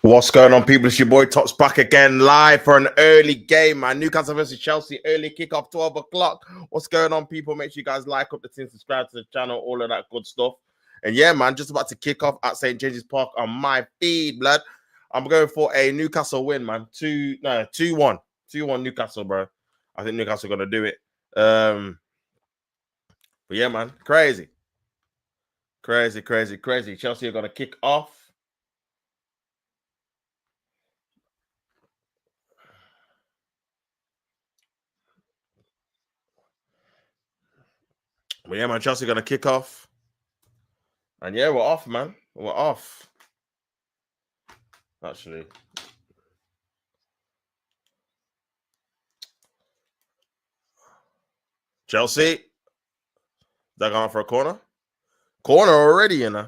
What's going on, people? It's your boy Tops back again, live for an early game, man. Newcastle versus Chelsea, early kickoff, 12 o'clock. What's going on, people? Make sure you guys like up the team, subscribe to the channel, all of that good stuff. And yeah, man, just about to kick off at St. James's Park on my feed, blood. I'm going for a Newcastle win, man. 2-1. 2-1 Newcastle, bro. I think Newcastle are going to do it. But yeah, man, crazy. Crazy. Chelsea are going to kick off. But yeah, man, Chelsea are going to kick off. And yeah, we're off, man. We're off. Actually. Chelsea. They're going for a corner. Corner already, you know.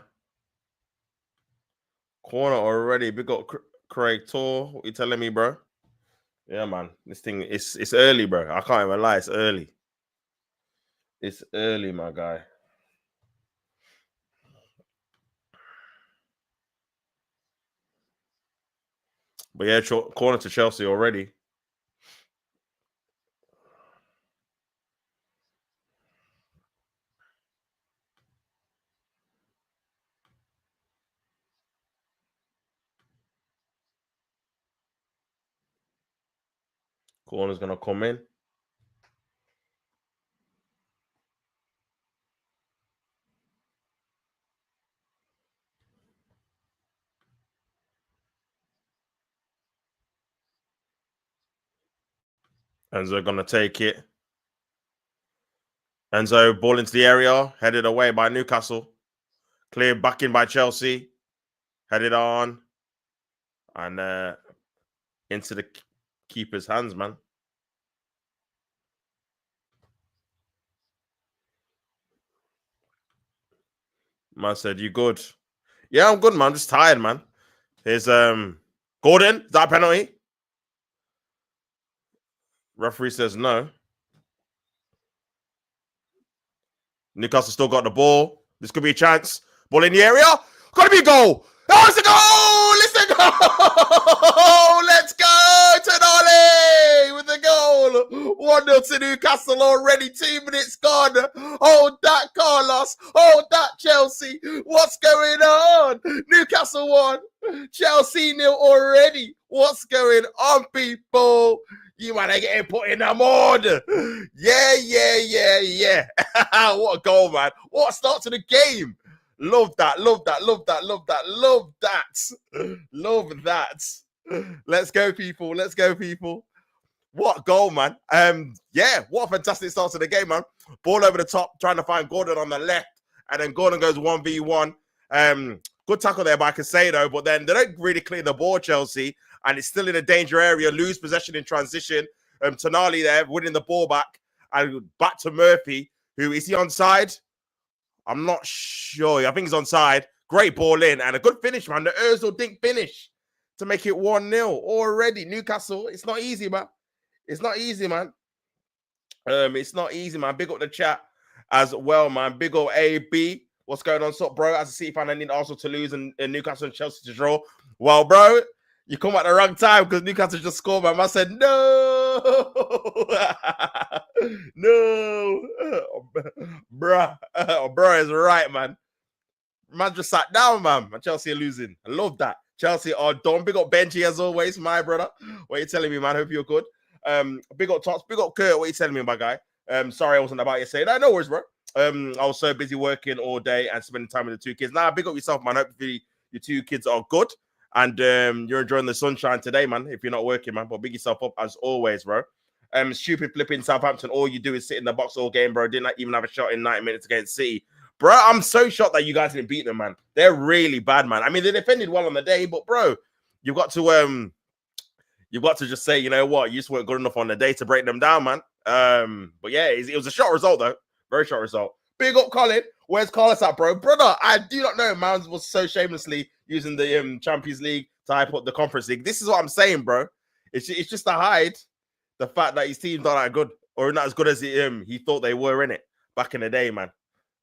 Corner already. Big up Craig Tor. What you telling me, bro? Yeah, man. This thing, it's early, bro. I can't even lie. It's early. It's early, my guy. But yeah, corner to Chelsea already. Corner's going to come in. Enzo going to take it. Enzo, ball into the area. Headed away by Newcastle. Cleared back in by Chelsea. Headed on. And into the keeper's hands, man. Man said, you good? Yeah, I'm good, man. I'm just tired, man. Here's Gordon. Is that a penalty? Referee says no. Newcastle still got the ball. This could be a chance. Ball in the area. Gotta be a goal. Oh, it's a goal! It's a goal! Let's go! Tonali with the goal. 1-0 to Newcastle already. 2 minutes gone. Hold that, Carlos. Hold that, Chelsea. What's going on? Newcastle 1. Chelsea 0 already. What's going on, people? You might have getting put in the mud. Yeah. What a goal, man. What a start to the game. Love that. Let's go, people. What goal, man. Yeah, what a fantastic start to the game, man. Ball over the top, trying to find Gordon on the left. And then Gordon goes 1v1. Good tackle there by Casado, but then they don't really clear the ball, Chelsea. And it's still in a danger area. Lose possession in transition. Tonali there, winning the ball back. And back to Murphy. Who is he onside? I'm not sure. I think he's onside. Great ball in. And a good finish, man. The Ozil Dink finish to make it 1-0 already. Newcastle. It's not easy, man. It's not easy, man. Big up the chat as well, man. Big up AB. What's going on, bro? As a City fan, I need Arsenal to lose and Newcastle and Chelsea to draw. Well, bro, you come at the wrong time because Newcastle just scored, man. I said, no. No. Bruh is right, man. Man just sat down, man. Chelsea are losing. I love that. Chelsea are done. Big up Benji as always, my brother. What are you telling me, man? Hope you're good. Big up Tots. Big up Kurt. What are you telling me, my guy? Sorry I wasn't about to say that. No worries, bro. I was so busy working all day and spending time with the 2 kids. Nah, big up yourself, man. Hopefully your 2 kids are good. And you're enjoying the sunshine today, man, if you're not working, man. But big yourself up as always, bro. Stupid flipping Southampton. All you do is sit in the box all game, bro. Didn't even have a shot in 90 minutes against City. Bro, I'm so shocked that you guys didn't beat them, man. They're really bad, man. I mean, they defended well on the day, but bro, you've got to just say, you know what, you just weren't good enough on the day to break them down, man. But yeah, it was a short result, though. Very short result. Big up, Colin. Where's Carlos at, bro? Brother, I do not know. Man was so shamelessly using the Champions League to hype up the Conference League. This is what I'm saying, bro. It's just to hide the fact that his team's not that good or not as good as he thought they were in it back in the day, man.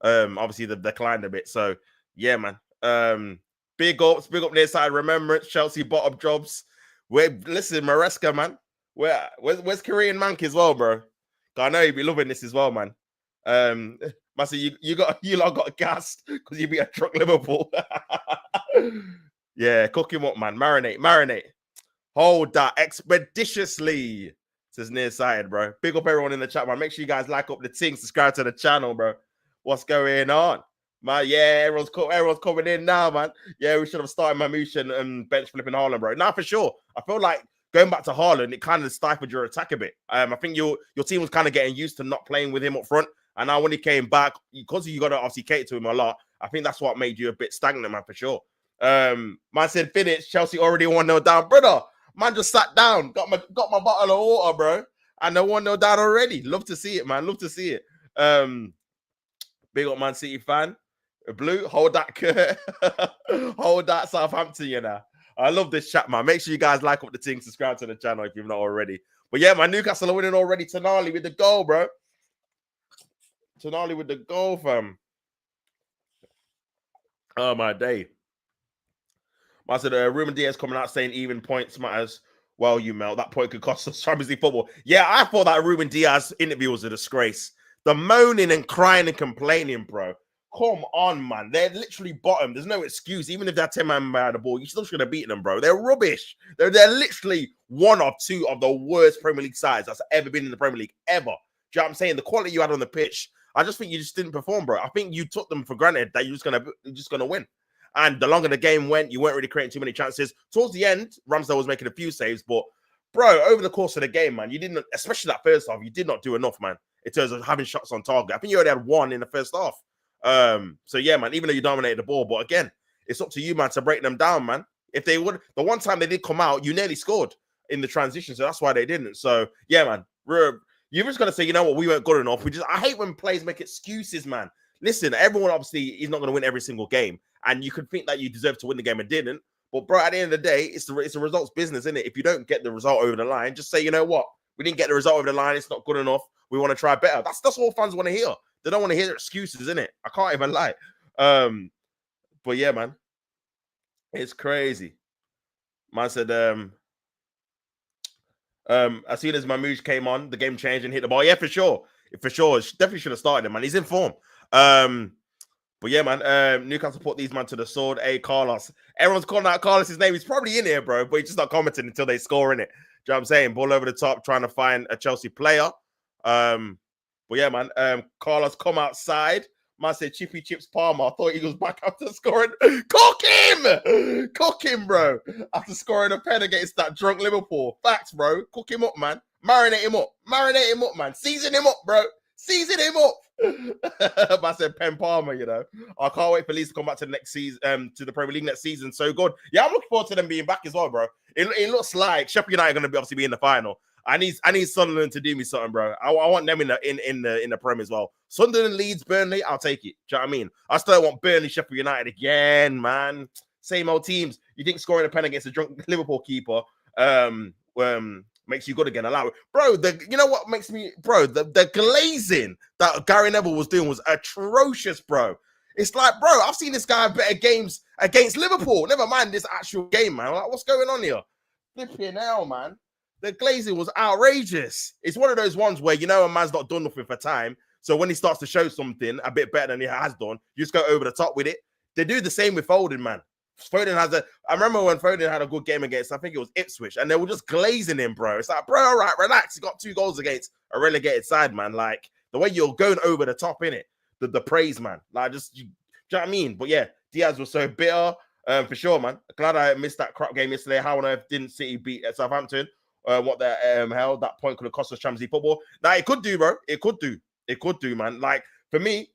Obviously, they've declined a bit. So, yeah, man. Big up near side remembrance, Chelsea bottom jobs. Listen, Maresca, man. Where's Korean Mank as well, bro? I know you'd be loving this as well, man. Massey, you lot got gassed because you beat a truck Liverpool. Yeah, cook him up, man. Marinate. Hold that expeditiously. Says nearsighted, bro. Big up everyone in the chat, man. Make sure you guys like up the thing, subscribe to the channel, bro. What's going on? Man, yeah, everyone's coming in now, man. Yeah, we should have started Mamouche and bench flipping Haaland, bro. Now, for sure. I feel like going back to Haaland, it kind of stifled your attack a bit. I think your team was kind of getting used to not playing with him up front. And now when he came back, because you got to obviously cater to him a lot, I think that's what made you a bit stagnant, man, for sure. Man said, finish. Chelsea already 1-0 down. Brother, man just sat down, got my bottle of water, bro. And they're 1-0 down already. Love to see it, man. Love to see it. Big up Man City fan. Blue, hold that Kurt. Hold that Southampton, you know. I love this chat, man. Make sure you guys like up the thing, subscribe to the channel if you've not already. But yeah, man, Newcastle are winning already. Tonali with the goal, bro. Tonali with the goal, fam. Oh, my day. I said, Ruben Diaz coming out saying even points matters. Well, you melt. That point could cost us Champions League football. Yeah, I thought that Ruben Diaz interview was a disgrace. The moaning and crying and complaining, bro. Come on, man. They're literally bottom. There's no excuse. Even if they're 10-man by the ball, you still should have beaten them, bro. They're rubbish. They're literally one or two of the worst Premier League sides that's ever been in the Premier League, ever. Do you know what I'm saying? The quality you had on the pitch, I just think you just didn't perform, bro. I think you took them for granted that you're just gonna win. And the longer the game went, you weren't really creating too many chances. Towards the end, Ramsdale was making a few saves, but bro, over the course of the game, man, you didn't, especially that first half, you did not do enough, man, in terms of having shots on target. I think you only had one in the first half. So yeah, man, even though you dominated the ball, but again, it's up to you, man, to break them down, man. If they would, the one time they did come out, you nearly scored in the transition, so that's why they didn't. So yeah, man, you're just gonna say, you know what, we weren't good enough. I hate when players make excuses, man. Listen, everyone obviously is not gonna win every single game, and you could think that you deserve to win the game and didn't. But bro, at the end of the day, it's the results business, isn't it? If you don't get the result over the line, just say, you know what, we didn't get the result over the line. It's not good enough. We want to try better. That's all fans want to hear. They don't want to hear excuses, innit? I can't even lie. But yeah, man, it's crazy. Man said, as soon as Mamouche came on, the game changed and hit the ball. Yeah, for sure. Definitely should have started him, man. He's in form. But yeah, man, Newcastle put these man to the sword. Hey, Carlos. Everyone's calling out Carlos' name. He's probably in here, bro, but he's just not commenting until they score, in it. Do you know what I'm saying? Ball over the top, trying to find a Chelsea player. But yeah, man, Carlos come outside. Man said Chippy Chips Palmer. I thought he was back after scoring. Cook him, bro. After scoring a pen against that drunk Liverpool. Facts, bro. Cook him up, man. Marinate him up, man. Season him up, bro. Season him up. I said Pen Palmer, you know. I can't wait for Leeds to come back to the next season, to the Premier League next season. So good. Yeah, I'm looking forward to them being back as well, bro. It looks like Sheffield United are going to be obviously be in the final. I need Sunderland to do me something, bro. I want them in the Prem as well. Sunderland, Leeds, Burnley, I'll take it. Do you know what I mean? I still want Burnley, Sheffield United again, man. Same old teams. You think scoring a pen against a drunk Liverpool keeper makes you good again? Allow it, bro. You know what makes me, bro? The glazing that Gary Neville was doing was atrocious, bro. It's like, bro, I've seen this guy have better games against Liverpool. Never mind this actual game, man. Like, what's going on here? Flipping hell, man. The glazing was outrageous. It's one of those ones where, you know, a man's not done nothing for time. So when he starts to show something a bit better than he has done, you just go over the top with it. They do the same with Foden, man. I remember when Foden had a good game against, I think it was Ipswich, and they were just glazing him, bro. It's like, bro, all right, relax. He got 2 goals against a relegated side, man. Like, the way you're going over the top, in it, the praise, man. Like, do you know what I mean? But yeah, Diaz was so bitter, for sure, man. Glad I missed that crap game yesterday. How on earth didn't City beat Southampton? What the hell? That point could have cost us Champions League football. Now, it could do, bro. It could do, man. Like, for me,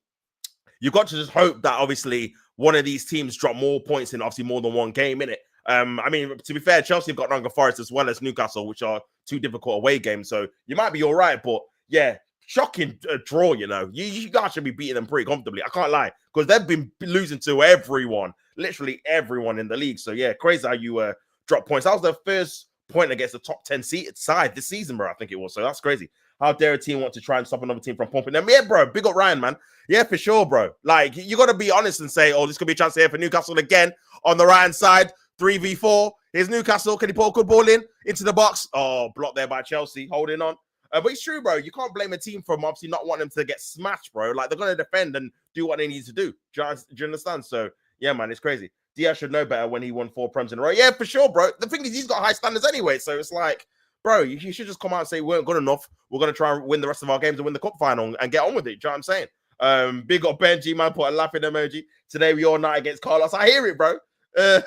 you've got to just hope that, obviously, one of these teams drop more points in, obviously, more than one game, innit? I mean, to be fair, Chelsea have got Nottingham Forest as well as Newcastle, which are 2 difficult away games. So you might be all right, but yeah, shocking draw, you know. You guys should be beating them pretty comfortably. I can't lie, because they've been losing to everyone, literally everyone in the league. So yeah, crazy how you drop points. That was their first point against the top 10 side this season, bro. I think it was. So that's crazy. How dare a team want to try and stop another team from pumping them? Yeah, bro. Big up Ryan, man. Yeah, for sure, bro. Like, you got to be honest and say, oh, this could be a chance here for Newcastle again on the right-hand side. 3v4. Here's Newcastle. Can he put a good ball in into the box? Oh, blocked there by Chelsea. Holding on. But it's true, bro. You can't blame a team for obviously not wanting them to get smashed, bro. Like, they're going to defend and do what they need to do. Do you understand? So, yeah, man, it's crazy. Diaz should know better when he won 4 Prems in a row. Yeah, for sure, bro. The thing is, he's got high standards anyway. So it's like, bro, you should just come out and say, we weren't good enough. We're going to try and win the rest of our games and win the cup final and get on with it. Do you know what I'm saying? Big up Benji, man. Put a laughing emoji. Today, we all night against Carlos. I hear it, bro. I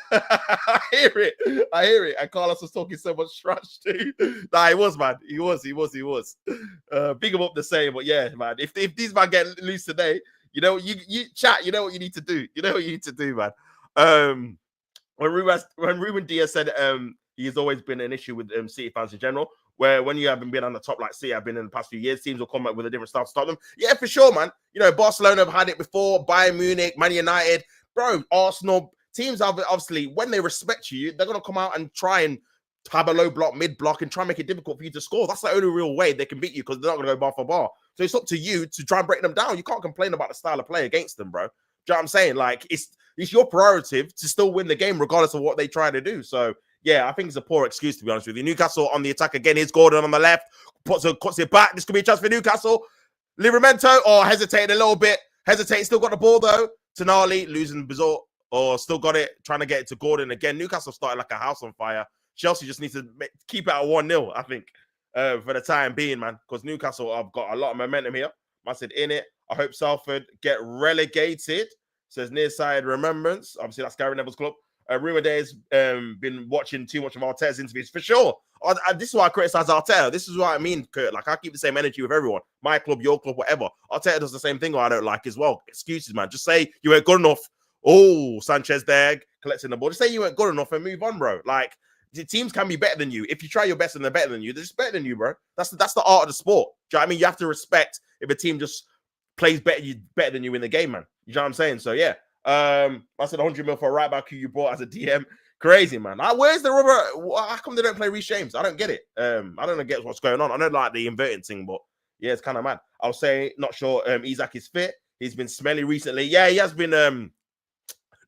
hear it. And Carlos was talking so much trash too. Nah, he was, man. He was. Big him up the same. But yeah, man. If these man get loose today, you know, you chat. You know what you need to do. You know what you need to do, man. When Ruben Diaz said he's always been an issue with City fans in general, where when you haven't been on the top like City have been in the past few years, teams will come up with a different stuff to stop them. Yeah, for sure, man. You know, Barcelona have had it before, Bayern Munich, Man United, bro, Arsenal. Teams have obviously, when they respect you, they're going to come out and try and have a low block, mid block, and try and make it difficult for you to score. That's the only real way they can beat you because they're not going to go bar for bar. So it's up to you to try and break them down. You can't complain about the style of play against them, bro. Do you know what I'm saying? Like, it's your prerogative to still win the game regardless of what they try to do. So, yeah, I think it's a poor excuse, to be honest with you. Newcastle on the attack again. Here's Gordon on the left. Cuts it back. This could be a chance for Newcastle. Livramento, hesitated a little bit. Still got the ball, though. Tonali losing Bizot. Or still got it, trying to get it to Gordon again. Newcastle started like a house on fire. Chelsea just needs to keep it at 1-0, I think, for the time being, man. Because Newcastle have got a lot of momentum here. I said in it. I hope Salford get relegated. Says near side remembrance. Obviously, that's Gary Neville's club. Rumour Day's been watching too much of Arteta's interviews. For sure. This is why I criticize Arteta. This is what I mean, Kurt. Like, I keep the same energy with everyone. My club, your club, whatever. Arteta does the same thing I don't like as well. Excuses, man. Just say you ain't good enough. Oh, Sanchez there, collecting the ball. Just say you weren't good enough and move on, bro. Like, the teams can be better than you. If you try your best and they're better than you, they're just better than you, bro. That's the art of the sport. Do you know what I mean? You have to respect if a team just plays better than you in the game, man. You know what I'm saying? So, yeah. I said 100 mil for a right back who you brought as a DM. Crazy, man. Where's the rubber? How come they don't play Reece James? I don't get it. I don't get what's going on. I don't like the inverting thing, but yeah, it's kind of mad. I'll say, not sure Isak is fit. He's been smelly recently. Yeah, he has been...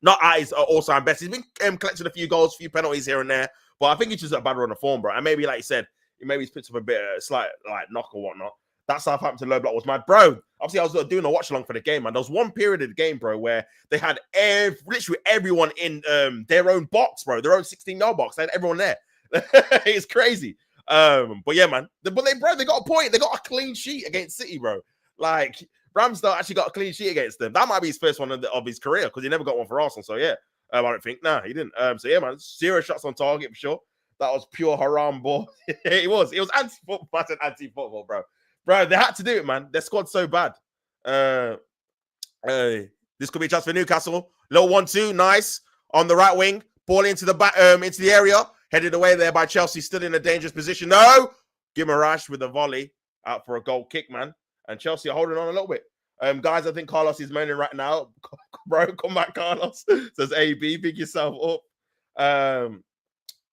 not at his all-time best. He's been collecting a few goals, a few penalties here and there. But I think he's just a bad run of form, bro. And maybe, like you said, maybe he's picked up a bit of slight like knock or whatnot. That Southampton low block was mad. Bro, obviously, I was doing a watch-along for the game, man. There was one period of the game, bro, where they had literally everyone in their own box, bro. Their own 16-yard box. They had everyone there. It's crazy. But yeah, man. They got a point. They got a clean sheet against City, bro. Like... Ramsdale actually got a clean sheet against them. That might be his first one of his career because he never got one for Arsenal. So, yeah, I don't think. Nah, he didn't. So, yeah, man, 0 shots on target for sure. That was pure haram ball. It was anti-football. That's an anti-football, bro. Bro, they had to do it, man. Their squad's so bad. This could be a chance for Newcastle. Little 1-2, nice. On the right wing. Ball into the back, into the area. Headed away there by Chelsea. Still in a dangerous position. No! Guimaraes with a volley. Out for a goal kick, man. And Chelsea are holding on a little bit. Guys, I think Carlos is moaning right now. Bro, come back, Carlos. Says AB, big yourself up.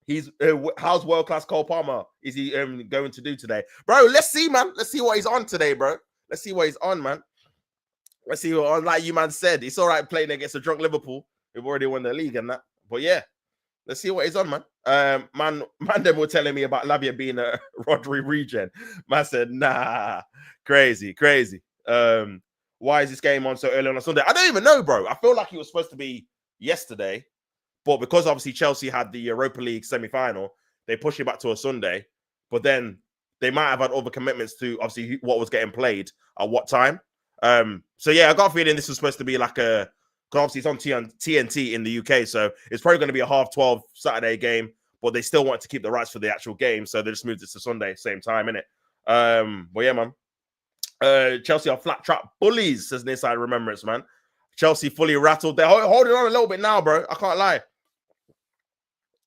He's how's world-class Cole Palmer is he going to do today? Bro, let's see, man. Let's see what he's on today, bro. Let's see what he's on, man. Let's see what on. Like you, man, said. It's all right playing against a drunk Liverpool. We've already won the league and that. But yeah, let's see what he's on, man. Man, them were telling me about Lavia being a Rodri regen. Man said, nah, crazy. Why is this game on so early on a Sunday? I don't even know, bro. I feel like it was supposed to be yesterday, but because obviously Chelsea had the Europa League semi-final, they pushed it back to a Sunday. But then they might have had other commitments to obviously what was getting played at what time. So yeah, I got a feeling this was supposed to be like a. Obviously, it's on TNT in the UK, so it's probably going to be a 12:30 Saturday game, but they still want to keep the rights for the actual game, so they just moved it to Sunday, same time, innit? But yeah, man. Chelsea are flat trap bullies, says Nearside Remembrance, man. Chelsea fully rattled. They're holding on a little bit now, bro. I can't lie.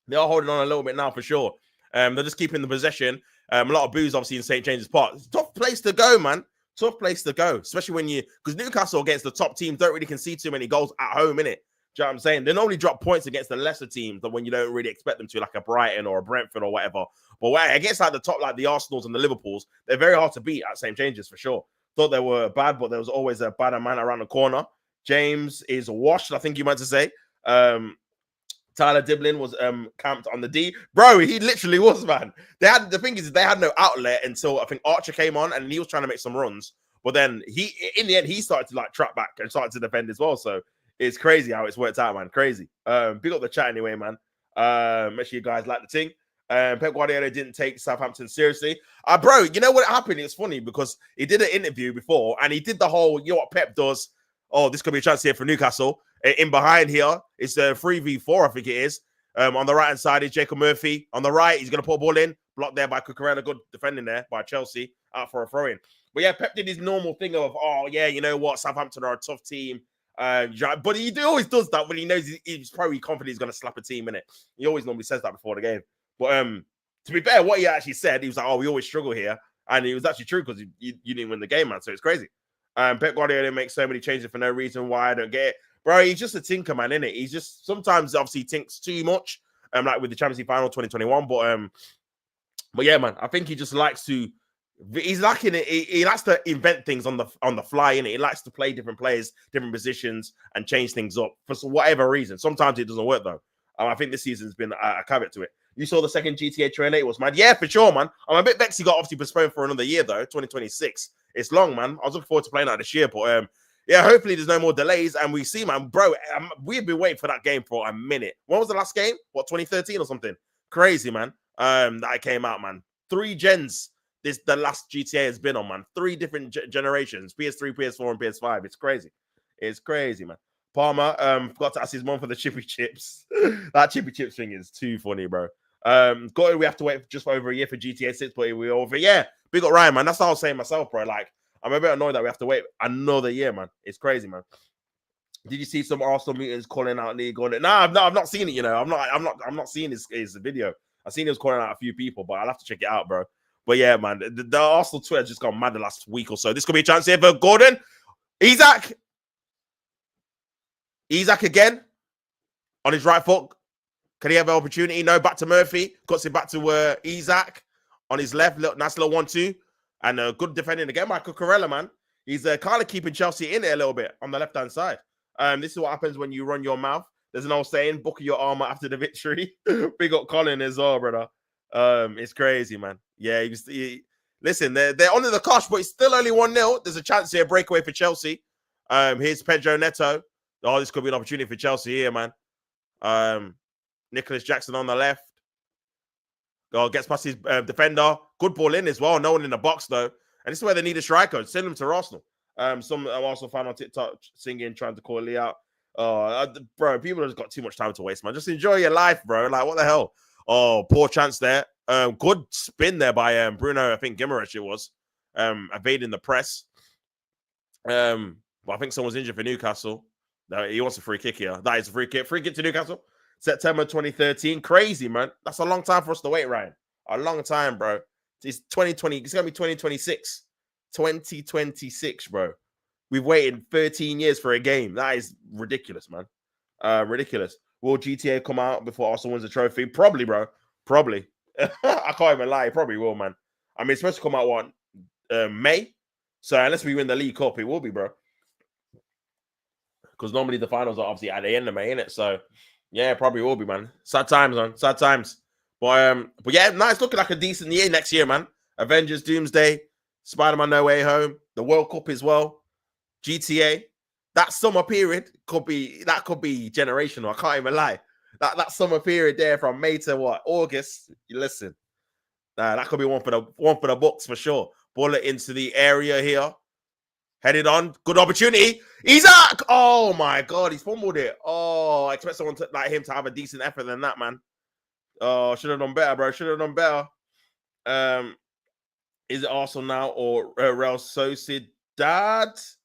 They are holding on a little bit now for sure. They're just keeping the possession. A lot of boos, obviously, in St. James's Park. It's a tough place to go, man. Tough place to go, especially when because Newcastle against the top teams don't really concede too many goals at home, innit? Do you know what I'm saying? They normally drop points against the lesser teams than when you don't really expect them to, like a Brighton or a Brentford or whatever. But against like the top, like the Arsenals and the Liverpools, they're very hard to beat at St. James's for sure. Thought they were bad, but there was always a bad man around the corner. James is washed, I think you meant to say. Tyler Diblin was camped on the D. Bro, he literally was, man. The thing is, they had no outlet until I think Archer came on and he was trying to make some runs. But then in the end, he started to like trap back and started to defend as well. So it's crazy how it's worked out, man. Crazy. Big up the chat anyway, man. Make sure you guys like the thing. Pep Guardiola didn't take Southampton seriously. Bro, you know what happened? It's funny because he did an interview before and he did the whole, you know what Pep does? Oh, this could be a chance here for Newcastle. In behind here, it's a 3v4, I think it is. On the right-hand side is Jacob Murphy. On the right, he's going to put a ball in. Blocked there by Cucurella. Good defending there by Chelsea. Out for a throw-in. But yeah, Pep did his normal thing of, oh, yeah, you know what? Southampton are a tough team. But he always does that when he knows he's probably confident he's going to slap a team in it. He always normally says that before the game. But to be fair, what he actually said, he was like, oh, we always struggle here. And it was actually true because you didn't win the game, man. So it's crazy. Pep Guardiola makes so many changes for no reason. Why I don't get it. Bro, he's just a tinker, man, isn't it? He's just sometimes obviously tinks too much. Like with the Champions League final 2021. But yeah, man, I think he just likes to. He's lacking it. He likes to invent things on the fly, innit? He likes to play different players, different positions, and change things up for whatever reason. Sometimes it doesn't work though. I think this season's been a caveat to it. You saw the second GTA trailer; it was mad. Yeah, for sure, man. I'm a bit vexed he got obviously postponed for another year though, 2026. It's long, man. I was looking forward to playing that this year, but yeah, hopefully there's no more delays. And we see, man, bro, we've been waiting for that game for a minute. When was the last game? What, 2013 or something? Crazy, man. That came out, man. 3 gens. The last GTA has been on, man. 3 different generations. PS3, PS4, and PS5. It's crazy. It's crazy, man. Palmer, forgot to ask his mom for the chippy chips. That chippy chips thing is too funny, bro. We have to wait just for over a year for GTA 6, but we're over. Yeah, big up Ryan, man. That's what I was saying myself, bro. Like, I'm a bit annoyed that we have to wait another year, man. It's crazy, man. Did you see some Arsenal mutants calling out League on it? No, I've not seen it. You know, I'm not seeing his video. I've seen he was calling out a few people, but I'll have to check it out, bro. But yeah, man, the Arsenal Twitter just gone mad the last week or so. This could be a chance here for Gordon. Isak again on his right foot. Can he have an opportunity? No, back to Murphy. Cuts it back to Isak on his left. Nice little 1-2. And good defending again by Cucurella, man. He's kind of keeping Chelsea in it a little bit on the left-hand side. This is what happens when you run your mouth. There's an old saying, buckle your armor after the victory. Big up Colin as well, brother. It's crazy, man. Yeah, listen, they're under the cosh, but it's still only 1-0. There's a chance here, breakaway for Chelsea. Here's Pedro Neto. Oh, this could be an opportunity for Chelsea here, man. Nicholas Jackson on the left. Oh, gets past his defender. Good ball in as well. No one in the box, though. And this is where they need a striker. Send them to Arsenal. Some Arsenal fan on TikTok singing, trying to call Lee out. Bro, people have just got too much time to waste, man. Just enjoy your life, bro. Like, what the hell? Oh, poor chance there. Good spin there by Bruno, I think Guimaraes it was. Evading the press. But I think someone's injured for Newcastle. No, he wants a free kick here. That is a free kick. Free kick to Newcastle. September 2013. Crazy, man. That's a long time for us to wait, Ryan. A long time, bro. It's 2020. It's going to be 2026. 2026, bro. We've waited 13 years for a game. That is ridiculous, man. Ridiculous. Will GTA come out before Arsenal wins the trophy? Probably, bro. Probably. I can't even lie. It probably will, man. I mean, it's supposed to come out, what, May? So unless we win the League Cup, it will be, bro. Because normally the finals are obviously at the end of May, innit? So, yeah, probably will be, man. Sad times, man. Sad times. But yeah, no, it's looking like a decent year next year, man. Avengers, Doomsday, Spider-Man No Way Home, the World Cup as well, GTA. That summer period could be generational. I can't even lie. That summer period there from May to what, August. You listen, that could be one for the books for sure. Ball it into the area here. Headed on, good opportunity. Isak! Oh my God, he's fumbled it. Oh, I expect someone like him to have a decent effort than that, man. Oh, should have done better, bro. Should have done better. Is it Arsenal now or Real Sociedad?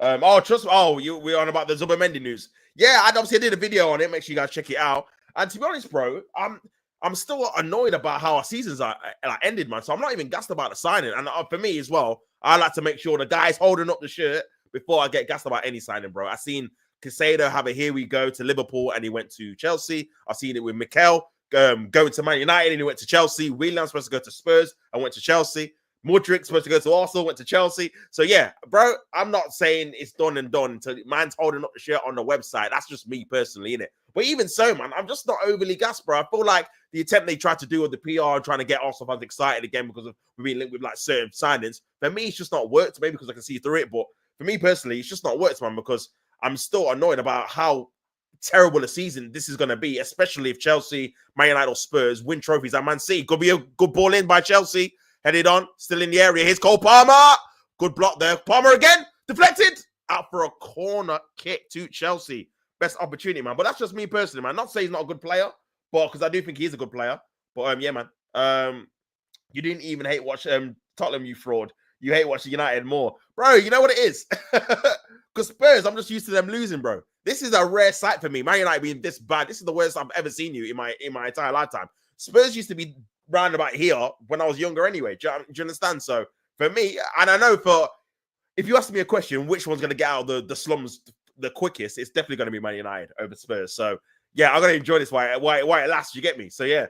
We're on about the Zubimendi news. Yeah, I obviously did a video on it. Make sure you guys check it out. And to be honest, bro, I'm still annoyed about how our seasons are ended, man. So I'm not even gassed about the signing. And for me as well, I like to make sure the guy's holding up the shirt before I get gassed about any signing, bro. I seen Casado have a here we go to Liverpool and he went to Chelsea. I've seen it with Mikel going to Man United and he went to Chelsea. William's supposed to go to Spurs and went to Chelsea. Modric supposed to go to Arsenal, went to Chelsea. So yeah, bro, I'm not saying it's done and done until man's holding up the shirt on the website. That's just me personally, innit? But even so, man, I'm just not overly gassed, bro. I feel like the attempt they tried to do with the PR, trying to get Arsenal fans excited again because of being linked with like certain signings. For me, it's just not worked. Maybe because I can see through it, but for me personally, it's just not worked, man. Because I'm still annoyed about how terrible a season this is going to be, especially if Chelsea, Man United, or Spurs win trophies at Man City. Could be a good ball in by Chelsea. Headed on, still in the area. Here's Cole Palmer. Good block there. Palmer again. Deflected. Out for a corner kick to Chelsea. Best opportunity, man. But that's just me personally, man. Not saying he's not a good player, but because I do think he's a good player. But yeah, man. You didn't even hate watch Tottenham, you fraud. You hate watching United more. Bro, you know what it is? Because Spurs, I'm just used to them losing, bro. This is a rare sight for me. Man United being this bad. This is the worst I've ever seen you in my entire lifetime. Spurs used to be round about here when I was younger anyway. Do you understand? So for me, and I know if you ask me a question, which one's going to get out of the slums the quickest, it's definitely going to be Man United over Spurs. So yeah, I'm going to enjoy this while it lasts. You get me? So yeah,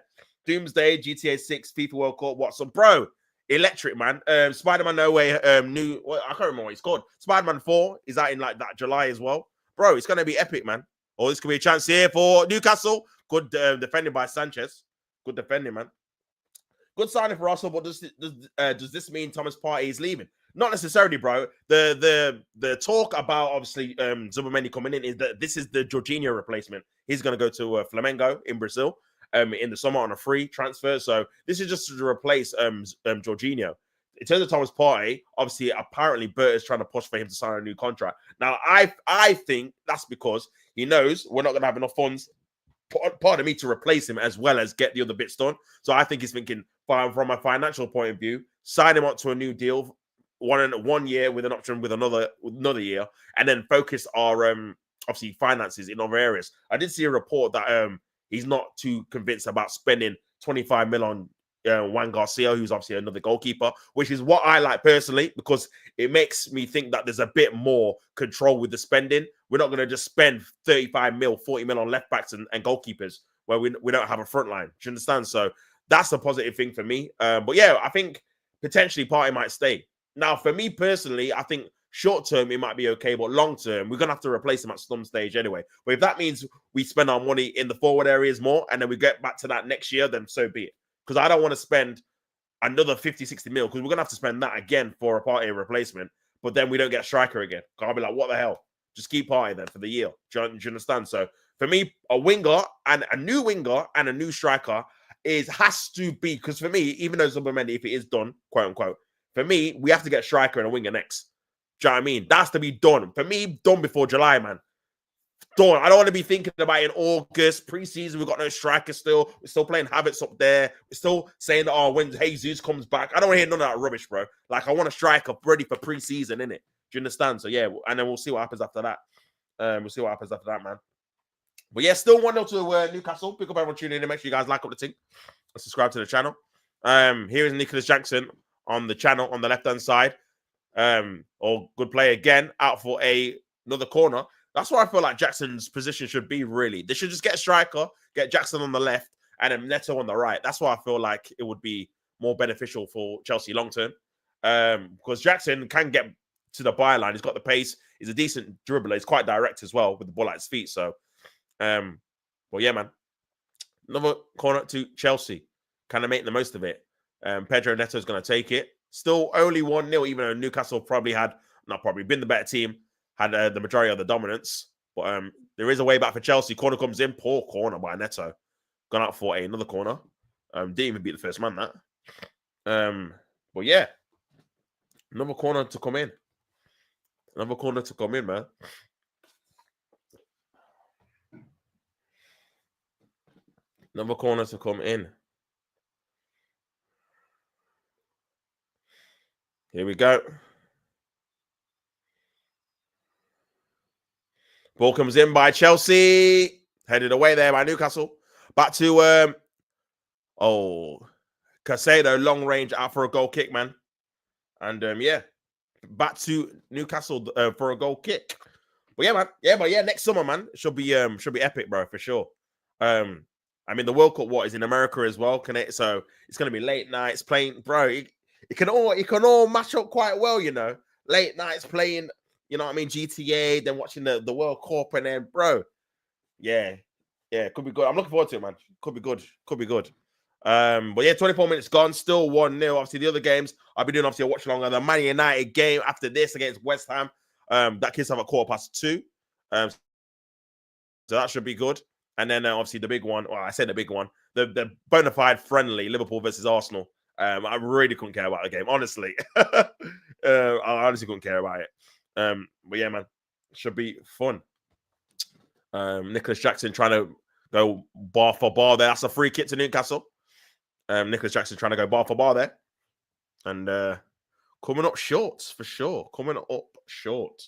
Doomsday, GTA 6, FIFA World Cup, Watson, bro, electric, man. Spider-Man No Way, I can't remember what it's called. Spider-Man 4 is out in like that July as well. Bro, it's going to be epic, man. Oh, this could be a chance here for Newcastle. Good defending by Sanchez. Good defending, man. Good signing for Arsenal, but does this mean Thomas Partey is leaving? Not necessarily, bro. The talk about obviously Zubimendi coming in is that this is the Jorginho replacement. He's going to go to Flamengo in Brazil in the summer on a free transfer. So this is just to replace Jorginho. In terms of Thomas Partey, obviously, apparently Bert is trying to push for him to sign a new contract. Now, I think that's because he knows we're not going to have enough funds, pardon me, to replace him as well as get the other bits done. So I think he's thinking, from a financial point of view, sign him up to a new deal, 1 year with an option with another year, and then focus our obviously finances in other areas. I did see a report that he's not too convinced about spending 25 mil on Juan Garcia, who's obviously another goalkeeper, which is what I like personally, because it makes me think that there's a bit more control with the spending. We're not going to just spend 35 mil, 40 mil on left backs and goalkeepers where we don't have a front line. Do you understand? So that's a positive thing for me. But yeah, I think potentially Partey might stay. Now, for me personally, I think short term it might be okay, but long term we're gonna have to replace him at some stage anyway. But if that means we spend our money in the forward areas more and then we get back to that next year, then so be it. Because I don't want to spend another 50, 60 mil because we're gonna have to spend that again for a Partey replacement. But then we don't get a striker again. I'll be like, what the hell? Just keep Partey then for the year. Do you understand? So for me, a winger and a new striker has to be, because for me, even though Zubimendi, if it is done, quote unquote, for me, we have to get a striker and a winger next. Do you know what I mean? That has to be done. For me, done before July, man. Done. I don't want to be thinking about it in August, preseason. We've got no striker still. We're still playing Havertz up there. We're still saying that, oh, when Jesus comes back. I don't want to hear none of that rubbish, bro. Like, I want a striker ready for preseason, innit? Do you understand? So, yeah, and then we'll see what happens after that. We'll see what happens after that, man. But yeah, still 1-0 to Newcastle. Pick up everyone tuning in. Make sure you guys like up the thing and subscribe to the channel. Here is Nicholas Jackson on the channel on the left-hand side. Good play again, out for another corner. That's where I feel like Jackson's position should be, really. They should just get a striker, get Jackson on the left, and then Neto on the right. That's why I feel like it would be more beneficial for Chelsea long-term. Because Jackson can get to the byline. He's got the pace. He's a decent dribbler. He's quite direct as well with the ball at his feet. So, well, yeah, man. Another corner to Chelsea. Kind of making the most of it. Pedro Neto is going to take it. Still only 1-0, even though Newcastle been the better team, had the majority of the dominance. But there is a way back for Chelsea. Corner comes in. Poor corner by Neto. Gone out for another corner. Didn't even beat the first man, that. But yeah. Another corner to come in. Another corner to come in, man. Another corner to come in. Here we go. Ball comes in by Chelsea. Headed away there by Newcastle. Back to Casado, long range out for a goal kick, man. And yeah, back to Newcastle for a goal kick. But yeah, man. Yeah, next summer, man, should be epic, bro, for sure. I mean, the World Cup is in America as well, can it? So it's gonna be late nights playing, bro. It can all match up quite well, you know. Late nights playing, you know what I mean, GTA, then watching the World Cup, and then, bro, yeah, could be good. I'm looking forward to it, man. Could be good. But yeah, 24 minutes gone, still 1-0. Obviously, the other games I'll be doing obviously a watch longer. The Man United game after this against West Ham. That kicks off at 2:15. So that should be good. And then obviously the big one. Well, I said the big one. The bona fide friendly Liverpool versus Arsenal. I really couldn't care about the game, honestly. I honestly couldn't care about it. But yeah, man, should be fun. Nicholas Jackson trying to go bar for bar there. That's a free kick to Newcastle. Nicholas Jackson trying to go bar for bar there. And coming up short, for sure. Coming up short.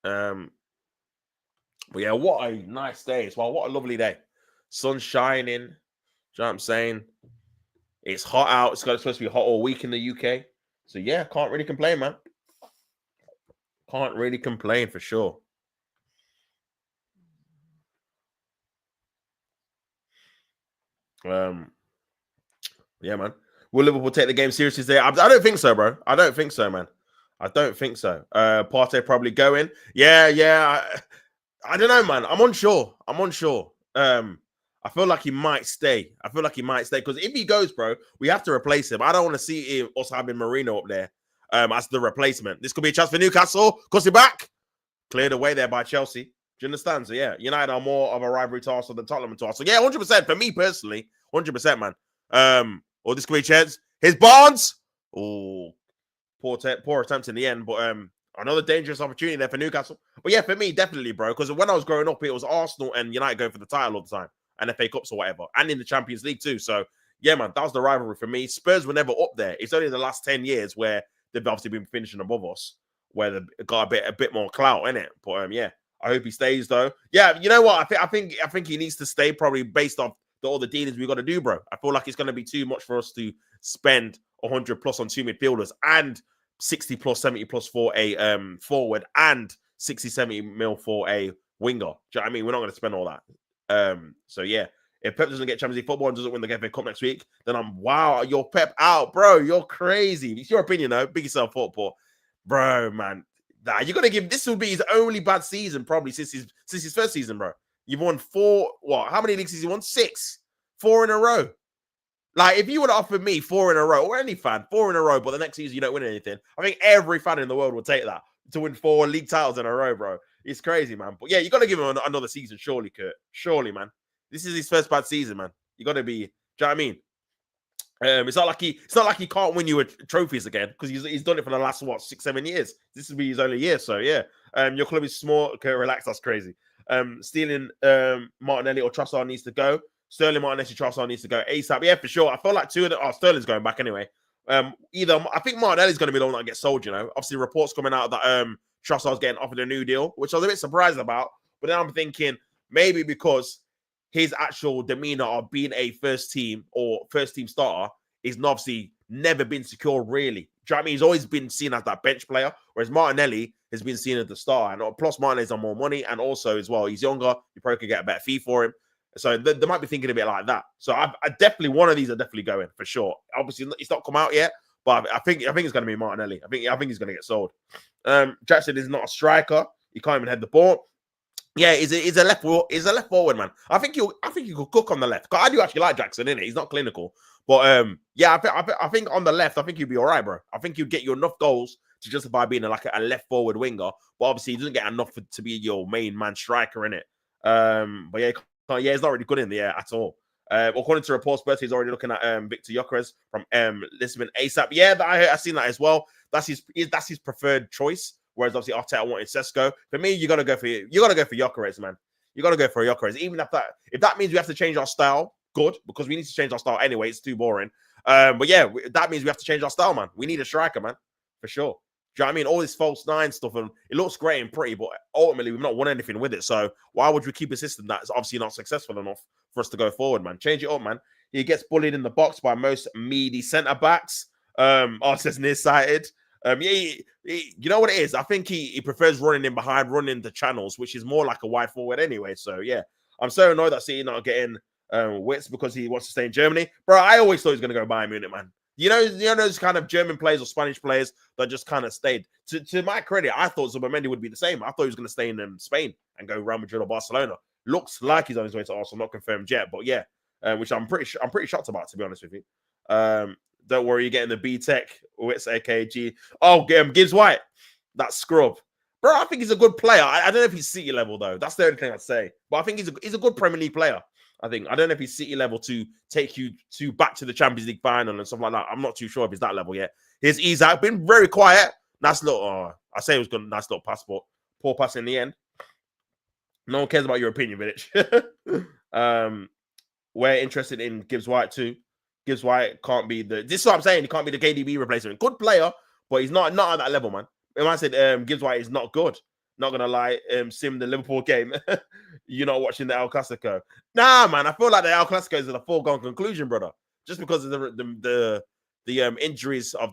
But yeah, what a nice day as well. What a lovely day. Sun shining. Do you know what I'm saying? It's hot out. It's supposed to be hot all week in the UK. So yeah, can't really complain, man. Can't really complain for sure. Yeah, man. Will Liverpool take the game seriously today? I don't think so, bro. I don't think so, man. I don't think so. Partey probably going. Yeah. I don't know, man. I'm unsure. I feel like he might stay. Because if he goes, bro, we have to replace him. I don't want to see him also having Marino up there as the replacement. This could be a chance for Newcastle. Cause back. Cleared away there by Chelsea. Do you understand? So yeah, United are more of a rivalry to Arsenal than Tottenham to Arsenal. Yeah, 100% for me personally. 100%, man. Or this could be a chance. Here's Barnes. Oh, poor attempt in the end, but another dangerous opportunity there for Newcastle. But yeah, for me, definitely, bro. Because when I was growing up, it was Arsenal and United going for the title all the time, and FA Cups or whatever, and in the Champions League too. So yeah, man, that was the rivalry for me. Spurs were never up there. It's only the last 10 years where they've obviously been finishing above us, where they've got a bit more clout in it. But yeah, I hope he stays though. Yeah, you know what? I think he needs to stay probably based off all the dealings we got to do, bro. I feel like it's going to be too much for us to spend 100 plus on 2 midfielders and 60 plus, 70 plus for a forward and 60, 70 mil for a winger. Do you know what I mean? We're not going to spend all that. So yeah, if Pep doesn't get Champions League football and doesn't win the FA Cup next week, then wow, you're Pep out, bro. You're crazy. It's your opinion, though. Big yourself up, but bro, man, you got to give. This will be his only bad season probably since his first season, bro. You've won 4. What? How many leagues has he won? 6. 4 in a row. Like, if you would have offered me 4 in a row, or any fan, 4 in a row, but the next season you don't win anything, I think every fan in the world would take that to win 4 league titles in a row, bro. It's crazy, man. But yeah, you got to give him another season, surely, Kurt. Surely, man. This is his first bad season, man. You got to be. Do you know what I mean? It's not like he can't win you trophies again because he's done it for the last 6, 7 years. This will be his only year, so yeah. Your club is small. Okay, relax. That's crazy. Stealing Martinelli or Trossard needs to go. Sterling, Martinelli, Trossard needs to go ASAP. Yeah, for sure. I feel like 2 of the Sterling's going back anyway. Either I think Martinelli's going to be the one that gets sold. You know, obviously reports coming out that Trossard's getting offered a new deal, which I was a bit surprised about. But then I'm thinking maybe because his actual demeanor of being a first team starter is obviously never been secure, really. Do you know what I mean? He's always been seen as that bench player, whereas Martinelli has been seen as the star. And plus, Martinelli's on more money, and also as well, he's younger. You probably could get a better fee for him. So they might be thinking a bit like that. So I definitely, one of these are definitely going for sure. Obviously, it's not come out yet, but I think it's going to be Martinelli. I think he's going to get sold. Jackson is not a striker. He can't even head the ball. Yeah, he's a left forward, man. I think you could cook on the left. I do actually like Jackson, innit? He's not clinical, but yeah, I think on the left, I think you'd be all right, bro. I think you'd get you enough goals to justify being like a left forward winger. But obviously, he doesn't get enough to be your main man striker, innit? But yeah, he's not really good in the air at all. According to reports, Bertie is already looking at Victor Gyökeres from Lisbon ASAP. Yeah, I've seen that as well. That's his preferred choice. Whereas obviously Arteta wanted Sesko. For me, you gotta go for Gyökeres, man. You gotta go for Gyökeres. Even if that means we have to change our style, good, because we need to change our style anyway. It's too boring. But yeah, that means we have to change our style, man. We need a striker, man, for sure. Do you know what I mean? All this false 9 stuff, and it looks great and pretty, but ultimately we've not won anything with it. So why would we keep a system that's obviously not successful enough for us to go forward, man? Change it up, man. He gets bullied in the box by most meaty centre backs. It says nearsighted. You know what it is? I think he prefers running in behind, running the channels, which is more like a wide forward anyway. So yeah, I'm so annoyed that City not getting Wits because he wants to stay in Germany. Bro, I always thought he was going to go Bayern Munich, man. You know those kind of German players or Spanish players that just kind of stayed. To my credit, I thought Zubimendi would be the same. I thought he was going to stay in Spain and go Real Madrid or Barcelona. Looks like he's on his way to Arsenal, not confirmed yet, but yeah, which I'm pretty shocked about, to be honest with you. Don't worry, you're getting the B Tech Wits AKG. Oh, Gibbs White, that scrub, bro. I think he's a good player. I don't know if he's City level though. That's the only thing I'd say. But I think he's a good Premier League player. I don't know if he's City level to take you to back to the Champions League final and stuff like that. I'm not too sure if he's that level yet. Here's Isak, been very quiet. Nice little, I say it was good. Nice little passport. Poor pass in the end. No one cares about your opinion, Vidic. We're interested in Gibbs White too. Gibbs White can't be this is what I'm saying. He can't be the KDB replacement. Good player, but he's not at that level, man. When I said Gibbs White is not good, not gonna lie, sim the Liverpool game. You're not watching the El Clasico. Nah, man. I feel like the El Clasico is a foregone conclusion, brother. Just because of the injuries of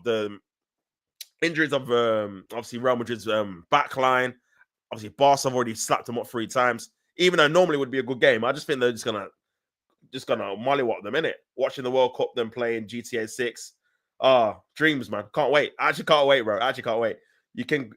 obviously Real Madrid's backline. Obviously, Barca have already slapped them up 3 times. Even though normally it would be a good game, I just think they're just gonna mollywop them, innit? Watching the World Cup, them playing GTA 6. Dreams, man. Can't wait. I actually can't wait, bro. I actually can't wait. You can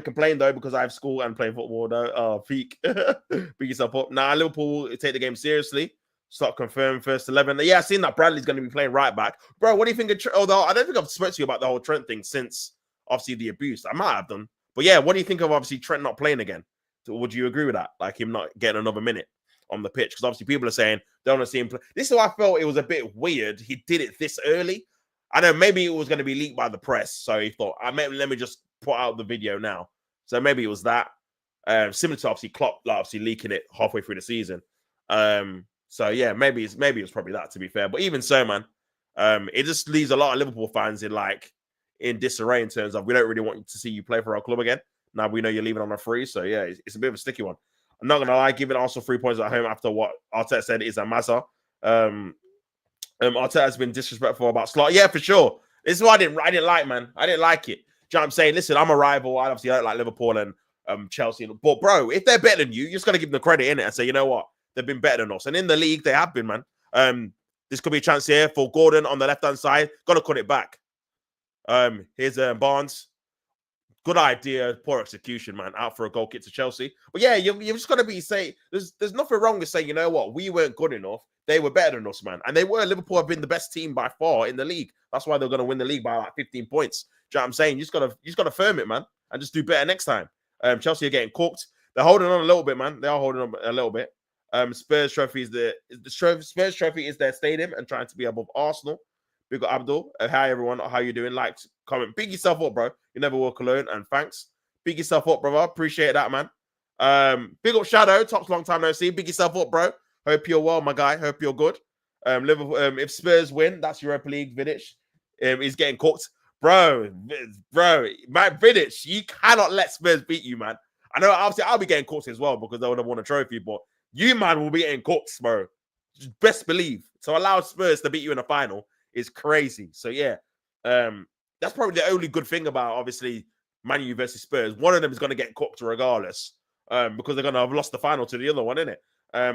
complain though because I have school and play football though. Oh, peak. Beat yourself up. Nah, Liverpool take the game seriously. Start confirmed first 11. Yeah, I've seen that Bradley's going to be playing right back. Bro, what do you think of Trent? Although I don't think I've spoken to you about the whole Trent thing since obviously the abuse. I might have done. But yeah, what do you think of obviously Trent not playing again? So would you agree with that? Like him not getting another minute on the pitch? Because obviously people are saying they don't want to see him play. This is why I felt it was a bit weird. He did it this early. I know maybe it was going to be leaked by the press. So he thought, let me just put out the video now. So maybe it was that. Similar to obviously Klopp, like obviously leaking it halfway through the season. So yeah, maybe it was probably that, to be fair. But even so, man, it just leaves a lot of Liverpool fans in disarray in terms of we don't really want to see you play for our club again. Now we know you're leaving on a free. So yeah, it's a bit of a sticky one. I'm not gonna lie, giving Arsenal 3 points at home after what Arteta said is a massa. Arteta has been disrespectful about Slot. Yeah, for sure. This is what I didn't like, man. I didn't like it. Do you know what I'm saying? Listen, I'm a rival. I obviously don't like Liverpool and Chelsea. But bro, if they're better than you, just gotta give them the credit in it and say, you know what? They've been better than us. And in the league, they have been, man. This could be a chance here for Gordon on the left-hand side. Gotta cut it back. Here's Barnes. Good idea, poor execution, man. Out for a goal kick to Chelsea. But yeah, you've just got to there's nothing wrong with saying, you know what, we weren't good enough. They were better than us, man. And they were. Liverpool have been the best team by far in the league. That's why they're going to win the league by like 15 points. Do you know what I'm saying? You just got to firm it, man, and just do better next time. Chelsea are getting cooked. They're holding on a little bit, man. They are holding on a little bit. Spurs trophy Spurs trophy is their stadium and trying to be above Arsenal. We got Abdul. Hi everyone. How you doing? Like, comment. Big yourself up, bro. You never walk alone. And thanks. Big yourself up, brother. Appreciate that, man. Big up Shadow. Tops long time no see. Big yourself up, bro. Hope you're well, my guy. Hope you're good. Liverpool. If Spurs win, that's Europa League. Vidic. He's getting cooked, bro. Man, Vidic. You cannot let Spurs beat you, man. I know. Obviously, I'll be getting cooked as well because they would have won a trophy, but you, man, will be getting cooked, bro. Just best believe. So allow Spurs to beat you in the final is crazy. So yeah, that's probably the only good thing about obviously Man U versus Spurs. One of them is going to get cooked regardless, because they're going to have lost the final to the other one, innit?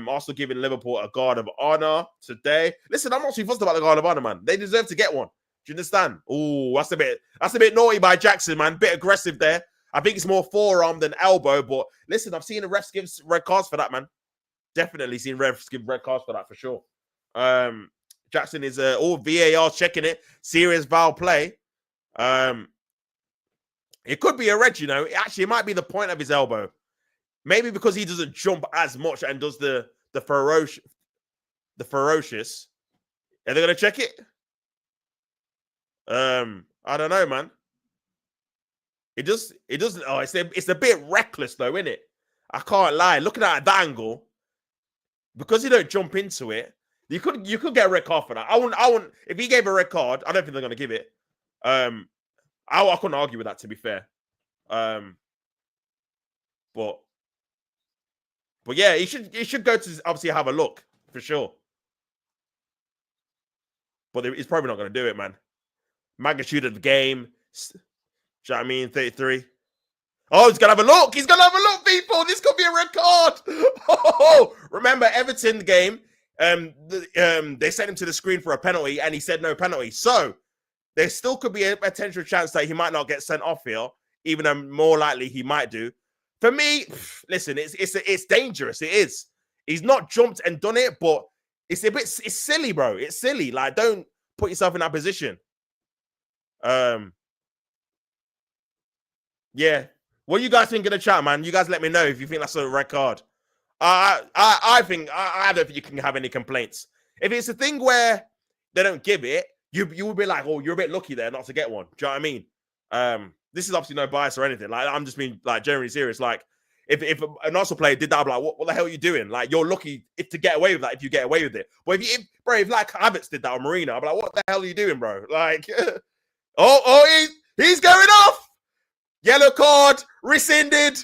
Also giving Liverpool a guard of honor today. Listen, I'm not too fussed about the guard of honor, man. They deserve to get one. Do you understand? Oh, that's a bit naughty by Jackson, man. Bit aggressive there. I think it's more forearm than elbow, but listen, I've seen the refs give red cards for that, man. Definitely seen refs give red cards for that for sure. Jackson is all VAR checking it. Serious foul play. It could be a red, you know. It might be the point of his elbow. Maybe because he doesn't jump as much and does the ferocious. Are they gonna check it? I don't know, man. It doesn't. Oh, it's a bit reckless though, isn't it? I can't lie. Looking at that angle, because you don't jump into it, you could get a red card for that. I wouldn't. If he gave a red card, I don't think they're gonna give it. I couldn't argue with that, to be fair. But yeah, he should go to obviously have a look for sure. But he's probably not going to do it, man. Magnitude of the game. Do you know what I mean? 33. Oh, he's going to have a look. He's going to have a look, people. This could be a red card. Oh, remember, Everton game, they sent him to the screen for a penalty, and he said no penalty. So there still could be a potential chance that he might not get sent off here, even though more likely he might do. For me, listen, it's dangerous. It is. He's not jumped and done it, but it's silly, bro. It's silly. Like, don't put yourself in that position. Yeah. What you guys think in the chat, man? You guys let me know if you think that's a red card. I think I don't think you can have any complaints. If it's a thing where they don't give it, you will be like, oh, you're a bit lucky there not to get one. Do you know what I mean? This is obviously no bias or anything. Like, I'm just being like generally serious. Like, if an Arsenal player did that, I'm like, what the hell are you doing? Like, you're lucky to get away with that if you get away with it. But if like Havertz did that or Marina, I'm like, what the hell are you doing, bro? Like, he's going off. Yellow card rescinded.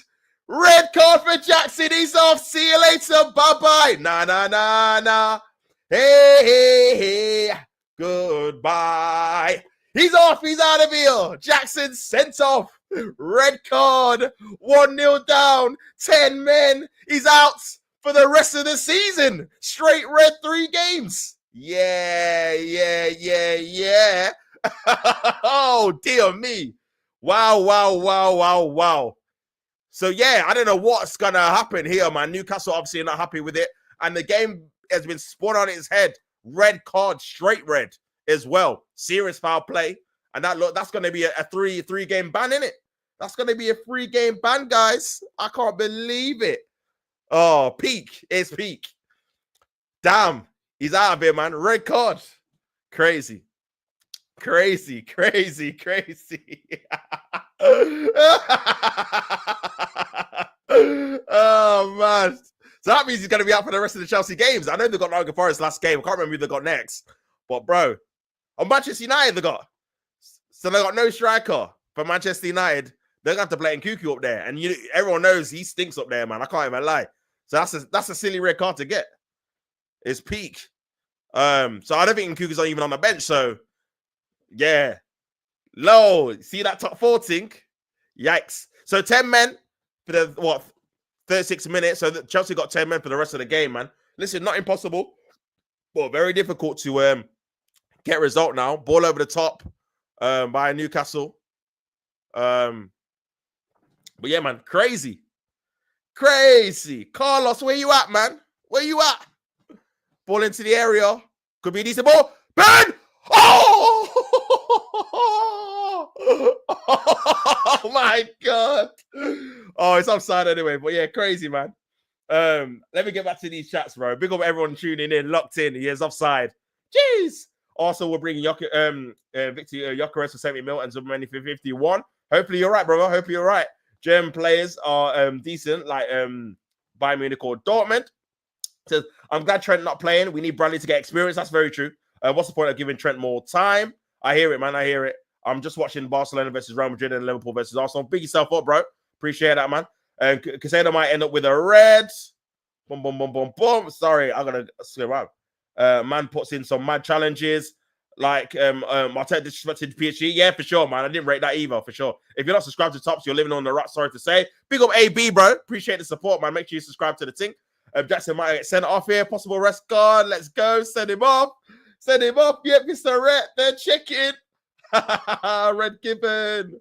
Red card for Jackson. He's off. See you later. Bye-bye. Nah. Hey. Goodbye. He's off. He's out of here. Jackson sent off. Red card. 1-0 down. 10 men. He's out for the rest of the season. Straight red 3 games. Yeah. Oh, dear me. Wow. So, yeah, I don't know what's going to happen here, man. Newcastle obviously not happy with it. And the game has been spun on its head. Red card, straight red as well. Serious foul play. And that's going to be a three-game ban, isn't it? That's going to be a 3-game ban, guys. I can't believe it. Oh, peak. It's peak. Damn. He's out of here, man. Red card. Crazy. Oh, man. So that means he's going to be out for the rest of the Chelsea games. I know they got Nottingham Forest last game. I can't remember who they got next. But, bro, on Manchester United, they got. So they got no striker for Manchester United. They're going to have to play in Cuckoo up there. And everyone knows he stinks up there, man. I can't even lie. So that's a silly red card to get. It's peak. So I don't think Cuckoo's not even on the bench. So, yeah. Low. See that top 4 thing? Yikes. So 10 men for the, 36 minutes. So Chelsea got 10 men for the rest of the game, man. Listen, not impossible, but very difficult to get a result now. Ball over the top by Newcastle. But yeah, man, crazy. Carlos, where you at, man? Where you at? Ball into the area. Could be a decent ball. Ben! Oh! Oh my God. Oh, it's offside anyway. But yeah, crazy, man. Let me get back to these chats, bro. Big up everyone tuning in, locked in. He is offside. Jeez. Also, we're bringing Victor Gyökeres for 70 mil and Zubmani for 51. Hopefully you're right, brother. Hopefully you're right. German players are decent, like Bayern Munich or Dortmund. Says, I'm glad Trent not playing. We need Bradley to get experience. That's very true. What's the point of giving Trent more time? I hear it, man. I hear it. I'm just watching Barcelona versus Real Madrid and Liverpool versus Arsenal. Big yourself up, bro. Appreciate that, man. Casado might end up with a red. Boom. Sorry, I'm going to slip out. Man puts in some mad challenges. Like, Arteta disrespected PSG. Yeah, for sure, man. I didn't rate that either, for sure. If you're not subscribed to Tops, you're living on the right. Sorry to say. Big up AB, bro. Appreciate the support, man. Make sure you subscribe to the thing. Jackson might get sent off here. Possible rest guard. Let's go. Send him off. Yep, Mr. Red. They're checking. Red Gibbon.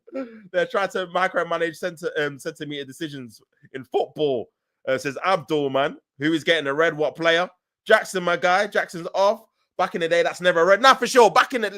They're trying to micromanage centimeter decisions in football. Says Abdul, man. Who is getting a red? What player? Jackson, my guy. Jackson's off. Back in the day, that's never a red. Nah, for sure. Back in the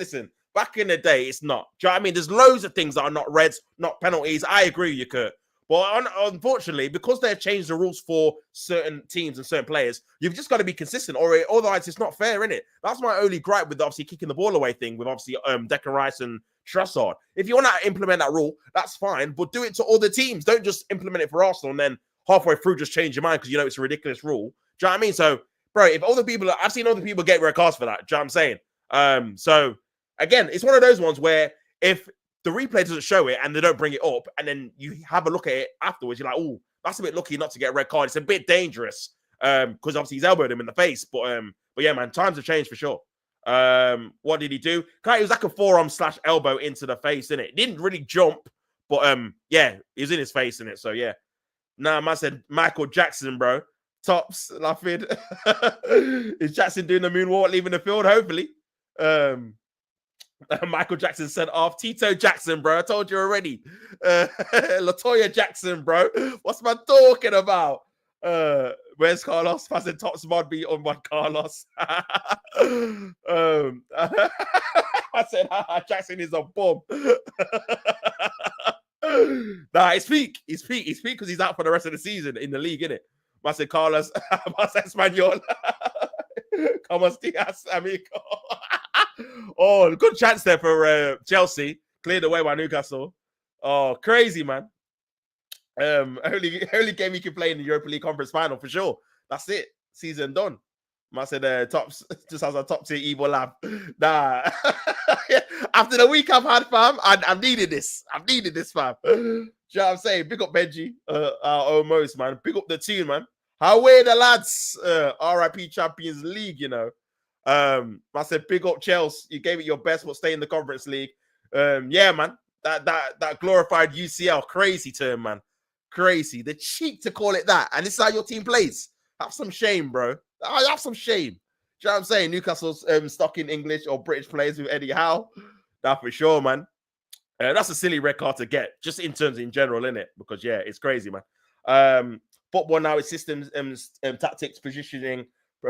day, it's not. Do you know what I mean? There's loads of things that are not reds, not penalties. I agree with you, Kurt. But unfortunately, because they've changed the rules for certain teams and certain players, you've just got to be consistent, or otherwise it's not fair, innit? That's my only gripe with obviously kicking the ball away thing with obviously Declan Rice and Trossard. If you want to implement that rule, that's fine, but do it to other teams. Don't just implement it for Arsenal and then halfway through just change your mind because you know it's a ridiculous rule. Do you know what I mean? So, bro, if other people, I've seen other people get red cards for that. Do you know what I'm saying? So, again, it's one of those ones where if the replay doesn't show it and they don't bring it up, and then you have a look at it afterwards, you're like, oh, that's a bit lucky not to get a red card. It's a bit dangerous because obviously he's elbowed him in the face. But yeah, man, times have changed for sure. What did he do? It was like a forearm / elbow into the face, innit? It didn't really jump, But yeah, he's in his face in it. So yeah. Nah, man said Michael Jackson, bro. Tops, laughing. Is Jackson doing the moonwalk, leaving the field? Hopefully. Michael Jackson said off. Tito Jackson, bro. I told you already. Latoya Jackson, bro. What's man talking about? Where's Carlos? I said Tops mod be on one Carlos. I said Jackson is a bomb. Nah, it's peak. It's peak. It's peak because he's out for the rest of the season in the league, innit? I said Carlos. I said Espanol. Como Diaz, amigo. Oh, good chance there for Chelsea. Cleared away by Newcastle. Oh, crazy, man. Only game he can play in the Europa League Conference Final for sure. That's it. Season done. I said Tops just has a top tier evil lab. Nah. After the week I've had, fam, I've needed this. I've needed this, fam. Do you know what I'm saying? Big up Benji. Almost, man. Big up the team, man. How were the lads? RIP Champions League, you know. I said big up Chelsea. You gave it your best, but stay in the Conference League. Yeah, man. That glorified UCL, crazy term, man. Crazy. The cheek to call it that. And this is how your team plays. Have some shame, bro. Have some shame. Do you know what I'm saying? Newcastle's stuck in English or British players with Eddie Howe. That for sure, man. That's a silly red card to get, just in terms in general, innit? Because yeah, it's crazy, man. Football now is systems, tactics, positioning,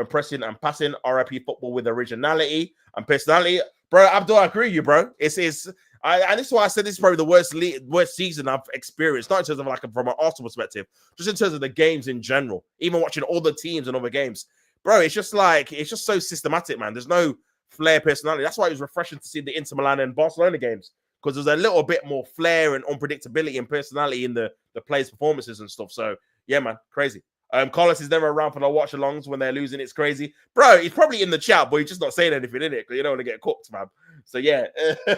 pressing and passing. RIP football with originality and personality, bro. Abdul, I agree with you, bro. And this is why I said this is probably the worst season I've experienced. Not in terms of like from an Arsenal perspective, just in terms of the games in general. Even watching all the teams and other games, bro. It's just so systematic, man. There's no flair, personality. That's why it was refreshing to see the Inter Milan and Barcelona games, because there's a little bit more flair and unpredictability and personality in the players' performances and stuff. So yeah, man, crazy. Carlos is never around for the watch-alongs when they're losing. It's crazy, bro. He's probably in the chat, but he's just not saying anything in it because you don't want to get cooked, man. So yeah,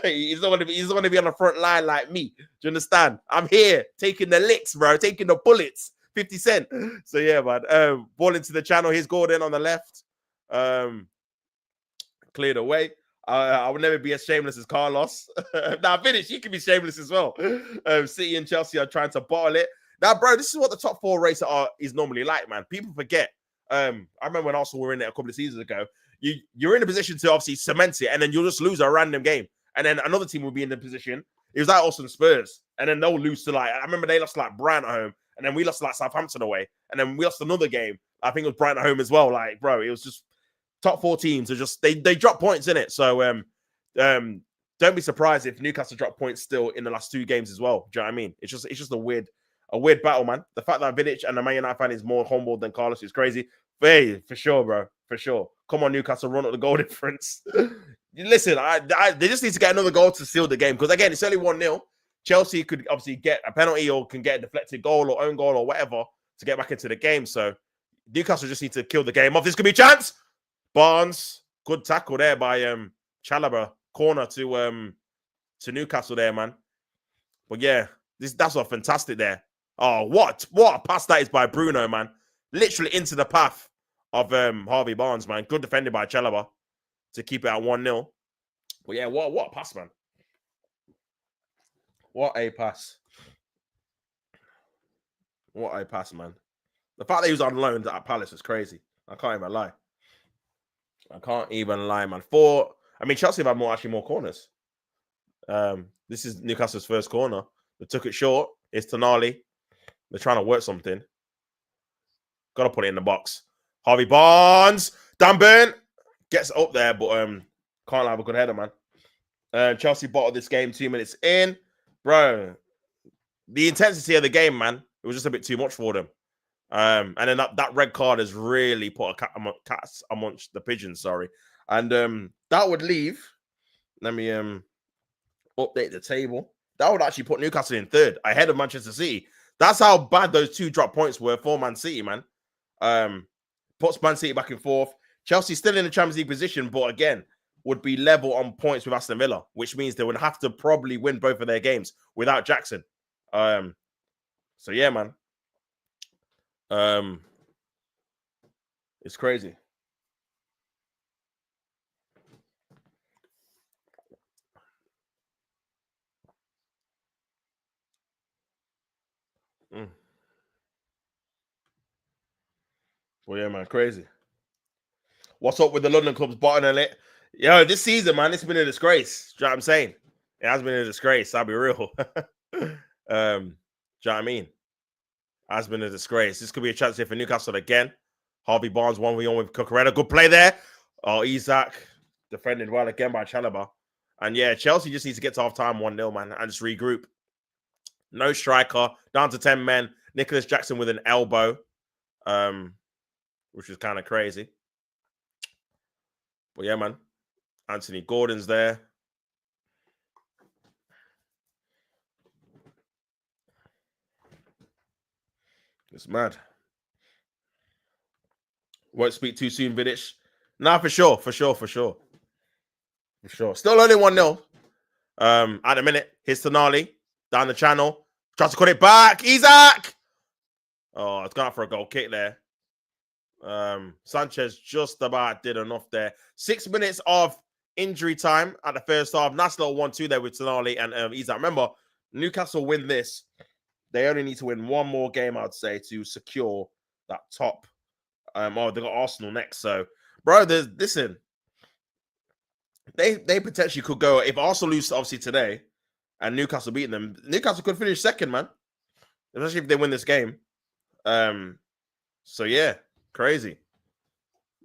he's not going to be on the front line like me. Do you understand? I'm here taking the licks, bro, taking the bullets. 50 Cent. So yeah, man. Ball into the channel. Here's Gordon on the left. Cleared away. I would never be as shameless as Carlos. Now, finish. You can be shameless as well. City and Chelsea are trying to bottle it. Now, bro, this is what the top four race is normally like, man. People forget. I remember when Arsenal were in it a couple of seasons ago. You're in a position to obviously cement it, and then you'll just lose a random game. And then another team will be in the position. It was like also Spurs. And then they'll lose to I remember they lost like Brighton at home. And then we lost like Southampton away. And then we lost another game. I think it was Brighton at home as well. Like, bro, it was just top four teams are just they drop points in it. So don't be surprised if Newcastle drop points still in the last two games as well. Do you know what I mean? It's just a weird battle, man. The fact that Vidic and the Man United fan is more humble than Carlos is crazy. Hey, for sure, bro. For sure. Come on, Newcastle, run up the goal difference. Listen, they just need to get another goal to seal the game. Because again, it's only 1-0. Chelsea could obviously get a penalty or can get a deflected goal or own goal or whatever to get back into the game. So Newcastle just need to kill the game off. This could be a chance. Barnes, good tackle there by Chalobah. Corner to Newcastle there, man. But yeah, that's what fantastic there. Oh, what a pass that is by Bruno, man. Literally into the path of Harvey Barnes, man. Good defended by Chalobah to keep it at 1-0. But yeah, what a pass, man. What a pass. What a pass, man. The fact that he was on loan at Palace is crazy. I can't even lie. Man. Chelsea have had more corners. This is Newcastle's first corner. They took it short. It's Tonali. They're trying to work something. Got to put it in the box. Harvey Barnes. Dan Burn gets up there, but can't have a good header, man. Chelsea bottled this game 2 minutes in. Bro, the intensity of the game, man, it was just a bit too much for them. And then that red card has really put a cat amongst the pigeons, sorry. And that would leave, let me update the table. That would actually put Newcastle in third, ahead of Manchester City. That's how bad those two drop points were for Man City, man. Puts Man City back and forth. Chelsea still in the Champions League position, but again, would be level on points with Aston Villa, which means they would have to probably win both of their games without Jackson. So yeah, man. It's crazy. Well, yeah, man, crazy. What's up with the London clubs bottoming it? Yo, this season, man, it's been a disgrace. Do you know what I'm saying? It has been a disgrace. I'll be real. Do you know what I mean? It has been a disgrace. This could be a chance here for Newcastle again. Harvey Barnes 1v1 with Cucurella. Good play there. Oh, Isaac defended well again by Chalobah. And yeah, Chelsea just needs to get to half time 1-0, man, and just regroup. No striker, down to 10 men. Nicholas Jackson with an elbow, which is kind of crazy. But yeah, man, Anthony Gordon's there. It's mad. Won't speak too soon, Vidic. Nah, for sure. Still only 1-0. At the minute, here's Tonali down the channel. Tries to cut it back. Isaac! Oh, it's gone out for a goal kick there. Sanchez just about did enough there. 6 minutes of injury time at the first half. Nice little 1-2 there with Tonali and Isaac. Remember, Newcastle win this. They only need to win one more game, I'd say, to secure that top. They got Arsenal next. So, bro, listen. They potentially could go, if Arsenal lose obviously today and Newcastle beating them, Newcastle could finish second, man. Especially if they win this game. So yeah, crazy.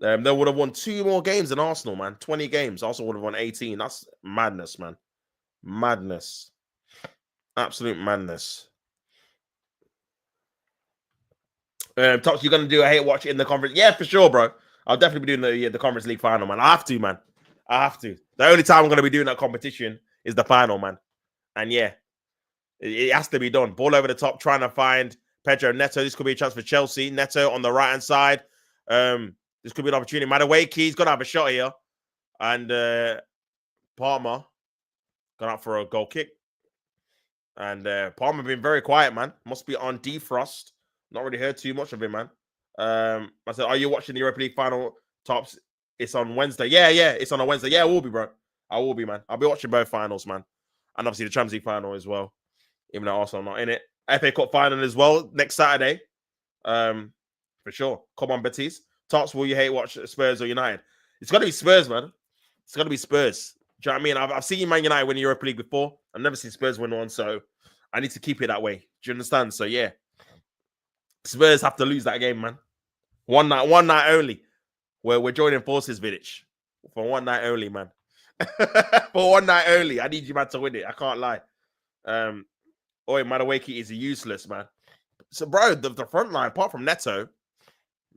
They would have won 2 more games than Arsenal, man. 20 games. Arsenal would have won 18. That's madness, man. Madness. Absolute madness. Tops, you're gonna do a hate watch in the conference? Yeah, for sure, bro. I'll definitely be doing the Conference League final, man. I have to, man. I have to. The only time I'm gonna be doing that competition is the final, man. And yeah, it has to be done. Ball over the top, trying to find Pedro Neto. This could be a chance for Chelsea. Neto on the right hand side. This could be an opportunity. Madueke, he's gonna have a shot here, and Palmer gone out for a goal kick. And Palmer been very quiet, man. Must be on defrost. Not really heard too much of him, man. I said, are you watching the Europa League final, Tops? It's on Wednesday. Yeah, it's on a Wednesday. Yeah, I will be, bro. I will be, man. I'll be watching both finals, man. And obviously the Champions League final as well, even though Arsenal not in it. FA Cup final as well next Saturday. For sure. Come on, Betis. Tops, will you hate watch Spurs or United? It's got to be Spurs, man. It's got to be Spurs. Do you know what I mean? I've seen Man United win the Europa League before. I've never seen Spurs win one, so I need to keep it that way. Do you understand? So, yeah. Spurs have to lose that game, man. One night only. We're joining forces, Vidic. For one night only, man. For one night only. I need you, man, to win it. I can't lie. Madueke is useless, man. So, bro, the front line, apart from Neto,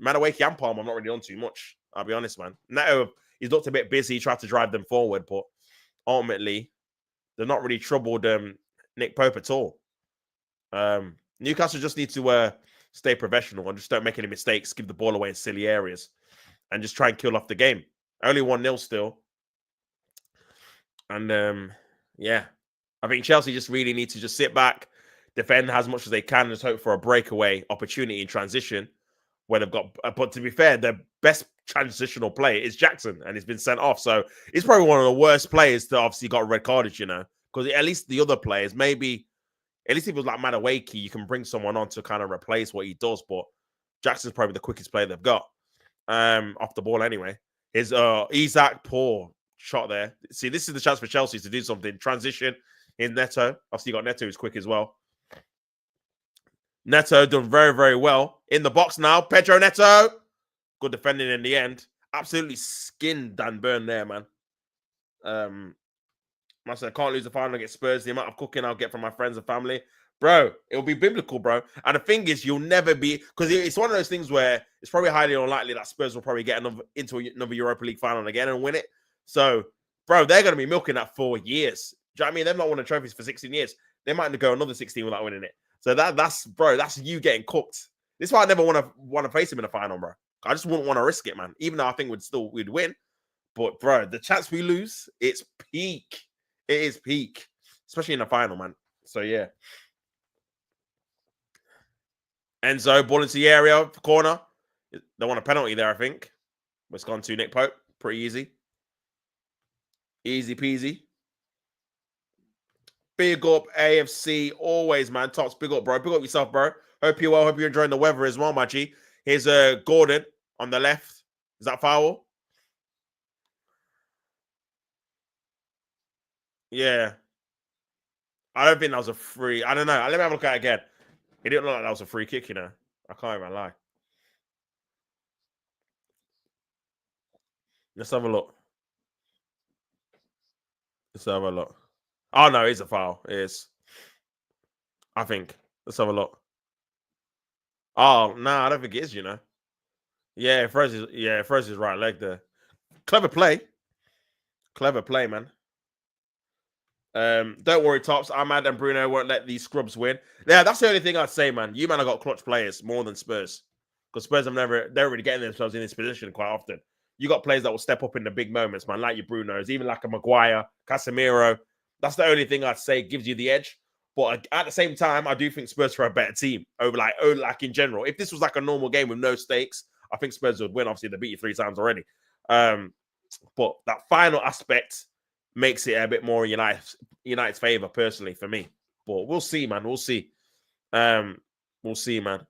Madueke and Palmer, I'm not really on too much. I'll be honest, man. Neto, he's looked a bit busy. He tried to drive them forward, but ultimately, they're not really troubled Nick Pope at all. Newcastle just need to stay professional and just don't make any mistakes, give the ball away in silly areas, and just try and kill off the game. Only 1-0 still. And, yeah. I think Chelsea just really need to just sit back, defend as much as they can, and just hope for a breakaway opportunity in transition where they've got... But to be fair, their best transitional player is Jackson, and he's been sent off. So he's probably one of the worst players to obviously got a red cardage, you know, because at least the other players, maybe... At least if it was like Madueke, you can bring someone on to kind of replace what he does. But Jackson's probably the quickest player they've got. Off the ball anyway. His Isaac, poor shot there. See, this is the chance for Chelsea to do something. Transition in Neto. Obviously, you got Neto who's quick as well. Neto done very, very well. In the box now. Pedro Neto. Good defending in the end. Absolutely skinned Dan Burn there, man. I said, I can't lose the final against Spurs. The amount of cooking I'll get from my friends and family. Bro, it'll be biblical, bro. And the thing is, you'll never be... Because it's one of those things where it's probably highly unlikely that Spurs will probably get into another Europa League final again and win it. So, bro, they're going to be milking that for years. Do you know what I mean? They've not won a trophy for 16 years. They might go another 16 without winning it. So that's you getting cooked. This is why I never want to face him in a final, bro. I just wouldn't want to risk it, man. Even though I think we'd win. But, bro, the chance we lose, it's peak. It is peak, especially in the final, man. So, yeah. Enzo, ball into the area, corner. They want a penalty there, I think. It's gone to Nick Pope. Pretty easy. Easy peasy. Big up AFC always, man. Tops, big up, bro. Big up yourself, bro. Hope you're well. Hope you're enjoying the weather as well, my G. Here's Gordon on the left. Is that foul? Yeah. I don't think that was a free. I don't know. Let me have a look at it again. It didn't look like that was a free kick, you know. I can't even lie. Let's have a look. Let's have a look. Oh no, it's a foul. It is. I think. Let's have a look. Oh no, I don't think it is. You know. Yeah, it throws his right leg there. Clever play. Clever play, man. Don't worry, Tops. Ahmad and Bruno won't let these scrubs win. Yeah, that's the only thing I'd say, man. You man have got clutch players more than Spurs. Because Spurs have never they're really getting themselves in this position quite often. You got players that will step up in the big moments, man, like your Brunos, even like a Maguire, Casemiro. That's the only thing I'd say gives you the edge. But at the same time, I do think Spurs are a better team over like in general. If this was like a normal game with no stakes, I think Spurs would win. Obviously, they beat you 3 times already. But that final aspect makes it a bit more United's favor, personally, for me. But we'll see, man. We'll see. We'll see, man.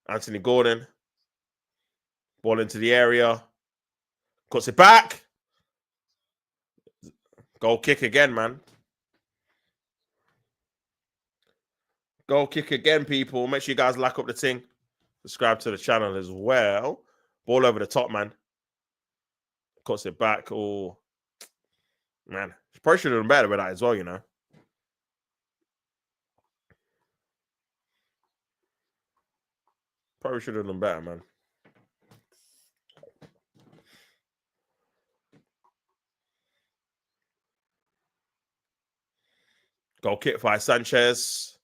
Anthony Gordon. Ball into the area. Cuts it back. Goal kick again, man. Goal kick again, people. Make sure you guys like up the thing. Subscribe to the channel as well. Ball over the top, man. Cuts it back. Oh, man. Probably should have done better with that as well, you know. Probably should have done better, man. Goal kick by Sanchez.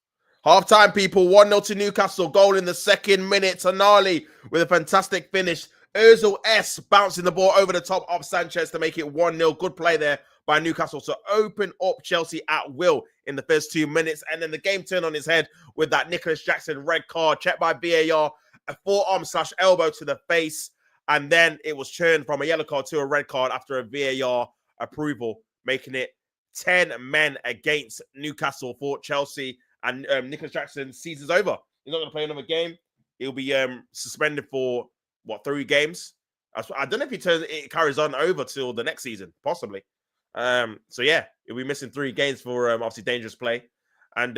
Half-time, people. 1-0 to Newcastle. Goal in the 2nd minute. Tonali with a fantastic finish. Ozil S bouncing the ball over the top of Sanchez to make it 1-0. Good play there by Newcastle to open up Chelsea at will in the first 2 minutes. And then the game turned on his head with that Nicholas Jackson red card checked by VAR, a forearm/elbow to the face. And then it was turned from a yellow card to a red card after a VAR approval, making it 10 men against Newcastle for Chelsea. And Nicholas Jackson season's over. He's not going to play another game. He'll be suspended for, 3 games? I don't know if it carries on over till the next season, possibly. So, yeah, he'll be missing 3 games for, obviously, dangerous play. And,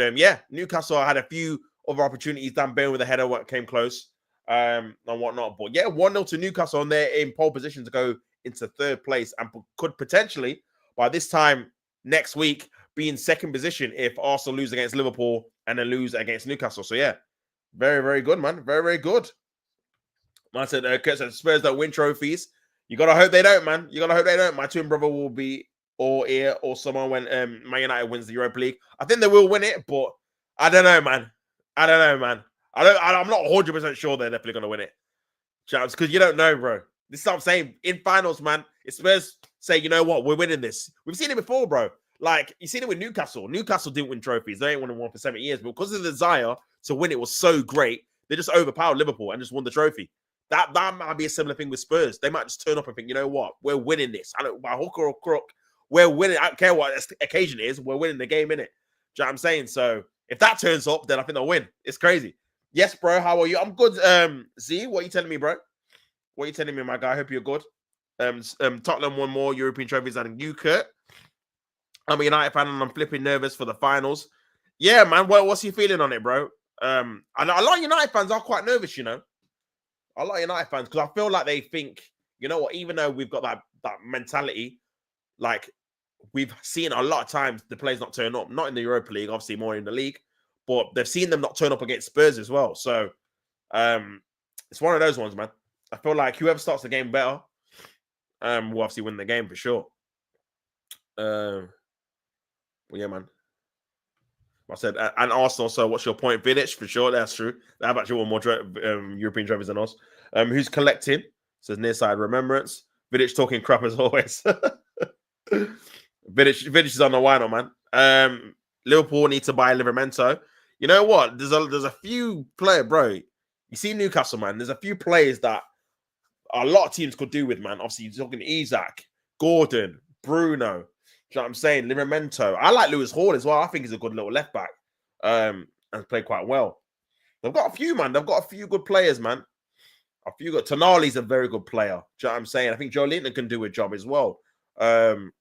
Newcastle had a few other opportunities. Dan Bale with a header came close and whatnot. But, yeah, 1-0 to Newcastle, and they're in pole position to go into 3rd place and could potentially, by this time next week, be in 2nd position if Arsenal lose against Liverpool and then lose against Newcastle. So, yeah, very, very good, man. Very, very good. Man said, Kurt said, Spurs don't win trophies. You got to hope they don't, man. You got to hope they don't. My twin brother will be all ear or someone when Man United wins the Europa League. I think they will win it, but I don't know, man. I'm not 100% sure they're definitely going to win it. Because you don't know, bro. This is what I'm saying. In finals, man, if Spurs say, you know what, we're winning this. We've seen it before, bro. Like, you've seen it with Newcastle. Newcastle didn't win trophies. They ain't won one for 7 years. But because of the desire to win it was so great, they just overpowered Liverpool and just won the trophy. That might be a similar thing with Spurs. They might just turn up and think, you know what, we're winning this. I don't by hook or crook, we're winning. I don't care what occasion it is. We're winning the game, innit? Do you know what I'm saying? So if that turns up, then I think they'll win. It's crazy. Yes, bro. How are you? I'm good. Z, what are you telling me, bro? What are you telling me, my guy? I hope you're good. Tottenham won more European trophies than you, Kurt. I'm a United fan and I'm flipping nervous for the finals. Yeah, man. Well, what's your feeling on it, bro? And a lot of United fans are quite nervous, you know. A lot of United fans, because I feel like they think, you know what, even though we've got that mentality, like we've seen a lot of times the players not turn up, not in the Europa League, obviously more in the league, but they've seen them not turn up against Spurs as well. So it's one of those ones, man. I feel like whoever starts the game better will obviously win the game for sure. Well, yeah, man. I said, and Arsenal, so what's your point? Vidic, for sure, that's true. They have actually won more European trophies than us. Who's collecting? Says near side remembrance. Vidic talking crap as always. Vidic is on the wine, man. Liverpool need to buy Livramento. You know what? There's a few players, bro. You see Newcastle, man. There's a few players that a lot of teams could do with, man. Obviously, you're talking Isak, Gordon, Bruno. Do you know what I'm saying? Livramento. I like Lewis Hall as well. I think he's a good little left back. And played quite well. They've got a few, man. They've got a few good players, man. A few good. Tonali's a very good player. Do you know what I'm saying? I think Joe Linton can do a job as well. Do you know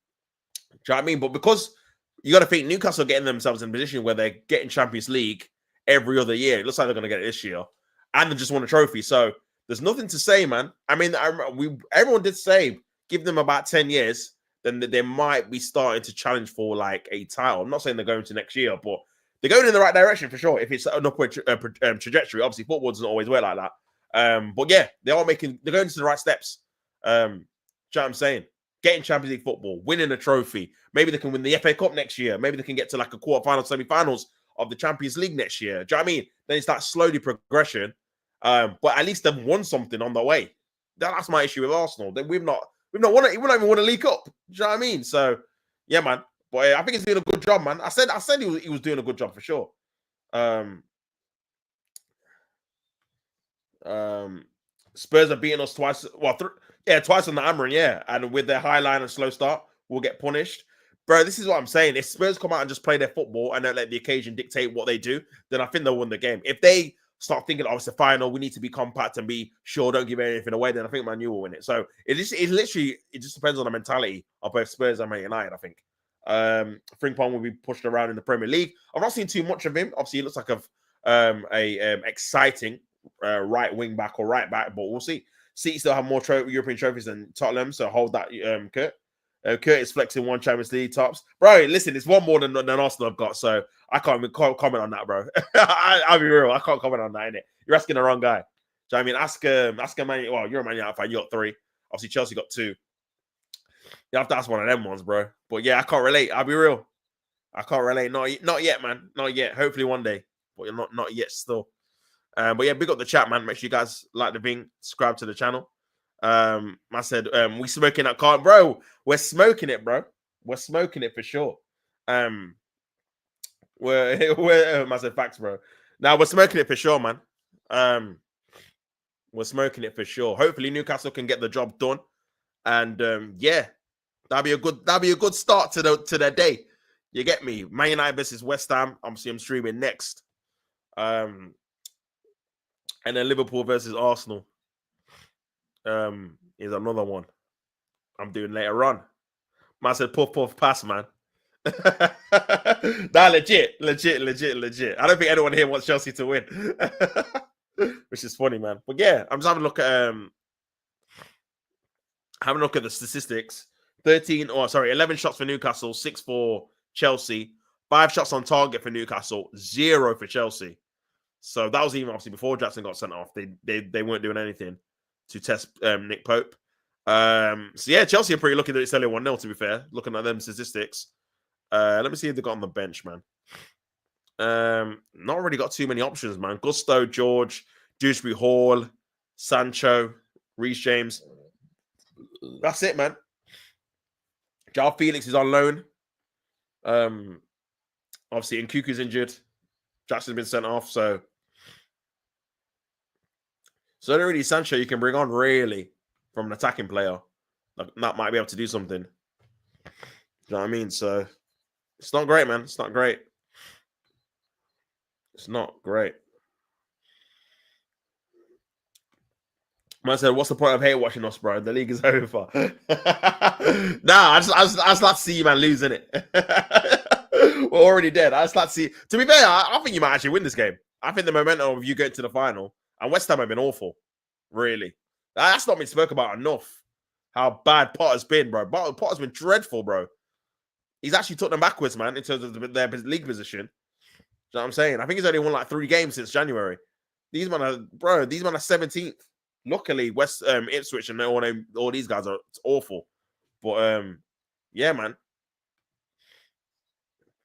what I mean? But because you got to think Newcastle are getting themselves in a position where they're getting Champions League every other year. It looks like they're going to get it this year. And they just won a trophy. So there's nothing to say, man. I mean, everyone did say give them about 10 years, then they might be starting to challenge for like a title. I'm not saying they're going to next year, but they're going in the right direction for sure. If it's an upward trajectory, obviously football doesn't always work like that. But yeah, they're going into the right steps. Do you know what I'm saying? Getting Champions League football, winning a trophy. Maybe they can win the FA Cup next year. Maybe they can get to like a quarterfinal, semi-finals of the Champions League next year. Do you know what I mean? Then it's that slowly progression. But at least they've won something on the way. That's my issue with Arsenal. We've not won it. We don't even want to leak up. Do you know what I mean? So yeah, man. But I think he's doing a good job, man. I said he was doing a good job for sure. Spurs are beating us twice. Well, twice on the Amarin, yeah. And with their high line and slow start, we'll get punished. Bro, this is what I'm saying. If Spurs come out and just play their football and don't let the occasion dictate what they do, then I think they'll win the game. If they start thinking, oh, it's the final, we need to be compact and be sure, don't give anything away, then I think Man U will win it. So it just depends on the mentality of both Spurs and Man United, I think. Frimpong will be pushed around in the Premier League. I've not seen too much of him. Obviously, he looks like a exciting right wing back or right back, but we'll see. City still have more European trophies than Tottenham, so hold that, Kurt. Kurt is flexing one Champions League tops. Bro, listen, it's one more than Arsenal have got, so I can't even comment on that, bro. I'll be real. I can't comment on that, innit? You're asking the wrong guy. Do you know what I mean? Ask a Man. Well, you're a Man United fan. You got 3. Obviously, Chelsea got 2. You have to ask one of them ones, bro. But yeah, I can't relate. I'll be real. I can't relate. Not yet, man. Not yet. Hopefully one day. But not yet still. But yeah, big up the chat, man. Make sure you guys like the thing, subscribe to the channel. I said, we smoking that car, bro. We're smoking it, bro. We're smoking it for sure. We're I said facts, bro. Now we're smoking it for sure, man. We're smoking it for sure. Hopefully Newcastle can get the job done, and yeah, that'll be a good start to the day. You get me? Man United versus West Ham. I'm streaming next. And then Liverpool versus Arsenal. Is another one I'm doing later on. Man said puff pass, man. Nah, legit. I don't think anyone here wants Chelsea to win. Which is funny, man. But yeah, I'm just having a look at the statistics. 11 shots for Newcastle, 6 for Chelsea, 5 shots on target for Newcastle, 0 for Chelsea. So that was even obviously before Jackson got sent off. They weren't doing anything to test Nick Pope. So yeah, Chelsea are pretty lucky that it's only 1-0, to be fair, looking at them statistics. Let me see if they got on the bench, man. Not really got too many options, man. Gusto, George, Dewsbury Hall, Sancho, Reece James. That's it, man. Joao Felix is on loan. Obviously, Nkuku's injured. Jackson's been sent off, so only really Sancho you can bring on, really, from an attacking player. Like, that might be able to do something. You know what I mean? So it's not great, man. It's not great. Man said, "What's the point of hate watching us, bro? The league is over." Nah, I just like to see you, man, lose, innit? We're already dead. I just like to see. To be fair, I think you might actually win this game. I think the momentum of you going to the final, and West Ham have been awful, really. That's not been spoken about enough. How bad Potter's been, bro. Potter's been dreadful, bro. He's actually took them backwards, man, in terms of their league position. You know what I'm saying? I think he's only won like 3 games since January. These men are 17th. Luckily, Ipswich and all these guys are awful. But yeah, man.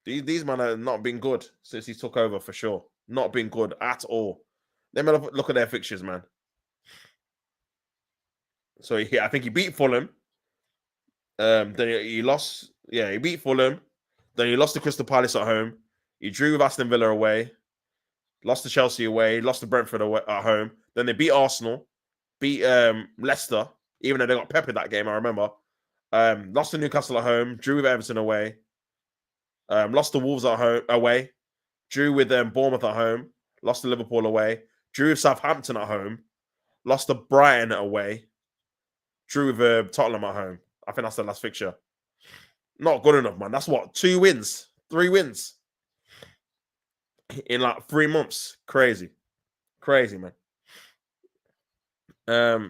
These men have not been good since he took over, for sure. Not been good at all. Let me look at their fixtures, man. So I think he beat Fulham. Then he lost. Yeah, he beat Fulham. Then he lost to Crystal Palace at home. He drew with Aston Villa away. Lost to Chelsea away. Lost to Brentford away, at home. Then they beat Arsenal. Beat Leicester, even though they got peppered that game, I remember. Lost to Newcastle at home, drew with Everton away, lost to Wolves at home away, drew with Bournemouth at home, lost to Liverpool away, drew with Southampton at home, lost to Brighton away, drew with Tottenham at home. I think that's the last fixture. Not good enough, man. That's what, 2 wins, 3 wins in like 3 months. Crazy, man. That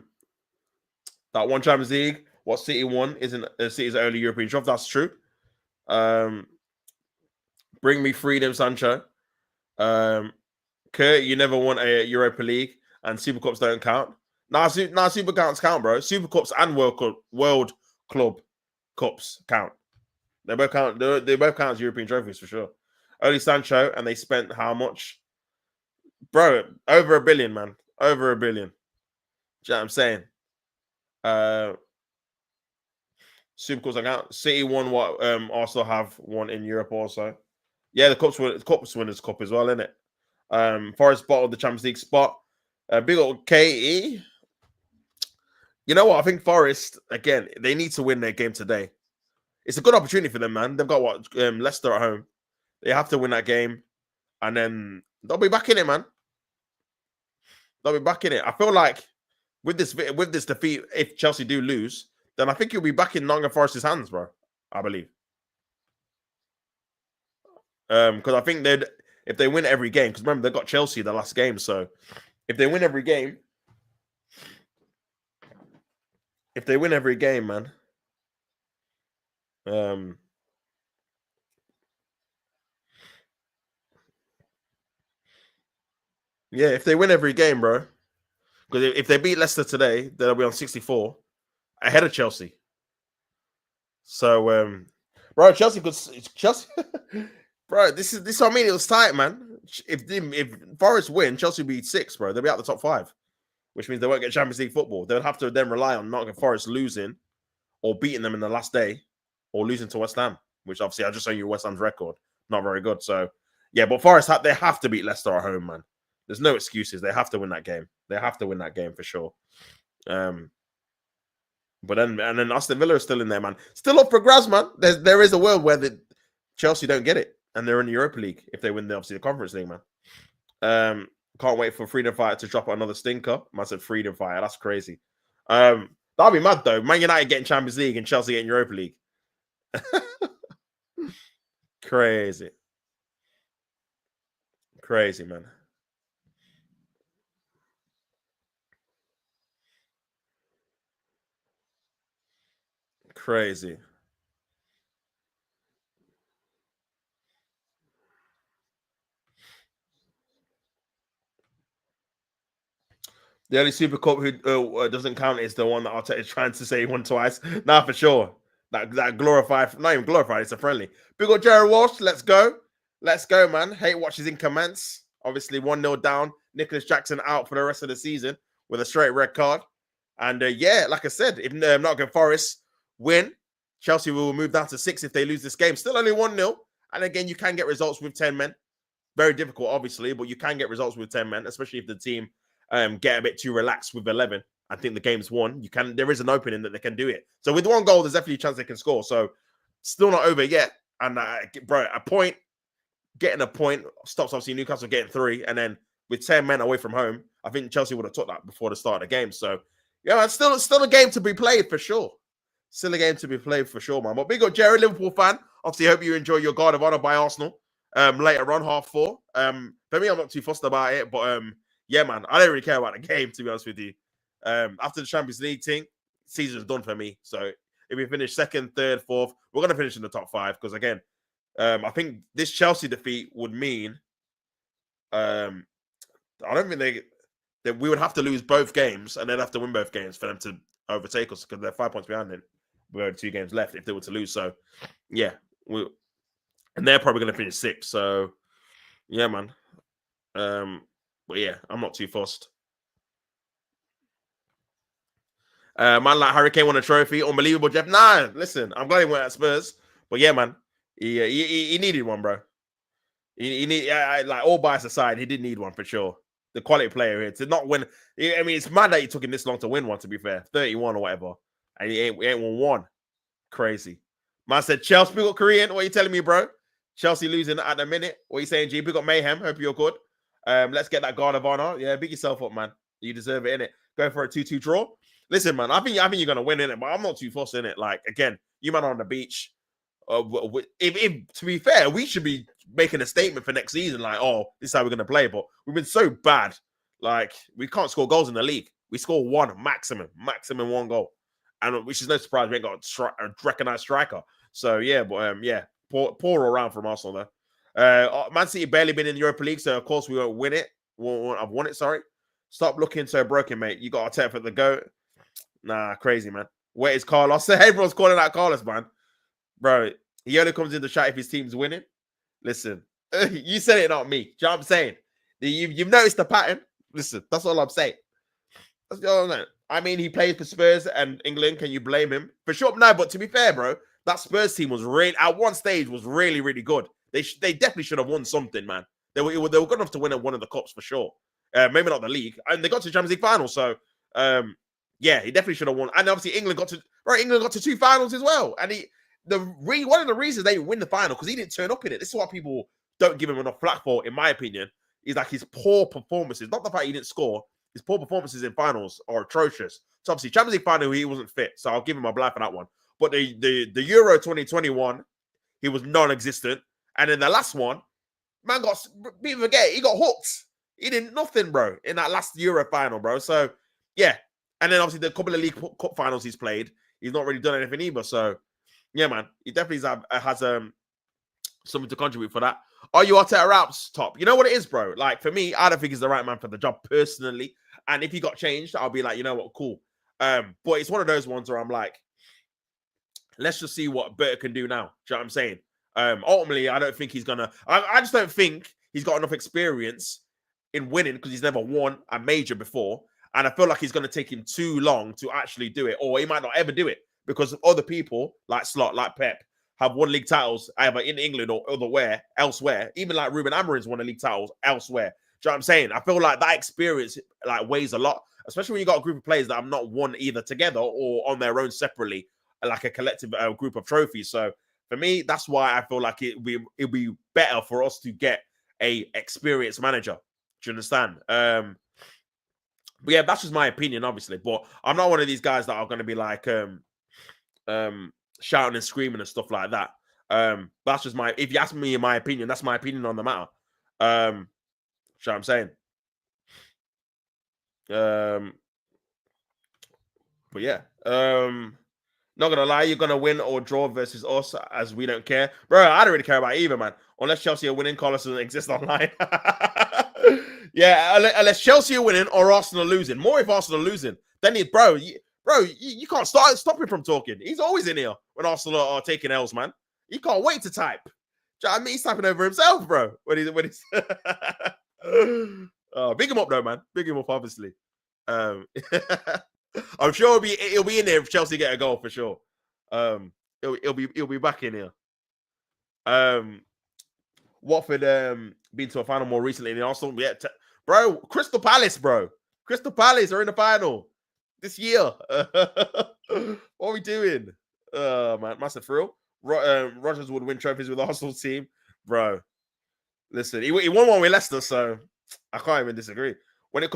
one Champions League, what City won isn't City's early European trophy. That's true. Bring me freedom, Sancho. Kurt, you never won a Europa League, and Super Cups don't count. Nah, Super Cups count, bro. Super Cups and World Club Cups count. They both count. They both count as European trophies for sure. Only Sancho, and they spent how much, bro? Over $1 billion, man. Over $1 billion. Do you know what I'm saying? Super Cups account. City won what Arsenal have won in Europe also. Yeah, the Cups Winners' Cup as well, isn't it? Forest bottled the Champions League spot. Big old KE. You know what? I think Forest, again, they need to win their game today. It's a good opportunity for them, man. They've got what Leicester at home. They have to win that game, and then they'll be back in it, man. They'll be back in it. I feel like with this defeat, if Chelsea do lose, then I think you'll be back in Nottingham Forest's hands, bro. I believe. Because I think if they win every game, because remember they got Chelsea the last game, so if they win every game, man. Yeah, if they win every game, bro. Because if they beat Leicester today, they'll be on 64 ahead of Chelsea. So, bro, Chelsea, bro. This is what I mean. It was tight, man. If Forest win, Chelsea will be 6, bro. They'll be out the top 5, which means they won't get Champions League football. They'll have to then rely on Nottingham Forest losing or beating them in the last day, or losing to West Ham, which obviously I just showed you West Ham's record, not very good. So, yeah, but Forest they have to beat Leicester at home, man. There's no excuses. They have to win that game. They have to win that game for sure. But then Aston Villa is still in there, man. Still up for grabs, man. There is a world where Chelsea don't get it, and they're in the Europa League if they win the Conference League, man. Can't wait for Freedom Fighter to drop another stinker. Man said Freedom Fighter. That's crazy. That'd be mad though. Man United getting Champions League and Chelsea getting Europa League. Crazy, man. Crazy. The only Super Cup who doesn't count is the one that Arteta is trying to say he won twice. Nah, for sure. That glorified, not even glorified, it's a friendly. Big up Jared Walsh, let's go. Let's go, man. Hate watches in comments. Obviously, 1-0 down. Nicholas Jackson out for the rest of the season with a straight red card. And yeah, like I said, if Nottingham Forest win, Chelsea will move down to 6 if they lose this game. Still only 1-0. And again, you can get results with 10 men. Very difficult, obviously, but you can get results with 10 men, especially if the team get a bit too relaxed with 11. I think the game's won. There is an opening that they can do it. So with 1 goal, there's definitely a chance they can score. So still not over yet. And bro, getting a point stops obviously Newcastle getting 3, and then with 10 men away from home, I think Chelsea would have took that before the start of the game. So yeah, it's still a game to be played for sure. Still a game to be played for sure, man. But big up Jerry, Liverpool fan. Obviously, hope you enjoy your Guard of Honor by Arsenal later on, 4:30. For me, I'm not too fussed about it, but yeah, man, I don't really care about the game, to be honest with you. After the Champions League thing, season's done for me. So if we finish 2nd, 3rd, 4th, we're going to finish in the top 5 because, again, I think this Chelsea defeat would mean I don't think that we would have to lose both games and then have to win both games for them to overtake us because they're 5 points behind it. We're only 2 games left if they were to lose. So, yeah, and they're probably going to finish 6th. So, yeah, man. But yeah, I'm not too fussed. Man like Harry Kane won a trophy. Unbelievable, Jeff. Nah, listen, I'm glad he went at Spurs. But yeah, man, he needed one, bro. He need like all bias aside, he did need one for sure. The quality player here to not win. I mean, it's mad that he took him this long to win one. To be fair, 31 or whatever, and he ain't won one. Crazy. Man said Chelsea got Korean. What are you telling me, bro? Chelsea losing at the minute. What are you saying, G? We got Mayhem. Hope you're good. Let's get that guard of honor. Yeah, big yourself up, man. You deserve it, innit? Go for a 2-2 draw. Listen, man, I think you're gonna win in it, but I'm not too fussed in it. Like, again, you man are on the beach. If to be fair, we should be making a statement for next season, like, oh, this is how we're gonna play. But we've been so bad, like we can't score goals in the league. We score one maximum one goal, and which is no surprise. We ain't got a recognized striker. So yeah, but yeah, poor around from Arsenal though. Man City barely been in the Europa League, so of course we won't win it. I've won it. Sorry. Stop looking so broken, mate. You got a 10 for the goat. Nah, crazy man. Where is Carlos? Everyone's calling out Carlos, man. Bro, he only comes in the chat if his team's winning. Listen, you said it, not me. Do you know what I'm saying? You've noticed the pattern. Listen, that's all I'm saying. That's all I'm saying. I mean, he played for Spurs and England. Can you blame him? For sure. No, but to be fair, bro, that Spurs team was really, at one stage, was really, really good. They definitely should have won something, man. They were good enough to win one of the cups for sure. Maybe not the league. And they got to the Champions League final. So, yeah, he definitely should have won. And obviously, England got to 2 finals as well. And one of the reasons they win the final, because he didn't turn up in it. This is why people don't give him enough flack for, in my opinion, is like his poor performances. Not the fact he didn't score. His poor performances in finals are atrocious. So obviously, Champions League final, he wasn't fit. So I'll give him a blind for that one. But the Euro 2021, he was non-existent. And in the last one, man people forget, he got hooked. He did nothing, bro, in that last Euro final, bro. So, yeah. And then obviously the couple of League Cup finals he's played, he's not really done anything either. So, yeah, man, he definitely has something to contribute for that. Are you Arteta out top? You know what it is, bro? Like, for me, I don't think he's the right man for the job personally. And if he got changed, I'll be like, you know what, cool. But it's one of those ones where I'm like, let's just see what Berta can do now. Do you know what I'm saying? Ultimately, I don't think he's gonna. I just don't think he's got enough experience in winning because he's never won a major before, and I feel like he's gonna take him too long to actually do it, or he might not ever do it because other people like Slot, like Pep, have won league titles either in England or elsewhere. Even like Ruben Amorim's won a league titles elsewhere. Do you know what I'm saying? I feel like that experience like weighs a lot, especially when you got a group of players that have not won either together or on their own separately, like a collective group of trophies. So for me, that's why I feel like it'd be better for us to get a experienced manager. Do you understand? But yeah, that's just my opinion, obviously. But I'm not one of these guys that are going to be like shouting and screaming and stuff like that. That's just if you ask me my opinion, that's my opinion on the matter. You know what I'm saying? But yeah. Not gonna lie, you're gonna win or draw versus us, as we don't care, bro. I don't really care about either, man. Unless Chelsea are winning, Carlos doesn't exist online. Yeah, unless Chelsea are winning or Arsenal losing. More if Arsenal are losing, then you can't stop him from talking. He's always in here when Arsenal are taking L's, man. He can't wait to type. Do you know what I mean? He's typing over himself, bro. When he's big him up though, man. Big him up, obviously. I'm sure he'll be in there if Chelsea get a goal for sure. He'll be back in here. Watford been to a final more recently in Arsenal. Yeah, bro, Crystal Palace, bro. Crystal Palace are in the final this year. What are we doing? Man, massive thrill. Rodgers would win trophies with the Arsenal team, bro. Listen, he won one with Leicester, so I can't even disagree. When it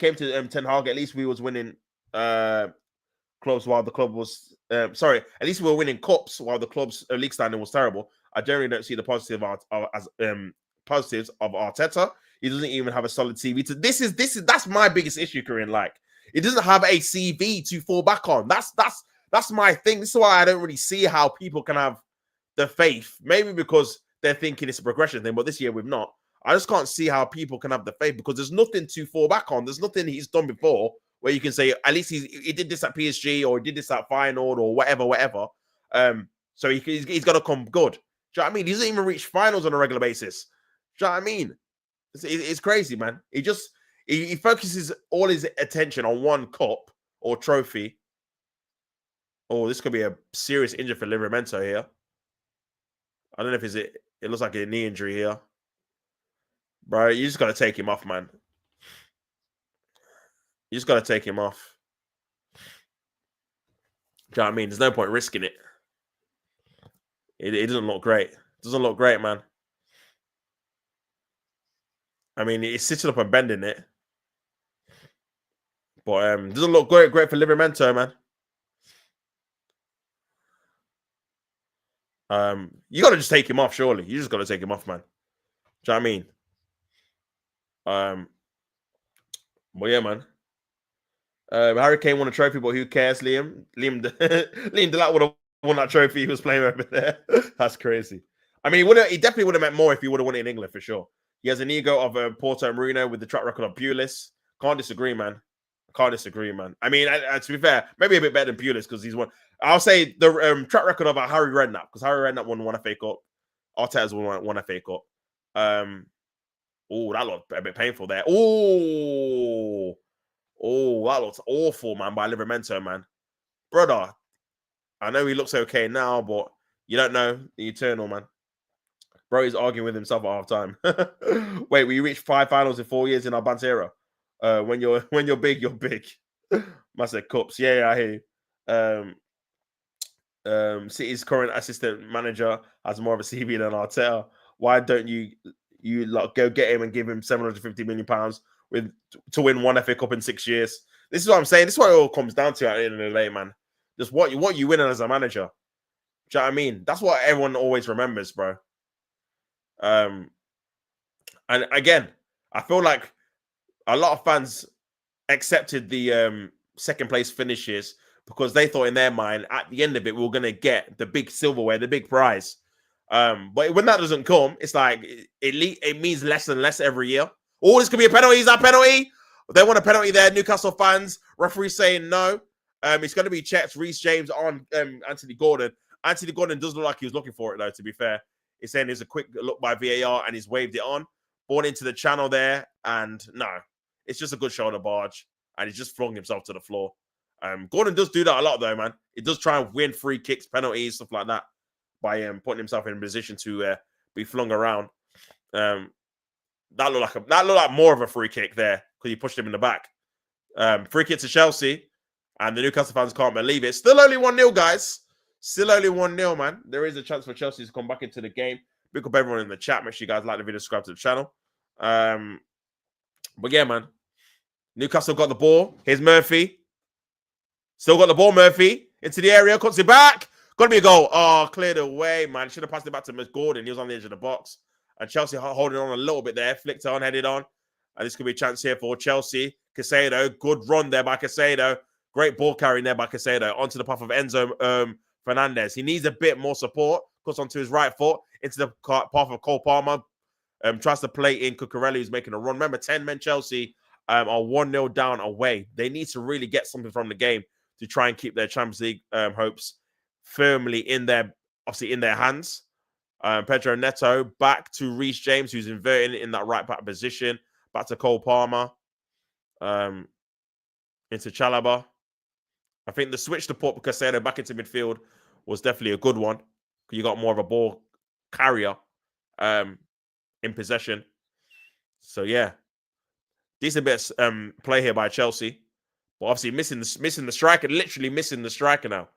came to Ten Hag, at least we was winning clubs while the club was at least we were winning cups while the club's league standing was terrible. I generally don't see the positives of Arteta. He doesn't even have a solid CV. That's my biggest issue, Corinne. Like, he doesn't have a CV to fall back on. That's my thing. This is why I don't really see how people can have the faith. Maybe because they're thinking it's a progression thing, but this year we've not. I just can't see how people can have the faith because there's nothing to fall back on. There's nothing he's done before where you can say, at least he did this at PSG or he did this at Feyenoord or whatever. So he's got to come good. Do you know what I mean? He doesn't even reach finals on a regular basis. Do you know what I mean? It's crazy, man. He focuses all his attention on one cup or trophy. Oh, this could be a serious injury for Livramento here. I don't know if it looks like a knee injury here. Bro, you just got to take him off, man. You just got to take him off. Do you know what I mean? There's no point risking it. It doesn't look great. It doesn't look great, man. I mean, it's sitting up and bending it. But doesn't look great for Livramento, man. You gotta just take him off, surely. You just gotta take him off, man. Do you know what I mean? Well, yeah, man. Harry Kane won a trophy, but who cares, Liam? Liam Delap would have won that trophy. He was playing over there. That's crazy. I mean, he definitely would have meant more if he would have won it in England for sure. He has an ego of Porto and Marino with the track record of Pulis. Can't disagree, man. Can't disagree, man. I mean, to be fair, maybe a bit better than Pulis because he's won. I'll say the track record of Harry Redknapp because Harry Redknapp won one FA Cup. Arteta's won one FA Cup. Oh, that looked a bit painful there. Oh, that looks awful, man, by Livramento, man. Brother, I know he looks okay now, but you don't know the eternal, man. Bro, he's arguing with himself at half time. Wait, we reached 5 finals in 4 years in our Bant era. When you're big, you're big. Massive cups. Yeah, I hear you. City's current assistant manager has more of a CV than Arteta. Why don't you like go get him and give him £750 million to win one FA Cup in 6 years? This is what I'm saying. This is what it all comes down to at the end of the day, man. Just what you win as a manager. Do you know what I mean? That's what everyone always remembers, bro. And again, I feel like a lot of fans accepted the second place finishes because they thought in their mind at the end of it we were going to get the big silverware, the big prize. But when that doesn't come, it's like it means less and less every year. Oh, this could be a penalty. Is that a penalty? They want a penalty there. Newcastle fans, referee saying no. It's going to be checked. Reece James on Anthony Gordon. Anthony Gordon does look like he was looking for it, though, to be fair. He's saying there's a quick look by VAR and he's waved it on. Ball into the channel there. And no, it's just a good shoulder barge. And he's just flung himself to the floor. Gordon does do that a lot, though, man. He does try and win free kicks, penalties, stuff like that by putting himself in a position to be flung around. That looked like more of a free kick there because he pushed him in the back. Free kick to Chelsea. And the Newcastle fans can't believe it. Still only 1-0, guys. Still only 1-0, man. There is a chance for Chelsea to come back into the game. Big up everyone in the chat. Make sure you guys like the video, subscribe to the channel. But yeah, man. Newcastle got the ball. Here's Murphy. Still got the ball, Murphy. Into the area. Cuts it back. Got to be a goal. Oh, cleared away, man. Should have passed it back to Miss Gordon. He was on the edge of the box. And Chelsea holding on a little bit there. Flicked on, headed on. And this could be a chance here for Chelsea. Caicedo. Good run there by Caicedo. Great ball carrying there by Caicedo. Onto the path of Enzo Fernandez. He needs a bit more support. Cuts onto his right foot. Into the path of Cole Palmer. Tries to play in Cucurella, who's making a run. Remember, 10 men Chelsea are 1-0 down away. They need to really get something from the game to try and keep their Champions League hopes firmly in their hands. Pedro Neto back to Reece James, who's inverting in that right back position. Back to Cole Palmer. Into Chalobah. I think the switch to put Caicedo back into midfield was definitely a good one. You got more of a ball carrier in possession. So yeah, decent bit of play here by Chelsea, but obviously missing the striker, literally missing the striker now.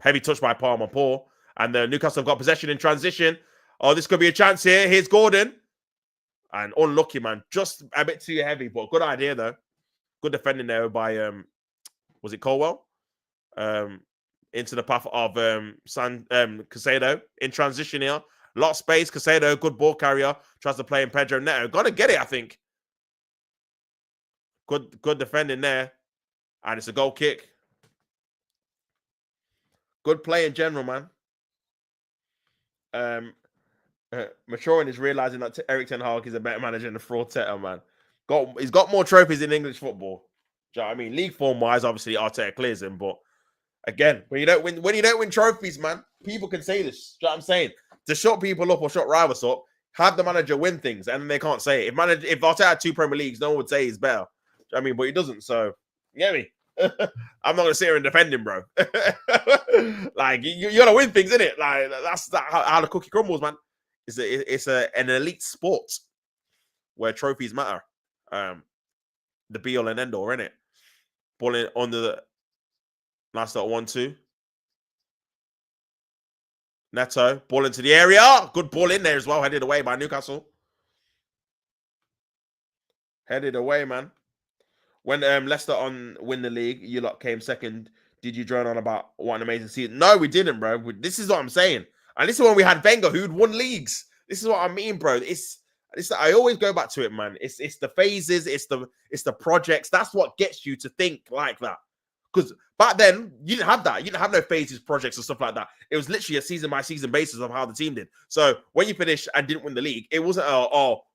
Heavy touch by Palmer, poor, and the Newcastle have got possession in transition. Oh, this could be a chance here. Here's Gordon, and unlucky, man, just a bit too heavy, but good idea though. Good defending there by was it Colwell? Into the path of Caicedo in transition here. A lot of space. Caicedo, good ball carrier. Tries to play in Pedro Neto. Got to get it, I think. Good defending there. And it's a goal kick. Good play in general, man. Maturing is realizing that Erik Ten Hag is a better manager than Arteta, man. He's got more trophies in English football. Do you know what I mean? League form-wise, obviously, Arteta clears him. But again, when you don't win trophies, man, people can say this. Do you know what I'm saying? To shut people up or shut rivals up, have the manager win things, and then they can't say it. If Arteta had 2 Premier Leagues, no one would say he's better. Do you know what I mean? But he doesn't, so you get me? I'm not going to sit here and defend him, bro. Like, you got to win things, innit? Like, that's how the cookie crumbles, man. It's an elite sport where trophies matter. The be-all and end-all, innit? Balling under the... Nice little 1-2. Neto, ball into the area. Good ball in there as well. Headed away by Newcastle. Headed away, man. When Leicester win the league, you lot came second. Did you drone on about what an amazing season? No, we didn't, bro. This is what I'm saying. And this is when we had Wenger, who'd won leagues. This is what I mean, bro. It's I always go back to it, man. It's the phases, it's the projects. That's what gets you to think like that. Because back then, you didn't have that. You didn't have no phases, projects, and stuff like that. It was literally a season by season basis of how the team did. So when you finished and didn't win the league, it wasn't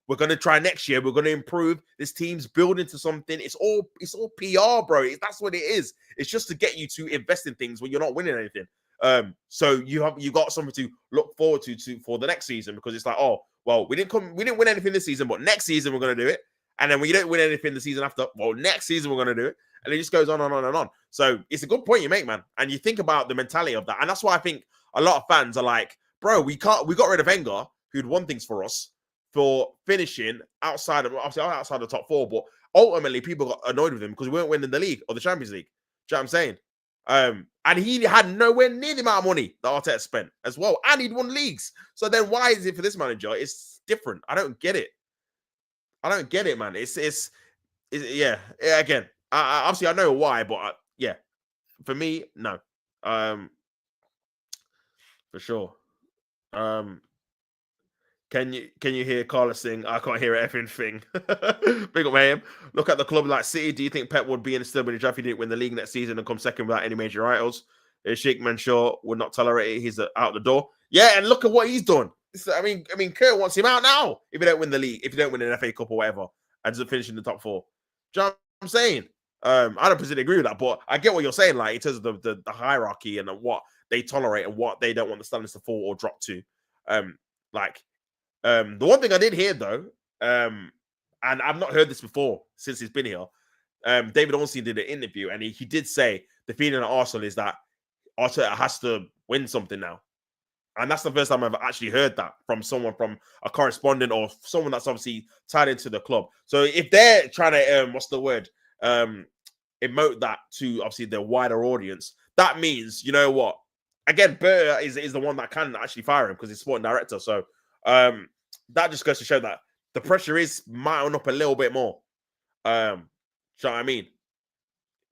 we're gonna try next year. We're gonna improve. This team's building to something. It's all PR, bro. That's what it is. It's just to get you to invest in things when you're not winning anything. So you got something to look forward to for the next season, because it's like, oh well, we didn't win anything this season, but next season we're gonna do it. And then when you don't win anything the season after, well, next season we're gonna do it. And it just goes on and on and on. So it's a good point you make, man. And you think about the mentality of that. And that's why I think a lot of fans are like, bro, we got rid of Wenger, who'd won things for us, for finishing outside of the top four. But ultimately, people got annoyed with him because we weren't winning the league or the Champions League. Do you know what I'm saying? And he had nowhere near the amount of money that Arteta spent as well. And he'd won leagues. So then why is it for this manager? It's different. I don't get it. I don't get it, man. It's yeah. Again, obviously I know why, but yeah, for me, no. For sure. Can you hear Carlos sing? I can't hear effing thing. Big up, man. Look at the club like City. Do you think Pep would be in still in the draft if he didn't win the league next season and come second without any major titles? Sheikh Mansour would not tolerate it. He's out the door. Yeah, and look at what he's done. I mean, Kurt wants him out now if you don't win the league, if you don't win an FA Cup or whatever, and doesn't finish in the top four. Do you know what I'm saying? I don't particularly agree with that, but I get what you're saying, like in terms of the hierarchy and what they tolerate and what they don't want the standards to fall or drop to. The one thing I did hear though, and I've not heard this before since he's been here. David Ornstein did an interview, and he did say the feeling at Arsenal is that Arteta has to win something now. And that's the first time I've actually heard that from someone, from a correspondent or someone that's obviously tied into the club. So if they're trying to, emote that to obviously the wider audience, that means, you know what? Again, Berta is the one that can actually fire him because he's sporting director. So that just goes to show that the pressure is mounting up a little bit more. Do you know what I mean?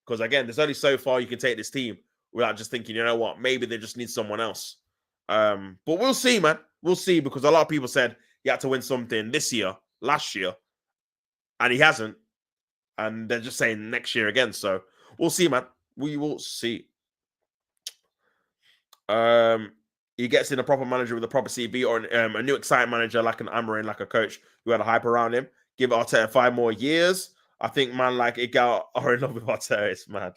Because again, there's only so far you can take this team without just thinking, you know what, maybe they just need someone else. But we'll see, man. We'll see, because a lot of people said he had to win something last year, and he hasn't. And they're just saying next year again. So we'll see, man. We will see. He gets in a proper manager with a proper CV, or a new exciting manager like an Amarin, like a coach who had a hype around him. Give Arteta 5 more years. I think, man, like Igal are in love with Arteta. It's mad.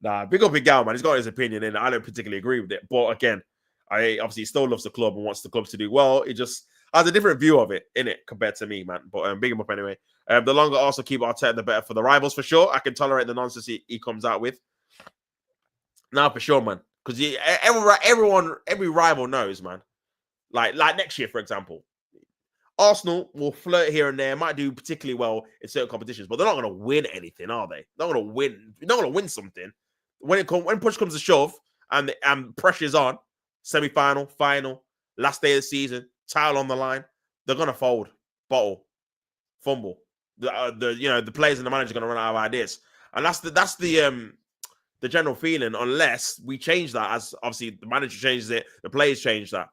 Nah, big up Igal, man. He's got his opinion in it. I don't particularly agree with it. But again, I obviously still loves the club and wants the club to do well. He just has a different view of it, in it, compared to me, man. But big him up anyway. The longer also keep Arteta, the better for the rivals, for sure. I can tolerate the nonsense he comes out with. Nah, for sure, man. Because every rival knows, man. Like next year, for example, Arsenal will flirt here and there, might do particularly well in certain competitions, but they're not going to win anything, are they? They're not going to win. They're not going to win something. When push comes to shove and pressure's on, semi-final, final, last day of the season, title on the line, they're going to fold, bottle, fumble. The players and the manager are going to run out of ideas, and that's the general feeling, unless we change that, as obviously the manager changes it, the players change that.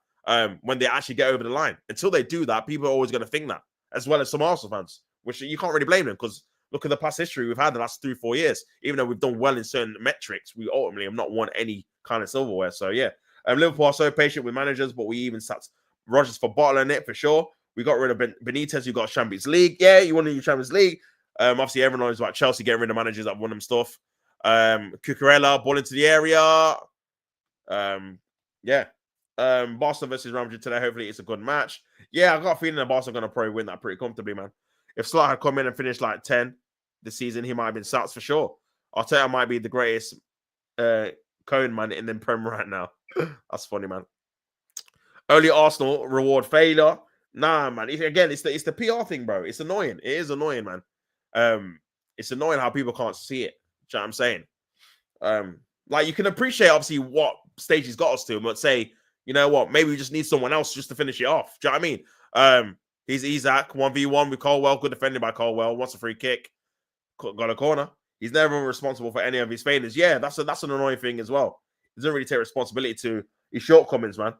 When they actually get over the line. Until they do that, people are always going to think that, as well as some Arsenal fans, which you can't really blame them, because look at the past history we've had the last 3-4 years. Even though we've done well in certain metrics, we ultimately have not won any kind of silverware. So yeah, Liverpool are so patient with managers, but we even sat Rodgers for bottling it, for sure. We got rid of Benitez, who got Champions League. Yeah, you won the Champions League. Obviously, everyone knows about Chelsea getting rid of managers that won them stuff. Cucurella, ball into the area. Yeah. Barca versus Real Madrid today. Hopefully, it's a good match. Yeah, I got a feeling that Barca are going to probably win that pretty comfortably, man. If Slot had come in and finished like 10 this season, he might have been sacked for sure. Arteta might be the greatest cone man in the Prem right now. That's funny, man. Only Arsenal reward failure. Nah, man. It's the PR thing, bro. It's annoying. It is annoying, man. It's annoying how people can't see it. Do you know what I'm saying? Like, you can appreciate, obviously, what stage he's got us to, but say, you know what, maybe we just need someone else just to finish it off. Do you know what I mean? He's Isaac, 1v1 with Colwell, good defended by Colwell, wants a free kick, got a corner. He's never responsible for any of his failures. Yeah, that's an annoying thing as well. He doesn't really take responsibility to his shortcomings, man.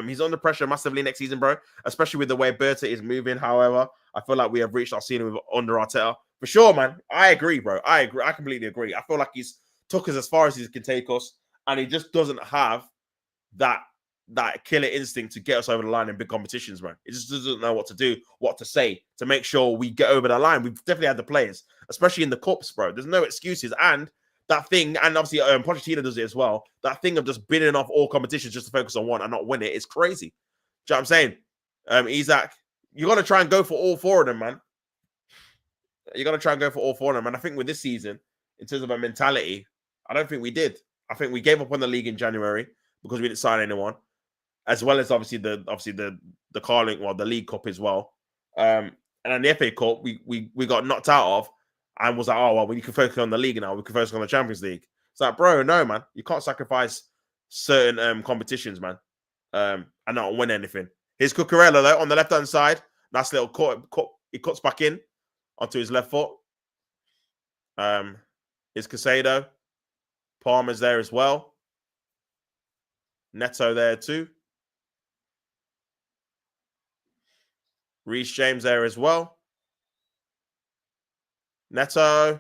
He's under pressure massively next season, bro, especially with the way Berta is moving. However, I feel like we have reached our ceiling with under Arteta. For sure, man. I agree, bro. I agree. I completely agree. I feel like he's took us as far as he can take us, and he just doesn't have that killer instinct to get us over the line in big competitions, man. He just doesn't know what to do, what to say to make sure we get over the line. We've definitely had the players, especially in the cups, bro. There's no excuses. And that thing, and obviously Pochettino does it as well, that thing of just bidding off all competitions just to focus on one and not win it is crazy. Do you know what I'm saying? Isaac, you got to try and go for all four of them, man. You got to try and go for all four of them. And I think with this season, in terms of a mentality, I don't think we did. I think we gave up on the league in January because we didn't sign anyone, as well as obviously the Carling, well, the League Cup as well. And then the FA Cup, we got knocked out of, and was like, oh well, we can focus on the league now. We can focus on the Champions League. It's like, bro, no, man, you can't sacrifice certain competitions, man, and not win anything. Here's Cucurella though on the left hand side. Nice little cut. He cuts back in onto his left foot. Here's Casado. Palmer's there as well. Neto there too. Reece James there as well. Neto.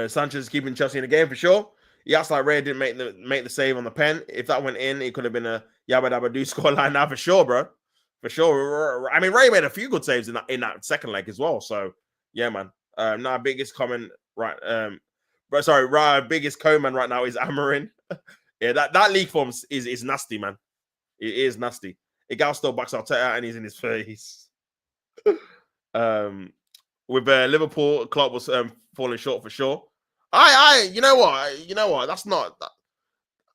Sanchez is keeping Chelsea in the game for sure. He acts like Ray didn't make the save on the pen. If that went in, it could have been a Yabba Dabba Doo scoreline now for sure, bro. For sure. I mean, Ray made a few good saves in that second leg as well. So yeah, man. Now biggest comment right. Biggest co-man right now is Amarin. Yeah, that league form is nasty, man. It is nasty. Igal still backs Arteta and he's in his face. With Liverpool, Klopp was falling short for sure. You know what? That's not.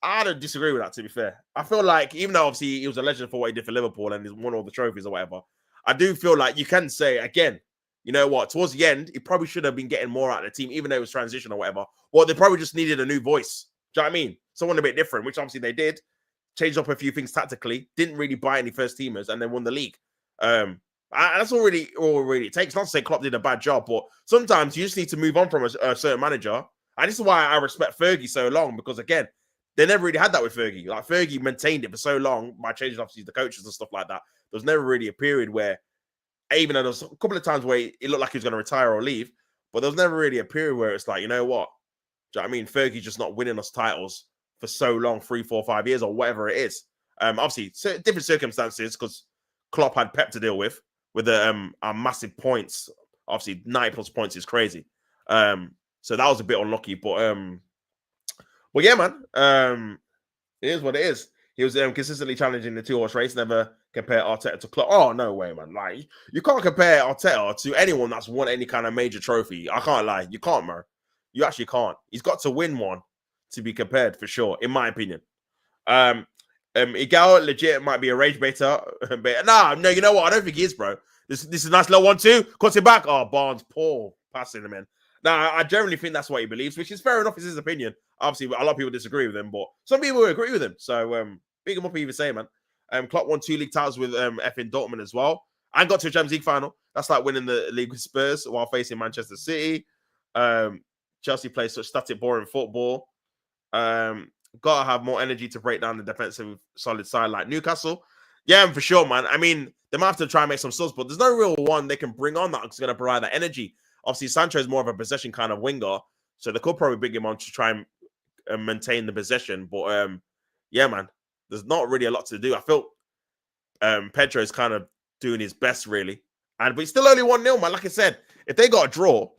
I don't disagree with that. To be fair, I feel like even though obviously he was a legend for what he did for Liverpool and he's won all the trophies or whatever, I do feel like you can say again. You know what? Towards the end, he probably should have been getting more out of the team, even though it was transition or whatever. Or they probably just needed a new voice. Do you know what I mean? Someone a bit different, which obviously they did. Changed up a few things tactically. Didn't really buy any first teamers, and then won the league. That's all it takes. Not to say Klopp did a bad job, but sometimes you just need to move on from a certain manager. And this is why I respect Fergie so long, because again, they never really had that with Fergie. Like Fergie maintained it for so long by changing obviously the coaches and stuff like that. There was never really a period where, even though there was a couple of times where it looked like he was going to retire or leave, but there was never really a period where it's like, you know what? Do you know what I mean? Fergie's just not winning us titles for so long, 3, 4, 5 years or whatever it is. Obviously, different circumstances because Klopp had Pep to deal with the massive points. Obviously, 90 plus points is crazy. So that was a bit unlucky, but yeah, man. It is what it is. He was consistently challenging the 2-horse race. Never compare Arteta to Klopp. Oh no way, man! Like you can't compare Arteta to anyone that's won any kind of major trophy. I can't lie. You can't, man. You actually can't. He's got to win one to be compared for sure, in my opinion. Igal legit might be a rage baiter, but no, you know what? I don't think he is, bro. This is a nice little 1-2. Cuts it back. Oh, Barnes, poor passing him in. Now, I generally think that's what he believes, which is fair enough. It's his opinion. Obviously, a lot of people disagree with him, but some people agree with him. So, big him up either say, man. Klopp won 2 league titles with effing Dortmund as well, and got to a Champions League final. That's like winning the league with Spurs while facing Manchester City. Chelsea plays such static, boring football. Gotta have more energy to break down the defensive solid side like Newcastle. Yeah, for sure, man. I mean, they might have to try and make some subs, but there's no real one they can bring on that's going to provide that energy. Obviously, Sancho is more of a possession kind of winger, so they could probably bring him on to try and maintain the possession. But yeah, man, there's not really a lot to do. I feel Pedro is kind of doing his best, really, but he's still only 1-0, man. Like I said, if they got a draw,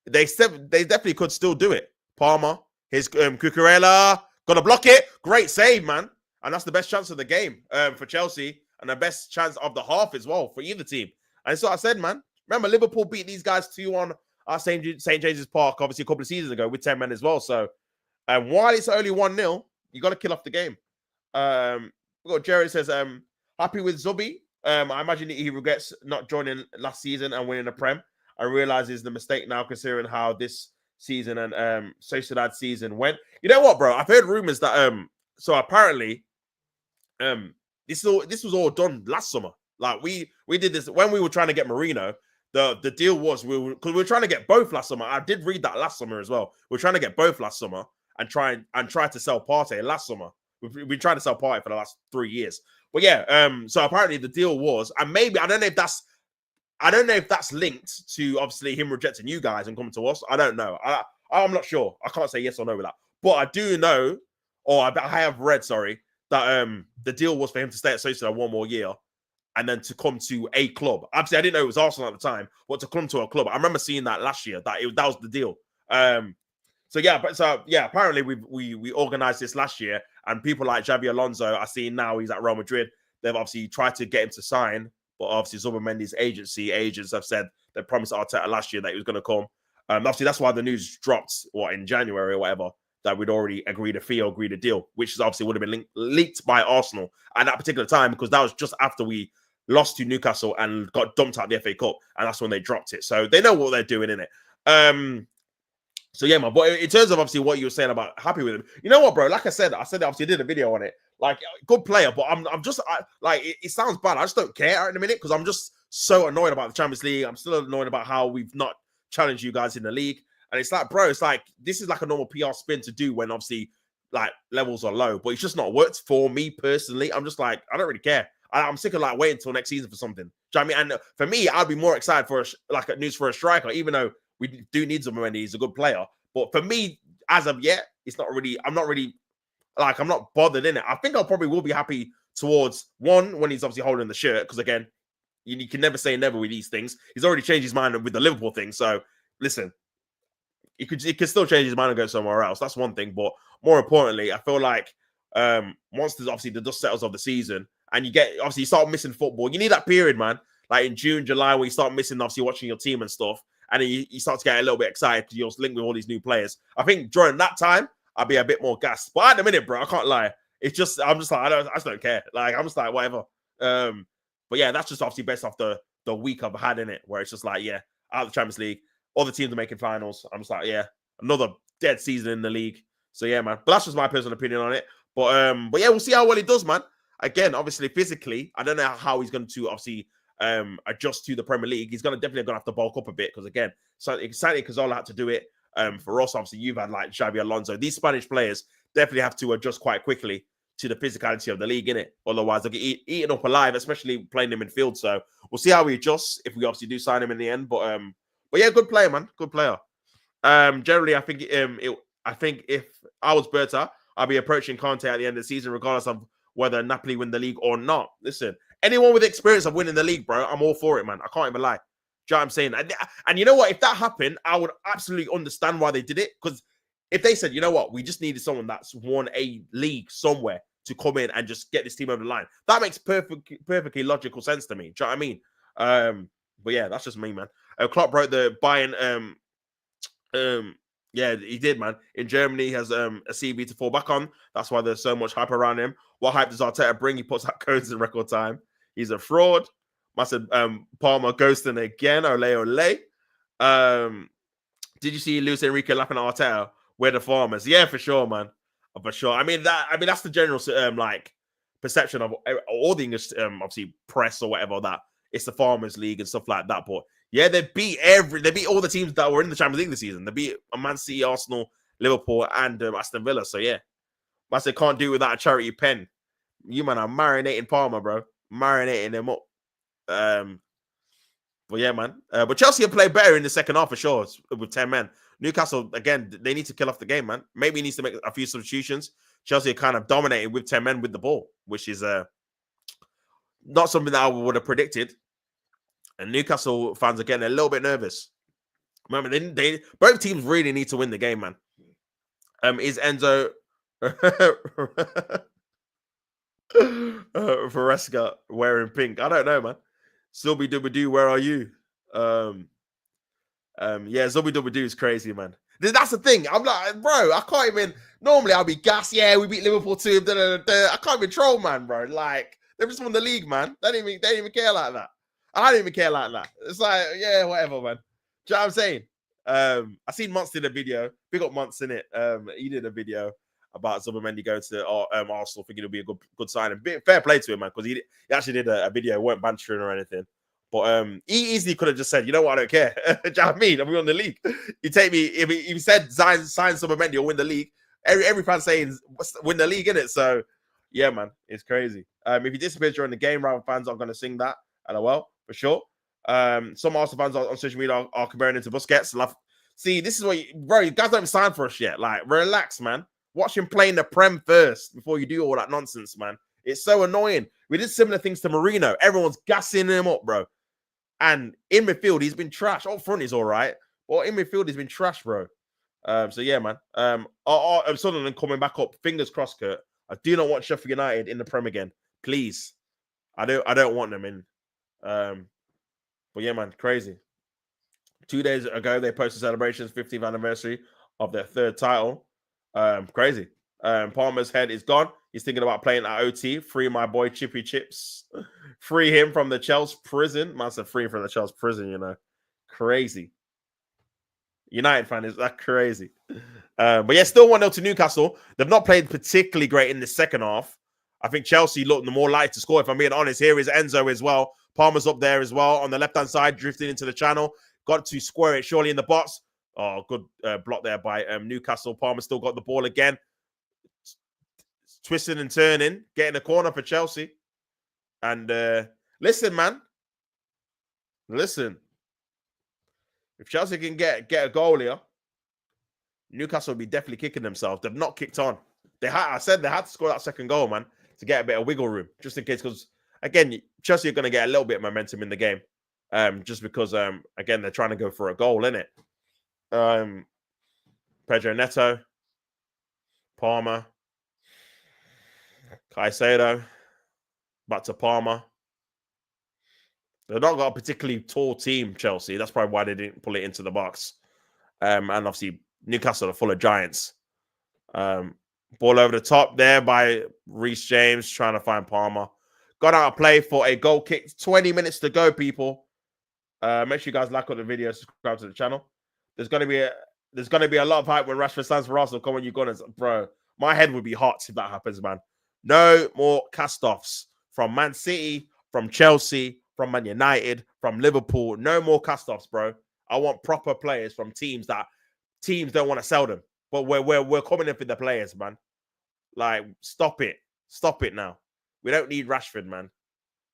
they definitely could still do it. Palmer, his Cucurella, gonna block it. Great save, man. And that's the best chance of the game for Chelsea and the best chance of the half as well for either team. And so I said, man, remember Liverpool beat these guys 2-1 at St. James's Park, obviously a couple of seasons ago with 10 men as well. So while it's only 1-0, you got to kill off the game. We got Jared says, happy with Zubi. I imagine he regrets not joining last season and winning the Prem and realizes the mistake now considering how this season and Sociedad season went. You know what, bro? I've heard rumors that so apparently this was all done last summer. Like we did this when we were trying to get Marino. The deal was because we were trying to get both last summer. I did read that last summer as well. We were trying to get both last summer and try to sell Partey last summer. We've been trying to sell Partey for the last 3 years. But yeah, so apparently the deal was, and maybe I don't know if that's linked to obviously him rejecting you guys and coming to us. I don't know. I'm not sure. I can't say yes or no with that. But I do know, or I have read, sorry, that the deal was for him to stay at Sociedad 1 more year and then to come to a club. Obviously, I didn't know it was Arsenal at the time, but to come to a club. I remember seeing that last year, that was the deal. So apparently we organized this last year, and people like Xabi Alonso are seeing now he's at Real Madrid. They've obviously tried to get him to sign, but obviously Zubimendi's agents have said they promised Arteta last year that he was going to come. Obviously, that's why the news dropped in January or whatever, that we'd already agreed a deal, which is obviously would have been leaked by Arsenal at that particular time, because that was just after we lost to Newcastle and got dumped out the FA Cup, and that's when they dropped it. So they know what they're doing in it. So yeah, man. But in terms of obviously what you were saying about happy with him, you know what, bro? Like I said obviously did a video on it. Like, good player, but I'm just it sounds bad. I just don't care in a minute because I'm just so annoyed about the Champions League. I'm still annoyed about how we've not challenged you guys in the league. And it's like, bro, it's like this is like a normal PR spin to do when obviously like levels are low, but it's just not worked for me personally. I'm just like, I don't really care. I'm sick of like waiting until next season for something. Do you know what I mean? And for me, I'd be more excited for a news for a striker, even though we do need Zubimendi. He's a good player. But for me, as of yet, I'm not bothered in it. I think I probably will be happy towards one when he's obviously holding the shirt, because again, you can never say never with these things. He's already changed his mind with the Liverpool thing. So listen, he could still change his mind and go somewhere else. That's one thing. But more importantly, I feel like once there's obviously the dust settles of the season and you start missing football, you need that period, man. Like in June, July, where you start missing obviously watching your team and stuff. And then you start to get a little bit excited because you're linked with all these new players. I think during that time, I'll be a bit more gassed. But at the minute, bro, I can't lie. I'm just like, I just don't care. Like, I'm just like, whatever. But yeah, that's just obviously based off the week I've had in it, where it's just like, yeah, out of the Champions League, all the teams are making finals. I'm just like, yeah, another dead season in the league. So yeah, man. But that's just my personal opinion on it. But yeah, we'll see how well he does, man. Again, obviously, physically, I don't know how he's going to obviously adjust to the Premier League. He's definitely gonna have to bulk up a bit, because again, Santi Cazorla had to do it. For us, obviously, you've had like Xabi Alonso. These Spanish players definitely have to adjust quite quickly to the physicality of the league, innit? Otherwise, they'll get eaten up alive, especially playing them in field. So we'll see how he adjusts if we obviously do sign him in the end. But yeah, good player, man. Good player. Generally, I think if I was Berta, I'd be approaching Conte at the end of the season, regardless of whether Napoli win the league or not. Listen, anyone with experience of winning the league, bro, I'm all for it, man. I can't even lie. Do you know what I'm saying? And you know what? If that happened, I would absolutely understand why they did it. Because if they said, you know what, we just needed someone that's won a league somewhere to come in and just get this team over the line, that makes perfectly logical sense to me. Do you know what I mean? But yeah, that's just me, man. Klopp broke the Bayern. Yeah, he did, man. In Germany, he has a CV to fall back on. That's why there's so much hype around him. What hype does Arteta bring? He puts out codes in record time. He's a fraud. Massive Palmer ghosting again. Ole. Did you see Luis Enrique laughing at Arteta? We're the farmers. Yeah, for sure, man. For sure. I mean that's the general like perception of all the English obviously press or whatever, that it's the Farmers League and stuff like that. But yeah, they beat all the teams that were in the Champions League this season. They beat Man City, Arsenal, Liverpool, and Aston Villa. So yeah, I said can't do without a charity pen. You man are marinating Palmer, bro. Marinating him up. But yeah, man. But Chelsea have played better in the second half for sure with 10 men. Newcastle, again, they need to kill off the game, man. Maybe he needs to make a few substitutions. Chelsea are kind of dominating with 10 men with the ball, which is not something that I would have predicted. And Newcastle fans are getting a little bit nervous. Remember, they both teams really need to win the game, man. Is Enzo Varesca wearing pink? I don't know, man. Zubby Dubadoo, where are you? Yeah, Zubby Dubadoo is crazy, man. That's the thing. I'm like, bro, I can't even. Normally, I'll be gassed. Yeah, we beat Liverpool 2. I can't even troll, man, bro. Like, they just won the league, man. They didn't even care like that. I didn't even care like that. It's like, yeah, whatever, man. Do you know what I'm saying? I seen Monts did a video. Big up Monts in it. He did a video about Zubimendi going to Arsenal, thinking it'll be a good sign. Fair play to him, man, because he actually did a video, weren't bantering or anything. But he easily could have just said, you know what, I don't care. Do you know what I mean? I'm on the league. You take me, if he said sign Zubimendi or win the league, every fan saying win the league, innit? So yeah, man, it's crazy. If he disappears during the game, Rival fans are going to sing that. LOL, for sure. Some Arsenal fans on social media are comparing him to Busquets. See, this is what bro, you guys don't sign for us yet. Like, relax, man. Watch him play in the Prem first before you do all that nonsense, man. It's so annoying. We did similar things to Marino. Everyone's gassing him up, bro. And in midfield, he's been trash. Up front, he's all right. Well, in midfield, he's been trash, bro. So yeah, man. Sunderland coming back up. Fingers crossed, Kurt. I do not want Sheffield United in the Prem again. Please. I don't want them in. But yeah, man, crazy. 2 days ago, they posted celebrations, 50th anniversary of their third title. Crazy. Palmer's head is gone. He's thinking about playing at OT. Free my boy Chippy Chips. Free him from the Chelsea prison. Man said free from the Chelsea prison, you know. Crazy. United fan, is that crazy? But yeah, still 1-0 to Newcastle. They've not played particularly great in the second half. I think Chelsea looked the more likely to score. If I'm being honest, here is Enzo as well. Palmer's up there as well on the left-hand side, drifting into the channel. Got to square it surely in the box. Oh, good block there by Newcastle. Palmer still got the ball again. Twisting and turning, getting a corner for Chelsea. And listen, man. Listen. If Chelsea can get a goal here, Newcastle will be definitely kicking themselves. They've not kicked on. I said they had to score that second goal, man, to get a bit of wiggle room, just in case. Because again, Chelsea are going to get a little bit of momentum in the game, just because again they're trying to go for a goal, innit? Pedro Neto, Palmer, Caicedo, back to Palmer. They've not got a particularly tall team, Chelsea. That's probably why they didn't pull it into the box. And obviously, Newcastle are full of giants. Ball over the top there by Reece James, trying to find Palmer. Got out of play for a goal kick. 20 minutes to go, people. Make sure you guys like on the video, subscribe to the channel. There's gonna be a lot of hype when Rashford stands for Arsenal. Come on, you Gunners, bro. My head would be hot if that happens, man. No more cast-offs from Man City, from Chelsea, from Man United, from Liverpool. No more cast-offs, bro. I want proper players from teams that teams don't want to sell them. But we're coming in for the players, man. Like, stop it. Stop it now. We don't need Rashford, man.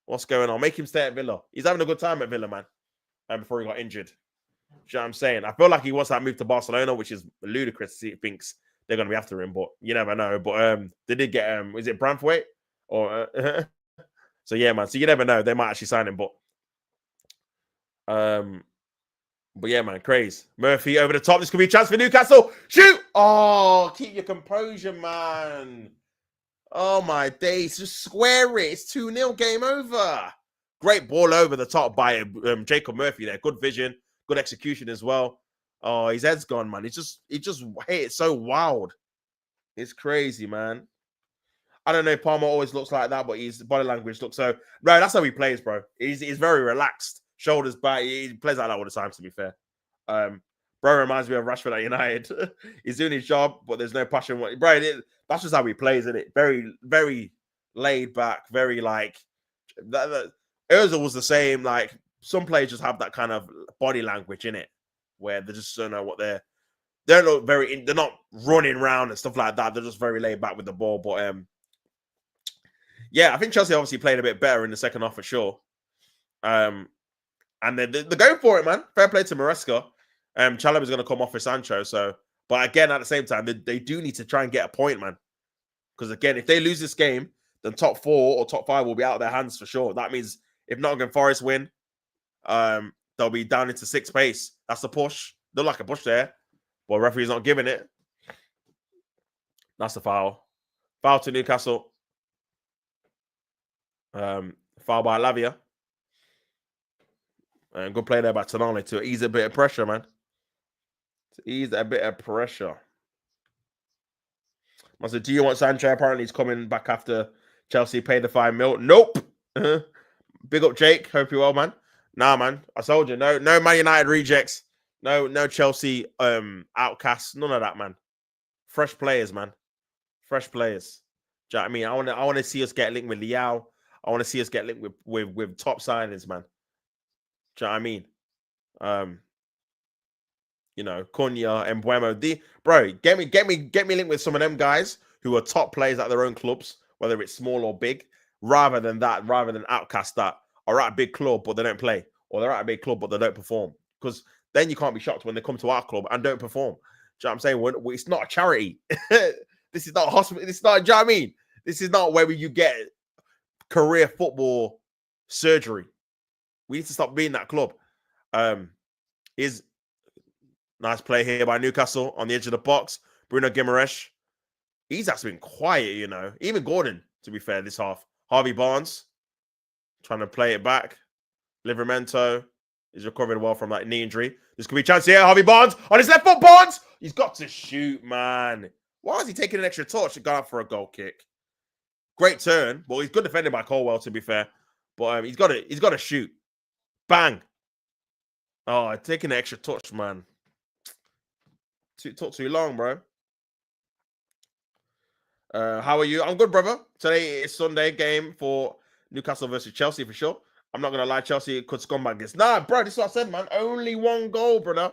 What's going on? Make him stay at Villa. He's having a good time at Villa, man. Before he got injured. You know what I'm saying? I feel like he wants that move to Barcelona, which is ludicrous. He thinks they're going to be after him, but you never know. But they did get, is it Branthwaite? Or so yeah, man. So you never know. They might actually sign him, but yeah, man, craze. Murphy over the top. This could be a chance for Newcastle. Shoot! Oh, keep your composure, man. Oh, my days. Just square it. It's 2-0. Game over. Great ball over the top by Jacob Murphy there. Good vision. Good execution as well. Oh, his head's gone, man. He just hit it so wild. It's crazy, man. I don't know if Palmer always looks like that, but his body language looks so... Bro, that's how he plays, bro. He's very relaxed. Shoulders back. He plays like that all the time, to be fair. Bro reminds me of Rashford at United. He's doing his job, but there's no passion. Bro, that's just how he plays, isn't it? Very, very laid back. Very like... Ozil was the same. Like, some players just have that kind of body language in it, where they just don't know what they're not running around and stuff like that. They're just very laid back with the ball. But yeah, I think Chelsea obviously played a bit better in the second half for sure. And they're going for it, man. Fair play to Maresca. Chalobah's going to come off for Sancho. So, but again, at the same time, they do need to try and get a point, man. Because again, if they lose this game, then top 4 or top 5 will be out of their hands for sure. That means if Nottingham Forest win, they'll be down into 6th place. That's the push. They're like a push there. But referee's not giving it. That's the foul. Foul to Newcastle. Foul by Lavia. And good play there by Tonali to ease a bit of pressure, man. To ease a bit of pressure. I said, do you want Sancho? Apparently he's coming back after Chelsea paid the $5 million. Nope. Big up, Jake. Hope you're well, man. Nah, man. I told you. No Man United rejects. No Chelsea outcasts, none of that, man. Fresh players, man. Fresh players. Do you know what I mean? I want to see us get linked with Liao. I want to see us get linked with top signings, man. Do you know what I mean? Um, Cunha and Buemo. Bro, get me linked with some of them guys who are top players at their own clubs, whether it's small or big, rather than outcast that are at a big club but they don't play, or they're at a big club but they don't perform. Because then you can't be shocked when they come to our club and don't perform. Do you know what I'm saying? It's not a charity. This is not a hospital. This is not, do you know what I mean? This is not where you get career football surgery. We need to stop being that club. Is nice play here by Newcastle on the edge of the box. Bruno Guimaraes. He's actually been quiet, Even Gordon, to be fair, this half. Harvey Barnes trying to play it back. Livramento is recovering well from that knee injury. This could be a chance here. Harvey Barnes on his left foot. Barnes! He's got to shoot, man. Why is he taking an extra touch and gone out for a goal kick? Great turn. Well, he's good defended by Colwell, to be fair. But he's got to shoot. Bang. Oh, taking an extra touch, man. Took too long, bro. How are you? I'm good, brother. Today is Sunday game for Newcastle versus Chelsea for sure. I'm not gonna lie, Chelsea could scumbag this. Nah, bro, this is what I said, man. Only one goal, brother.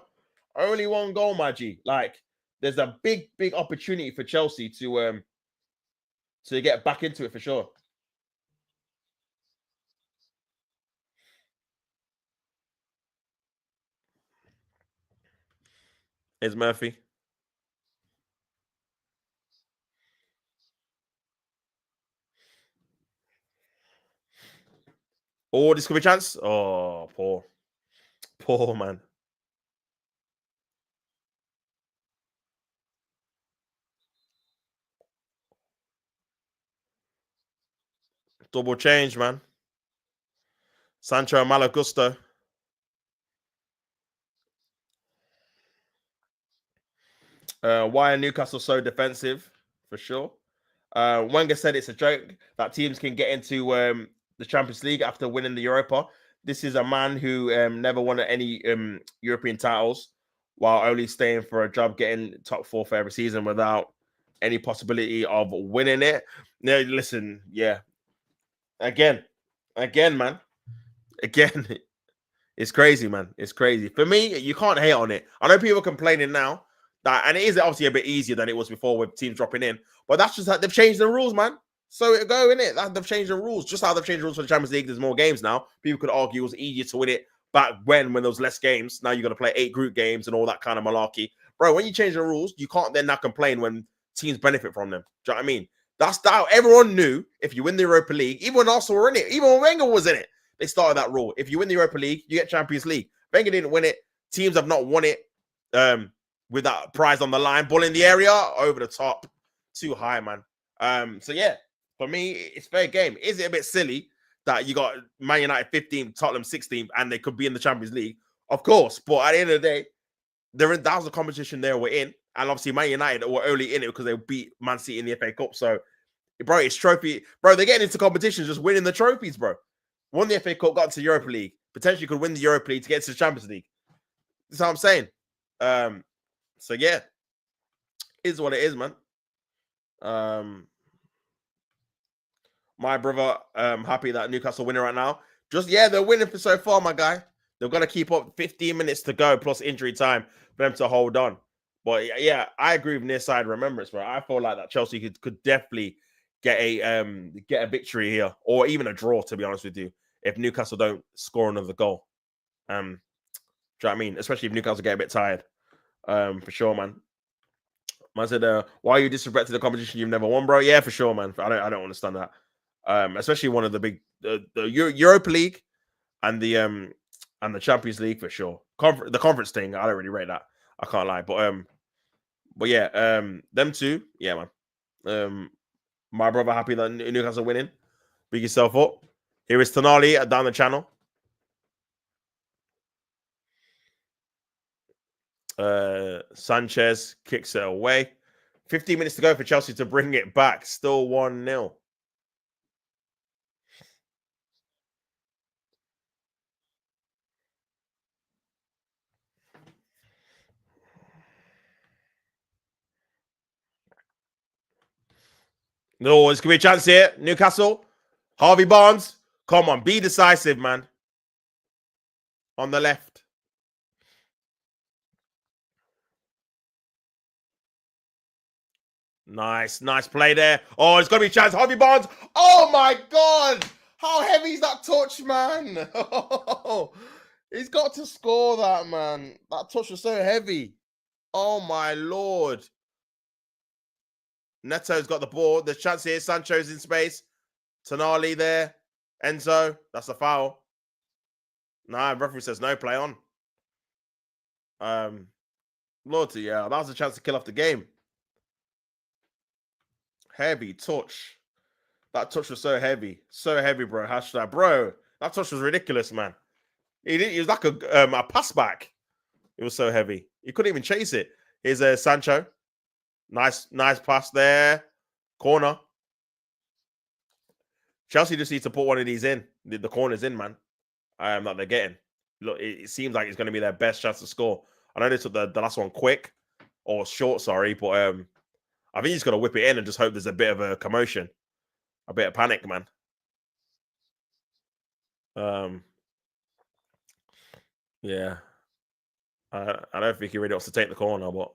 Only one goal, my G. Like, there's a big opportunity for Chelsea to get back into it for sure. Here's Murphy. Oh, this could be a chance. Oh, poor man. Double change, man. Sancho and Malo Gusto. Why are Newcastle so defensive? For sure. Wenger said it's a joke that teams can get into the Champions League after winning the Europa. This is a man who never won any European titles while only staying for a job getting top four for every season without any possibility of winning it. No, listen, yeah. Again, man. Again, it's crazy, man. It's crazy. For me, you can't hate on it. I know people are complaining now that, and it is obviously a bit easier than it was before with teams dropping in, but that's just that they've changed the rules, man. So it go in it. They've changed the rules. Just how they've changed the rules for the Champions League. There's more games now. People could argue it was easier to win it back when there was less games. Now you got to play 8 group games and all that kind of malarkey, bro. When you change the rules, you can't then now complain when teams benefit from them. Do you know what I mean? That's that. Everyone knew if you win the Europa League, even when Arsenal were in it, even when Wenger was in it, they started that rule. If you win the Europa League, you get Champions League. Wenger didn't win it. Teams have not won it with that prize on the line. Ball in the area, over the top. Too high, man. So, yeah, for me, it's fair game. Is it a bit silly that you got Man United 15th, Tottenham 16th, and they could be in the Champions League? Of course. But at the end of the day, that was a competition they were in. And obviously, Man United were only in it because they beat Man City in the FA Cup. So, bro, it's trophy. Bro, they're getting into competitions just winning the trophies, bro. Won the FA Cup, got into the Europa League. Potentially could win the Europa League to get into the Champions League. That's what I'm saying. So yeah, is what it is, man. My brother, happy that Newcastle winning right now. They're winning for so far, my guy. They've got to keep up. 15 minutes to go plus injury time for them to hold on. But yeah, I agree with near side remembrance, bro. I feel like that Chelsea could definitely get a victory here, or even a draw, to be honest with you, if Newcastle don't score another goal. Do you know what I mean? Especially if Newcastle get a bit tired. For sure, man. Man said, why are you disrespecting the competition you've never won, bro? Yeah, for sure, man. I don't understand that. Especially one of the big the Europa League and the Champions League for sure. The conference thing, I don't really rate that. I can't lie. But yeah, them two, yeah, man. My brother happy that Newcastle winning. Big yourself up. Here is Tonali down the channel. Sanchez kicks it away. 15 minutes to go for Chelsea to bring it back. Still 1-0. No, it's gonna be a chance here. Newcastle. Harvey Barnes. Come on, be decisive, man. On the left. Nice play there. Oh, it's gonna be a chance. Harvey Barnes. Oh my god! How heavy is that touch, man? He's got to score that, man. That touch was so heavy. Oh my lord. Neto's got the ball. There's chance here. Sancho's in space. Tonali there. Enzo. That's a foul. Nah, referee says no, play on. Lordy, yeah, that was a chance to kill off the game. Heavy touch. That touch was so heavy. So heavy, bro. Hashtag, bro. That touch was ridiculous, man. He was like a pass back. It was so heavy. He couldn't even chase it. Here's Sancho. Nice pass there. Corner. Chelsea just need to put one of these in. The corners in, man. That they're getting. Look, it seems like it's going to be their best chance to score. I know they took the last one quick. Or short, sorry. But I think he's going to whip it in and just hope there's a bit of a commotion. A bit of panic, man. Yeah. I don't think he really wants to take the corner, but...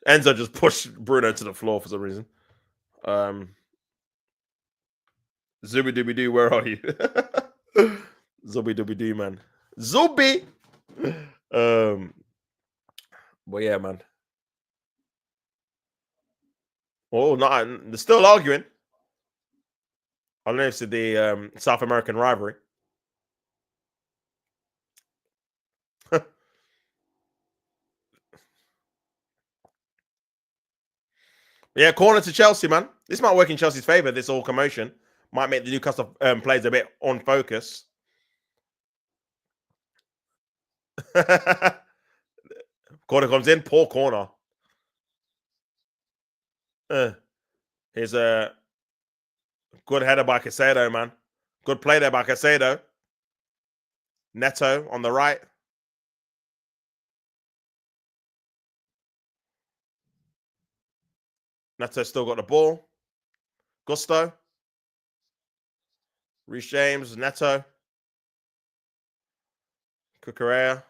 Enzo just pushed Bruno to the floor for some reason. Zubi Dooby Doo, where are you? Zubi Dooby Doo, man. Zubi! But yeah, man. Oh, no, they're still arguing. I don't know if it's the South American rivalry. Yeah, corner to Chelsea, man. This might work in Chelsea's favour, this all commotion. Might make the Newcastle players a bit on focus. Corner comes in, poor corner. Here's a good header by Caicedo, man. Good play there by Caicedo. Neto on the right. Neto still got the ball. Gusto. Reece James, Neto. Cucurella.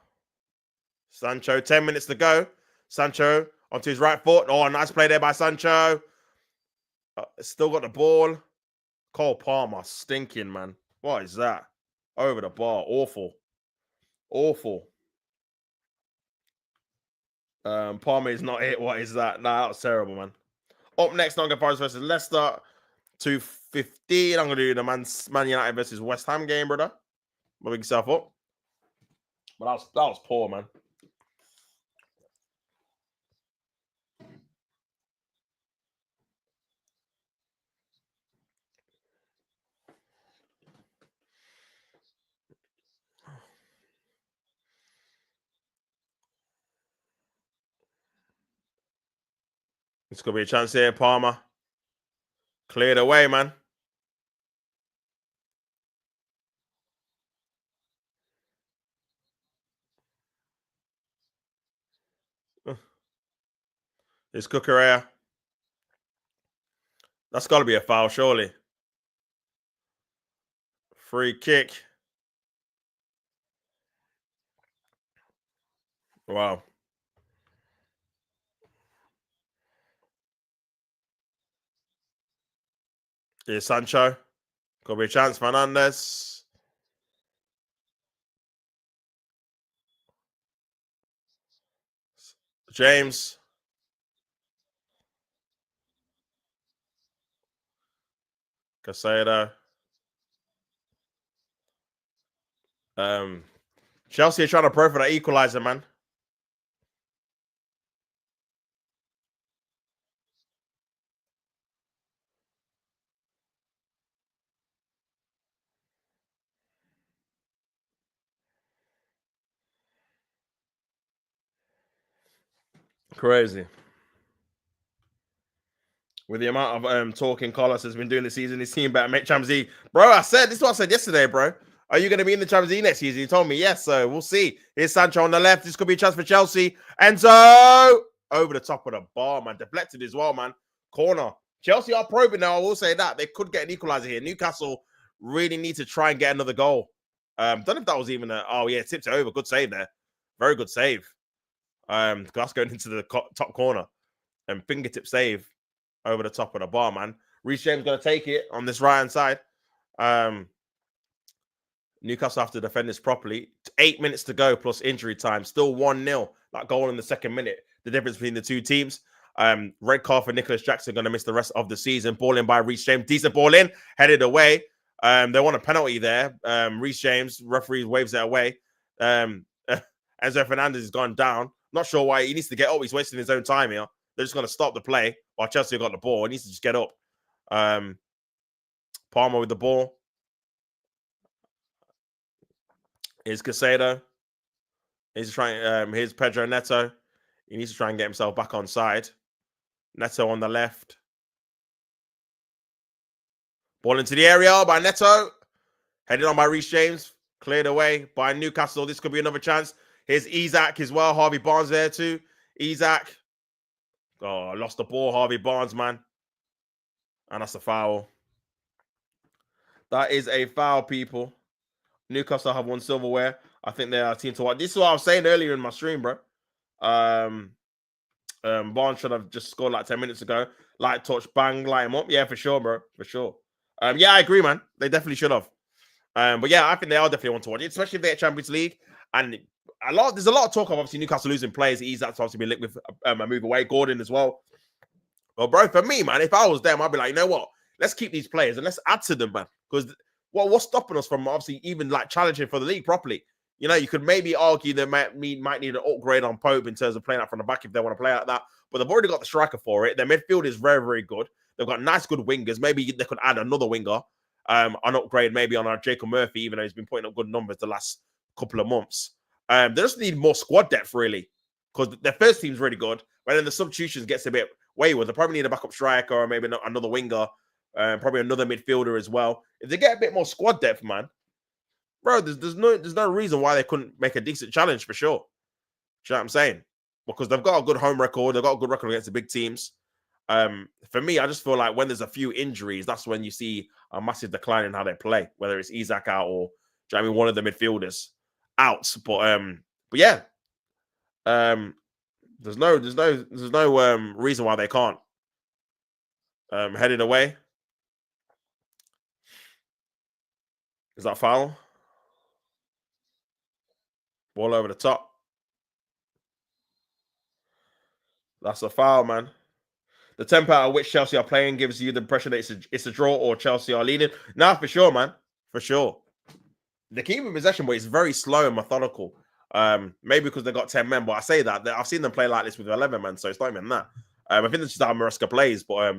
Sancho, 10 minutes to go. Sancho onto his right foot. Oh, nice play there by Sancho. Still got the ball. Cole Palmer, stinking, man. What is that? Over the bar. Awful. Awful. Palmer is not it. What is that? Nah, that was terrible, man. Up next, Nottingham Forest versus Leicester. 2:15. I'm going to do the Man United versus West Ham game, brother. Moving yourself up. But that was poor, man. It's going to be a chance here, Palmer. Cleared away, man. It's Cucurella. That's got to be a foul, surely. Free kick. Wow. Here's Sancho. Could be a chance, Fernandez. James. Caicedo. Chelsea are trying to pro for that equalizer, man. Crazy. With the amount of talking Carlos has been doing this season, his team better make Champions League. Bro, this is what I said yesterday, bro. Are you going to be in the Champions League next season? He told me yes. So we'll see. Here's Sancho on the left. This could be a chance for Chelsea. Enzo over the top of the bar, man. Deflected as well, man. Corner. Chelsea are probing now. I will say that they could get an equalizer here. Newcastle really need to try and get another goal. Don't know if that was even a. Oh yeah, tipped it over. Good save there. Very good save. That's going into the top corner and fingertip save over the top of the bar, man. Reece James going to take it on this right hand side. Newcastle have to defend this properly. 8 minutes to go plus injury time. Still 1-0. That goal in the second minute. The difference between the two teams. Red card for Nicholas Jackson. Going to miss the rest of the season. Ball in by Reece James. Decent ball in. Headed away. They want a penalty there. Reece James. Referee waves it away. Enzo Fernandez has gone down. Not sure why. He needs to get up. He's wasting his own time here. They're just going to stop the play while Chelsea got the ball. He needs to just get up. Palmer with the ball. Here's Casado. He's trying. Here's Pedro Neto. He needs to try and get himself back on side. Neto on the left. Ball into the area by Neto. Headed on by Reece James. Cleared away by Newcastle. This could be another chance. Here's Isak as well. Harvey Barnes there too. Isak. Oh, lost the ball. Harvey Barnes, man. And that's a foul. That is a foul, people. Newcastle have won silverware. I think they are a team to watch. This is what I was saying earlier in my stream, bro. Barnes should have just scored like 10 minutes ago. Light touch, bang, light him up. Yeah, for sure, bro. For sure. Yeah, I agree, man. They definitely should have. But yeah, I think they are definitely one to watch, especially if they're Champions League. And there's a lot of talk of obviously Newcastle losing players. Isak's obviously been linked with a move away. Gordon as well. Well, bro, for me, man, if I was them, I'd be like, you know what? Let's keep these players and let's add to them, man. Because what's stopping us from obviously even like challenging for the league properly? You know, you could maybe argue they might need an upgrade on Pope in terms of playing out from the back if they want to play like that. But they've already got the striker for it. Their midfield is very, very good. They've got nice, good wingers. Maybe they could add another winger, an upgrade maybe on our Jacob Murphy, even though he's been putting up good numbers the last couple of months. They just need more squad depth, really, because their first team's really good. But then the substitutions gets a bit wayward. They probably need a backup striker or maybe another winger, probably another midfielder as well. If they get a bit more squad depth, man, bro, there's no reason why they couldn't make a decent challenge for sure. Do you know what I'm saying? Because they've got a good home record. They've got a good record against the big teams. For me, I just feel like when there's a few injuries, that's when you see a massive decline in how they play, whether it's Isak out or, do you know what I mean, one of the midfielders out. But yeah, there's no reason why they can't. Headed away. Is that foul? Ball over the top. That's a foul, man. The tempo at which Chelsea are playing gives you the impression that it's a draw or Chelsea are leading. Nah, for sure, man. For sure. They keep in possession, but it's very slow and methodical. Maybe because they got 10 men, but I say that I've seen them play like this with 11 men, so it's not even that. I think that's just how Maresca plays, but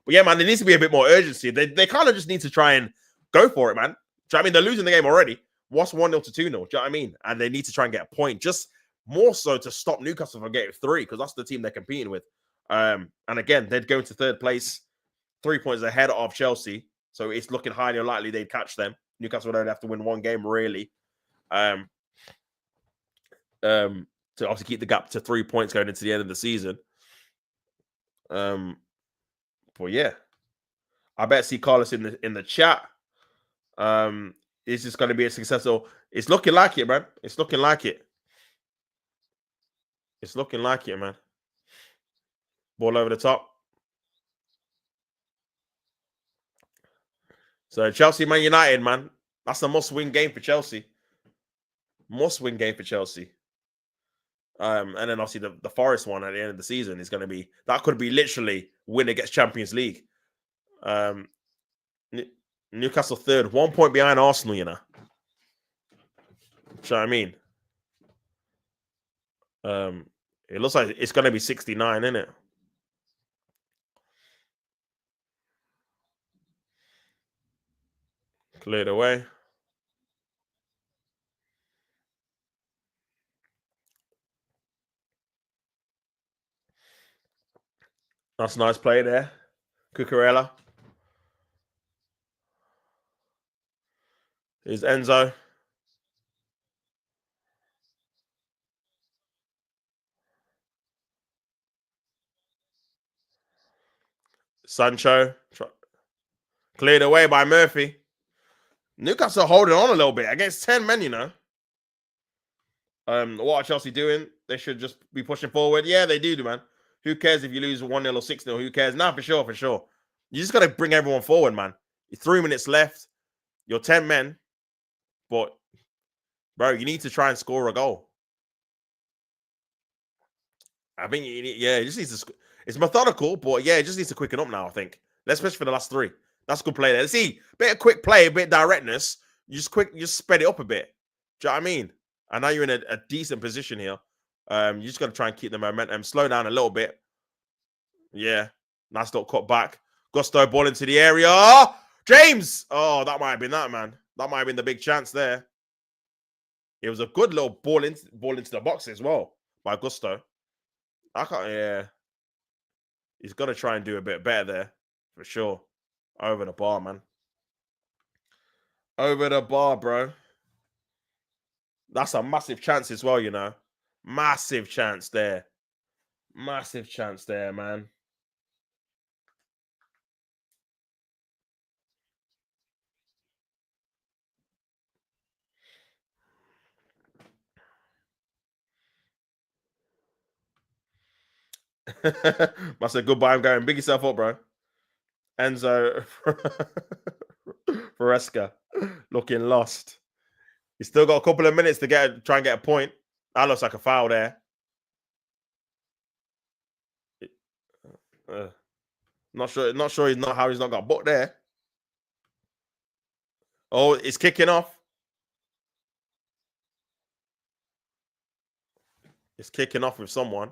yeah, man, there needs to be a bit more urgency. They kind of just need to try and go for it, man. Do you know what I mean? They're losing the game already. What's 1-0 to 2-0? Do you know what I mean? And they need to try and get a point, just more so to stop Newcastle from getting 3, because that's the team they're competing with. And again, they'd go into third place, 3 points ahead of Chelsea. So it's looking highly unlikely they'd catch them. Newcastle would only have to win one game, really. To obviously keep the gap to 3 points going into the end of the season. But yeah. I bet see Carlos in the chat. Is this going to be a successful? It's looking like it, man. It's looking like it. It's looking like it, man. Ball over the top. So Chelsea, Man United, man. That's a must-win game for Chelsea. Must-win game for Chelsea. And then obviously the Forest one at the end of the season is going to be, that could be literally win against Champions League. Newcastle third, 1 point behind Arsenal, you know. Do you know what I mean? It looks like it's going to be 69, isn't it? Cleared away. That's a nice play there. Cucurella. Is Enzo. Sancho. Cleared away by Murphy. Newcastle holding on a little bit against 10 men, you know. What are Chelsea doing? They should just be pushing forward. Yeah, they do, man. Who cares if you lose 1-0 or 6-0? Who cares? Nah, for sure, for sure. You just got to bring everyone forward, man. 3 minutes left. You're 10 men. But, bro, you need to try and score a goal. I think, yeah, it just needs to. It's methodical, but yeah, it just needs to quicken up now, I think. Let's push for the last 3. That's good play there. See, bit of quick play, a bit of directness. You just sped it up a bit. Do you know what I mean? And now you're in a decent position here. You just got to try and keep the momentum. Slow down a little bit. Yeah. Nice little cut back. Gusto ball into the area. James! Oh, that might have been that, man. That might have been the big chance there. It was a good little ball into the box as well by Gusto. Yeah. He's got to try and do a bit better there. For sure. Over the bar, man. Over the bar, bro. That's a massive chance as well, you know. Massive chance there. Massive chance there, man. Must say goodbye. I'm going. Big yourself up, bro. Enzo Fresca looking lost. He's still got a couple of minutes to try and get a point. That looks like a foul there. Not sure how he's not got booked there. Oh, it's kicking off. It's kicking off with someone.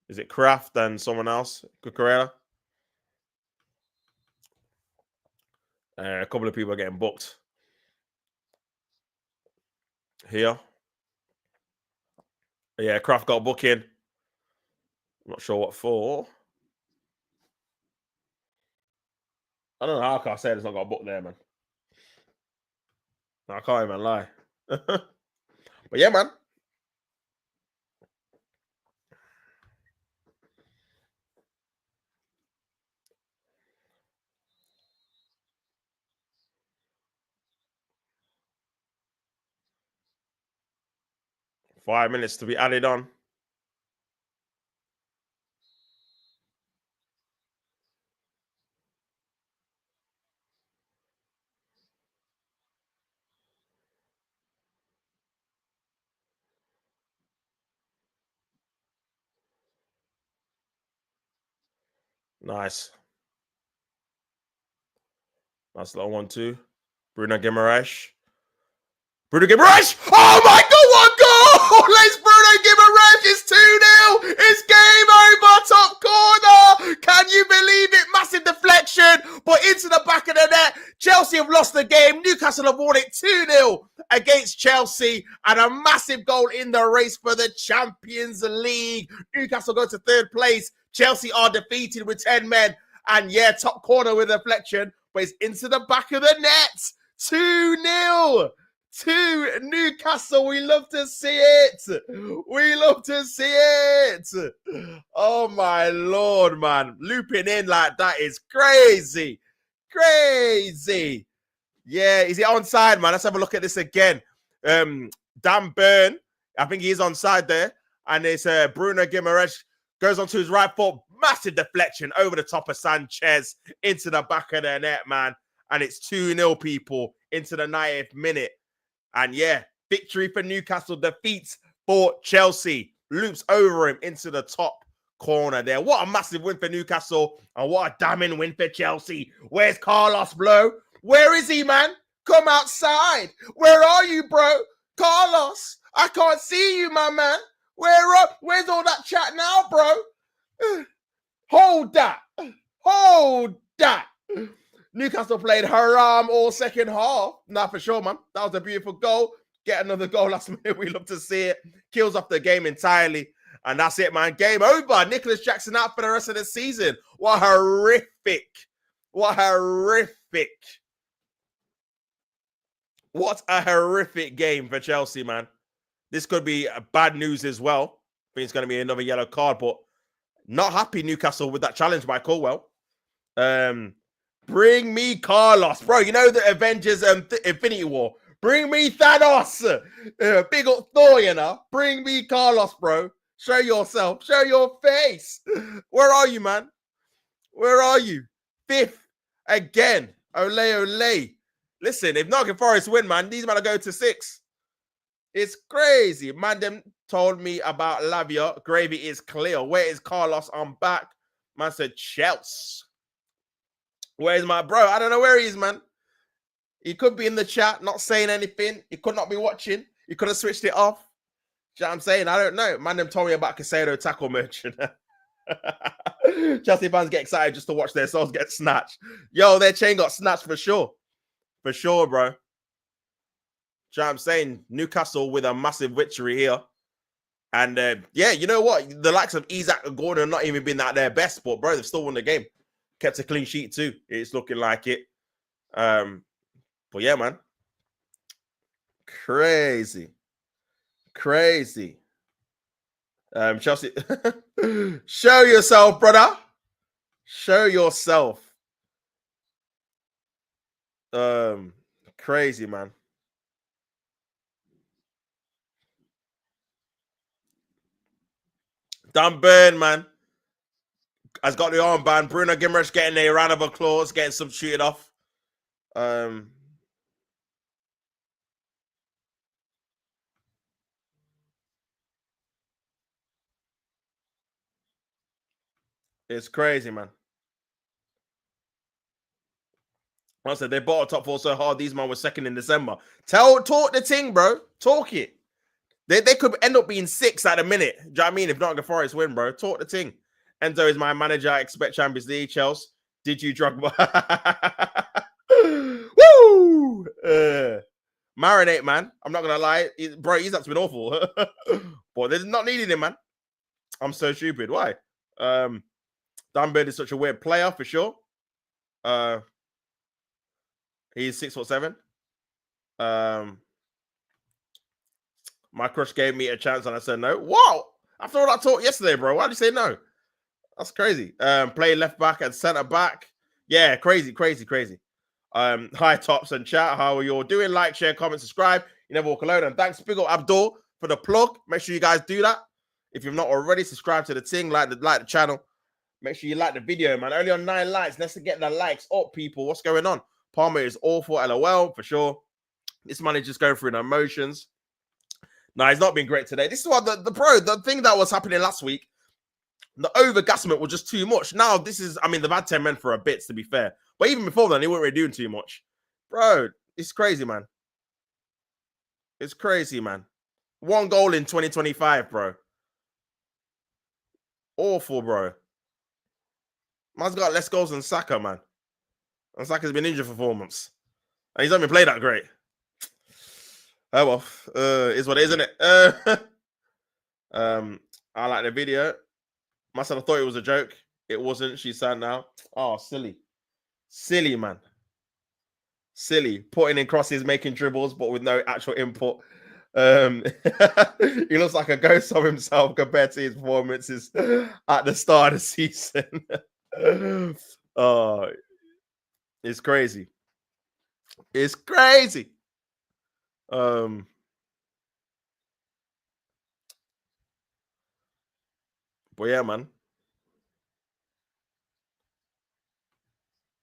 Is it Kraft and someone else? Cucurella? A couple of people are getting booked. Here. Yeah, Kraft got booking. I'm not sure what for. I don't know how can I say it's not got a book there, man. I can't even lie. But yeah, man. Five minutes to be added on. Nice. Nice little 1-2. Bruno Guimaraes. Bruno Guimaraes! Oh my God, what goal! It's Bruno Guimaraes! It's 2-0! It's game over! Top corner! Can you believe it? Massive deflection, but into the back of the net. Chelsea have lost the game. Newcastle have won it 2-0 against Chelsea, and a massive goal in the race for the Champions League. Newcastle go to 3rd place. Chelsea are defeated with 10 men. And yeah, top corner with deflection, but it's into the back of the net. 2-0 to Newcastle. We love to see it. We love to see it. Oh my Lord, man. Looping in like that is crazy. Crazy. Yeah, is he onside, man? Let's have a look at this again. Dan Burn, I think he is onside there. And it's Bruno Guimaraes goes onto his right foot. Massive deflection over the top of Sanchez into the back of the net, man. And it's 2-0, people, into the 90th minute. And yeah, victory for Newcastle, defeats for Chelsea. Loops over him into the top corner there. What a massive win for Newcastle, and what a damning win for Chelsea. Where's Carlos, bro? Where is he, man? Come outside. Where are you, bro? Carlos, I can't see you, my man. Where's all that chat now, bro? Hold that. Hold that. Newcastle played haram all second half. Nah, for sure, man. That was a beautiful goal. Get another goal last minute. We love to see it. Kills off the game entirely. And that's it, man. Game over. Nicholas Jackson out for the rest of the season. What horrific. What horrific What a horrific game for Chelsea, man. This could be bad news as well. I think it's going to be another yellow card, but not happy Newcastle with that challenge by Colwell. Bring me Carlos, bro. You know the Avengers Infinity War. Bring me Thanos. Big up Thor, you know. Bring me Carlos, bro. Show yourself. Show your face. Where are you, man? Where are you? Fifth again. Ole, ole. Listen, if Nottingham Forest win, man, these men are going to 6. It's crazy. Man, them told me about Lavia. Gravy is clear. Where is Carlos? I'm back. Man said Chelsea. Where's my bro? I don't know where he is, man. He could be in the chat, not saying anything. He could not be watching. He could have switched it off. You know what I'm saying? I don't know. Man, them told me about Casado tackle merchant. Chelsea fans get excited just to watch their souls get snatched. Yo, their chain got snatched for sure. For sure, bro. You know what I'm saying? Newcastle with a massive victory here. And yeah, you know what? The likes of Isaac and Gordon have not even been at their best, but bro, they've still won the game. Kept a clean sheet too. It's looking like it. But yeah, man. Crazy. Chelsea. Show yourself, brother. Show yourself. Crazy, man. Dan Burn, man, has got the armband. Bruno Guimaraes getting a round of applause, getting substituted off. It's crazy, man. I said they bought a top 4 so hard. These man were second in December. Talk the thing, bro. Talk it. They could end up being 6 at a minute. Do you know what I mean? If Nottingham Forest win, bro. Talk the thing. Enzo is my manager. I expect Champions League. Chelsea. Did you drug? Woo! Marinate, man. I'm not gonna lie, bro. He's been awful. But they're not needing him, man. I'm so stupid. Why? Dan Bird is such a weird player for sure. He's 6'7". My crush gave me a chance and I said no. Wow! After all that talk yesterday, bro, why did you say no? That's crazy. Play left back and centre back. Yeah, crazy. Hi, Tops and chat. How are you all doing? Like, share, comment, subscribe. You never walk alone. And thanks, big up Abdul, for the plug. Make sure you guys do that. If you've not already, subscribe to the thing, like the channel. Make sure you like the video, man. Only on 9 likes. Let's get the likes up, people. What's going on? Palmer is awful. LOL, for sure. This man is just going through the emotions. No, he's not been great today. This is what the thing that was happening last week, the overgassment was just too much. Now, this is, I mean, they've had 10 men for a bit, to be fair. But even before then, they weren't really doing too much. Bro, it's crazy, man. It's crazy, man. 1 goal in 2025, bro. Awful, bro. Man's got less goals than Saka, man. And Saka's been injured for 4 months. And he's not even played that great. Oh, well. Is what it is, isn't it? I like the video. Myself, I thought it was a joke. It wasn't. She's sad now. Oh, silly. Silly, man. Silly. Putting in crosses, making dribbles, but with no actual input. He looks like a ghost of himself compared to his performances at the start of the season. Oh, it's crazy. It's crazy. But yeah, man.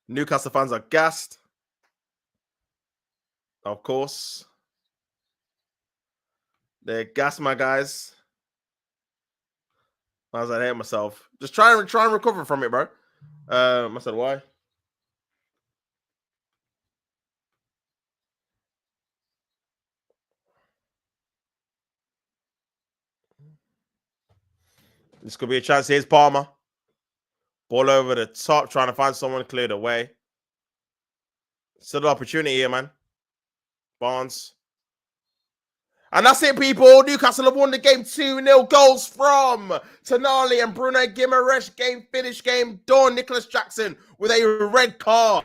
Newcastle fans are gassed. Of course. They're gassed, my guys. I was like, I hate myself. Just try and recover from it, bro. I said, why? This could be a chance. Here's Palmer. Ball over the top, trying to find someone to clear the way. Still an opportunity here, man. Barnes. And that's it, people. Newcastle have won the game 2-0. Goals from Tonali and Bruno Guimaraes. Game finished, game done. Nicholas Jackson with a red card.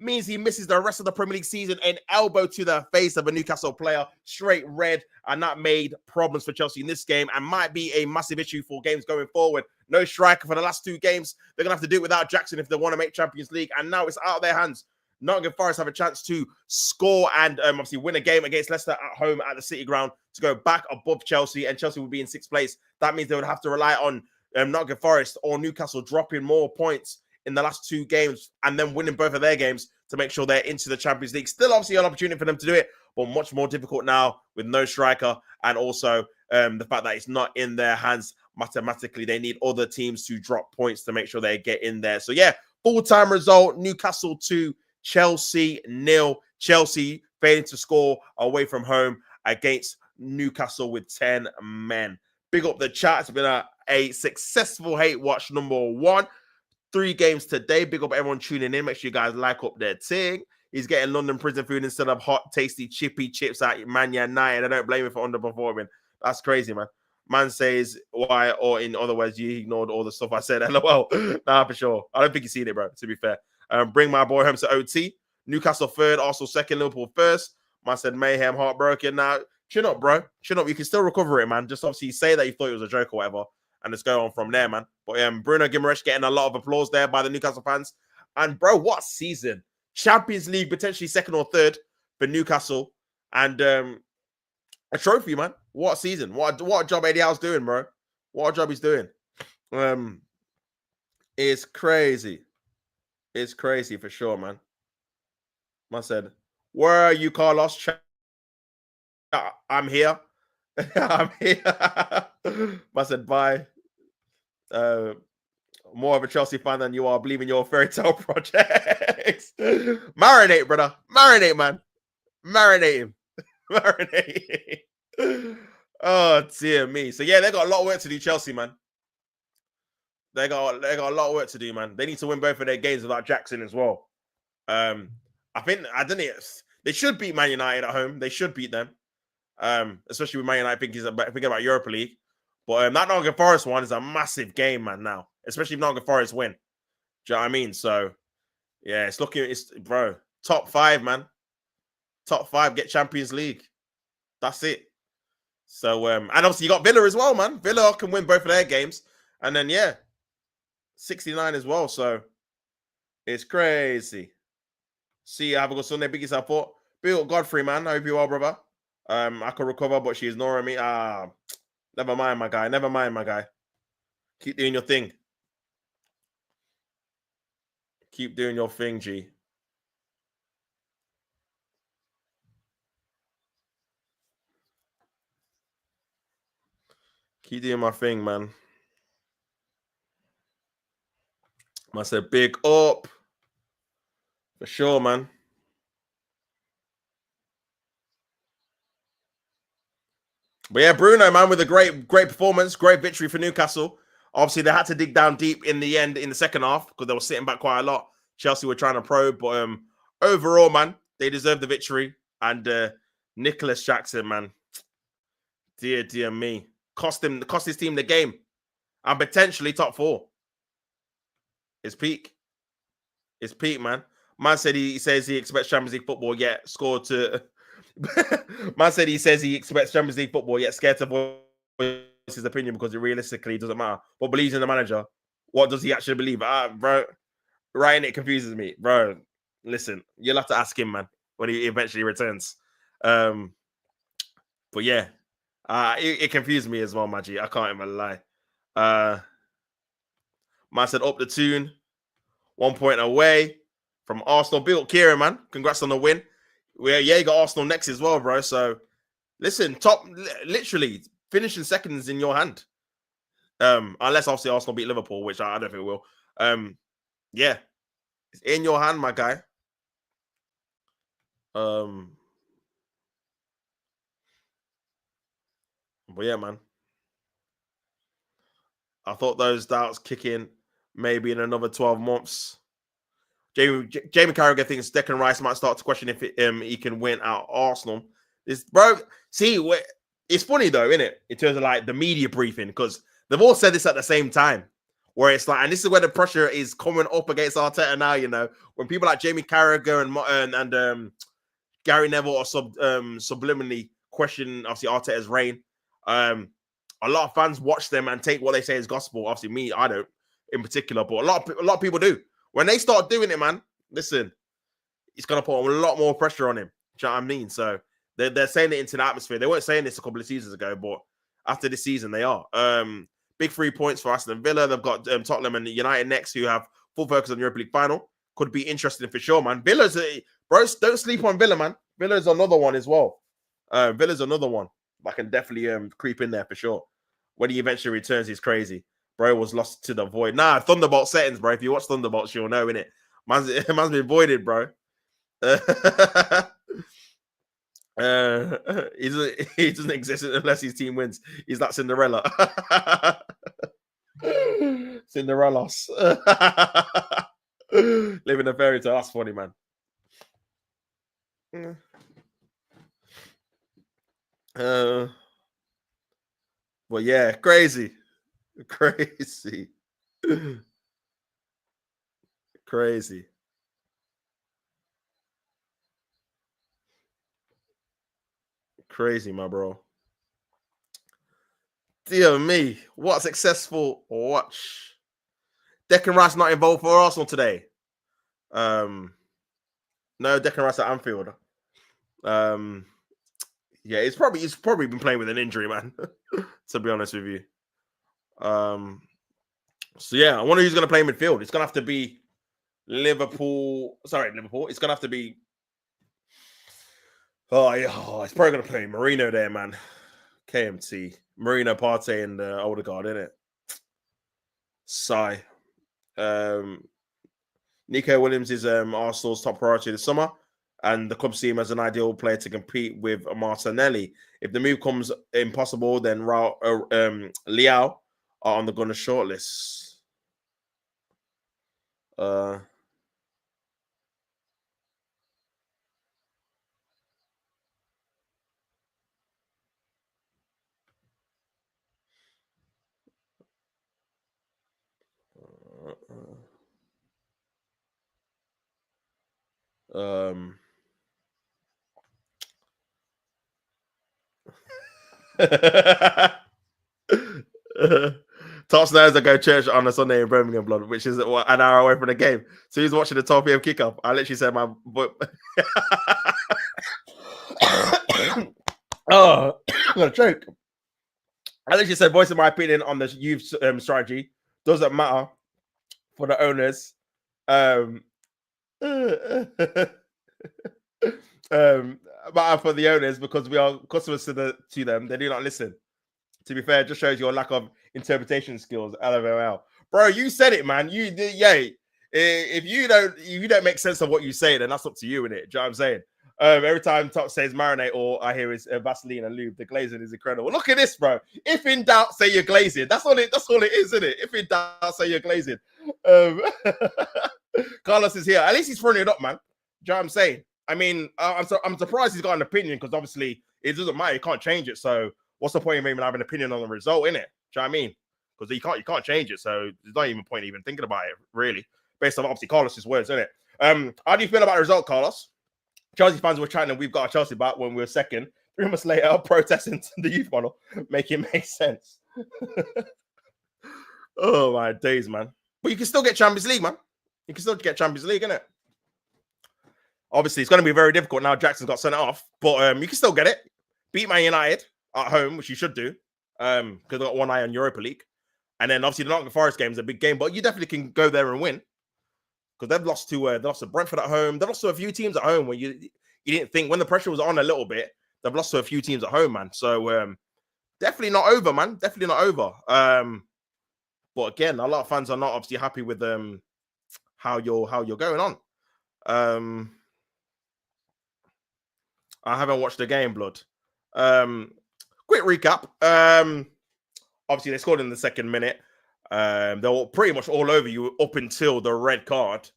means he misses the rest of the Premier League season. An elbow to the face of a Newcastle player, straight red, and that made problems for Chelsea in this game and might be a massive issue for games going forward. No striker for the last 2 games. They're going to have to do it without Jackson if they want to make Champions League, and now it's out of their hands. Nottingham Forest have a chance to score and obviously win a game against Leicester at home at the City Ground to go back above Chelsea, and Chelsea will be in 6th place. That means they would have to rely on Nottingham Forest or Newcastle dropping more points in the last 2 games and then winning both of their games to make sure they're into the Champions League. Still obviously an opportunity for them to do it, but much more difficult now with no striker, and also the fact that it's not in their hands mathematically. They need other teams to drop points to make sure they get in there. So yeah, full-time result, Newcastle 2, Chelsea 0. Chelsea failing to score away from home against Newcastle with 10 men. Big up the chat. It's been a successful hate watch number 1. 3 games today. Big up everyone tuning in. Make sure you guys like up their thing. He's getting London prison food instead of hot, tasty, chippy chips at Man United. I don't blame him for underperforming. That's crazy, man. Man says why, or in other words, you ignored all the stuff I said. LOL. Nah, for sure. I don't think you've seen it, bro, to be fair. Bring my boy home to OT. Newcastle 3rd, Arsenal 2nd, Liverpool 1st. Man said mayhem, heartbroken. Now, chin up, bro. Chin up. You can still recover it, man. Just obviously say that you thought it was a joke or whatever, and let's go on from there, man. But Bruno Guimaraes getting a lot of applause there by the Newcastle fans. And, bro, what season? Champions League, potentially 2nd or 3rd for Newcastle. And a trophy, man. What season? What job Eddie Howe's doing, bro. What a job he's doing. It's crazy. It's crazy for sure, man. Man said, where are you, Carlos? I'm here. I'm here. Man said, bye. More of a Chelsea fan than you are. Believe in your fairy tale projects. Marinate, brother. Marinate, man. Marinate him. Marinate him. Oh, dear me. So, yeah, they got a lot of work to do, Chelsea, man. They got a lot of work to do, man. They need to win both of their games without Jackson as well. I don't know. They should beat Man United at home. They should beat them. Especially with Man United thinking about Europa League. But that Nottingham Forest one is a massive game, man, now. Especially if Nottingham Forest win. Do you know what I mean? So, yeah, bro, top 5, man. Top 5, get Champions League. That's it. So, and obviously you got Villa as well, man. Villa can win both of their games. And then, yeah, 69 as well. So, it's crazy. See you. Have a good Sunday. Big yourself up. Bill Godfrey, man. I hope you are, brother. I could recover, but she's ignoring me. Never mind, my guy. Never mind, my guy. Keep doing your thing. Keep doing your thing, G. Keep doing my thing, man. I said big up. For sure, man. But yeah, Bruno, man, with a great performance, great victory for Newcastle. Obviously, they had to dig down deep in the end, in the second half, because they were sitting back quite a lot. Chelsea were trying to probe, but overall, man, they deserved the victory. And Nicholas Jackson, man, dear me, cost his team the game, and potentially top 4. It's peak, man. Man said he says he expects Champions League football, yet scored to. Man said he says he expects Champions League football, yet scared to voice his opinion because it realistically doesn't matter. But believes in the manager. What does he actually believe? Bro, Ryan, it confuses me, bro. Listen, you'll have to ask him, man, when he eventually returns. But yeah, it confused me as well, Maggie. I can't even lie. Man said up the tune, 1 point away from Arsenal. Big up Kieran, man. Congrats on the win. Yeah, you got Arsenal next as well, bro. So listen, literally finishing second is in your hand. Unless obviously Arsenal beat Liverpool, which I don't think it will. Yeah, it's in your hand, my guy. But yeah, man. I thought those doubts kick in maybe in another 12 months. Jamie Carragher thinks Declan Rice might start to question if he can win out Arsenal. It's funny though, isn't it? In terms of like the media briefing, because they've all said this at the same time. where it's like, and this is where the pressure is coming up against Arteta now. You know, when people like Jamie Carragher and Gary Neville are subliminally questioning obviously Arteta's reign. A lot of fans watch them and take what they say as gospel. Obviously, me, I don't in particular, but a lot of people do. When they start doing it, man, listen, it's gonna put a lot more pressure on him. Do you know what I mean? So they're saying it into the atmosphere. They weren't saying this a couple of seasons ago, but after this season, they are. Big 3 points for Aston Villa. They've got Tottenham and United next, who have full focus on the Europa League final. Could be interesting for sure, man. Villa's bro, don't sleep on Villa, man. Villa's another one as well. Villa's another one that can definitely creep in there for sure. When he eventually returns, he's crazy. Bro was lost to the void. Nah, Thunderbolt settings, bro. If you watch Thunderbolts, you'll know, innit? Man's been voided, bro. He doesn't exist unless his team wins. He's like Cinderella. Cinderella's. Living a fairy tale. That's funny, man. Well, yeah, crazy. Crazy, my bro. Dear me, what successful watch. Declan Rice not involved for Arsenal today. No, Declan Rice at Anfield. Yeah, he's probably been playing with an injury, man. To be honest with you. So yeah, I wonder who's going to play midfield. It's going to have to be Liverpool. Sorry, Liverpool. It's going to have to be. Oh yeah, it's probably going to play Marino there, man. KMT, Marino, Partey, and Odegaard, isn't it? Sigh. Nico Williams is Arsenal's top priority this summer, and the club see him as an ideal player to compete with Martinelli. If the move comes impossible, then Leao are on the Gunner shortlist. Tots knows I go to church on a Sunday in Birmingham, blood, which is an hour away from the game. So he's watching the 12 p.m. kickoff. I literally said my book. Oh, I'm gonna choke. I literally said, voicing my opinion on the youth strategy doesn't matter for the owners. Matter for the owners because we are customers to them. They do not listen. To be fair, it just shows your lack of interpretation skills. LOL, bro. You said it, man. If you don't make sense of what you say, then that's up to you, innit? Do you know what I'm saying? Every time Top says marinate, all I hear is Vaseline and lube. The glazing is incredible. Look at this, bro. If in doubt, say you're glazing. That's all it is, isn't it? If in doubt, say you're glazing. Carlos is here. At least he's throwing it up, man. Do you know what I'm saying? I mean, I'm surprised he's got an opinion because obviously it doesn't matter. You can't change it. So what's the point of even having an opinion on the result, innit? Do you know what I mean? Because you can't change it. So there's not even point even thinking about it, really, based on obviously Carlos's words, isn't it? How do you feel about the result, Carlos? Chelsea fans were chatting, and we've got a Chelsea back when we were second. 3 months later, protesting the youth model, make it make sense. Oh my days, man! But you can still get Champions League, man. You can still get Champions League, innit? Obviously, it's going to be very difficult now. Jackson's got sent off, but you can still get it. Beat Man United at home, which you should do, because they've got one eye on Europa League. And then obviously the Nottingham Forest game is a big game, but you definitely can go there and win because they've lost to Brentford at home. They've lost to a few teams at home where you didn't think when the pressure was on a little bit. They've lost to a few teams at home, man. So definitely not over, man. Definitely not over. But again, a lot of fans are not obviously happy with how you're going on. I haven't watched the game, blood. Quick recap. Obviously, they scored in the second minute. They were pretty much all over you up until the red card,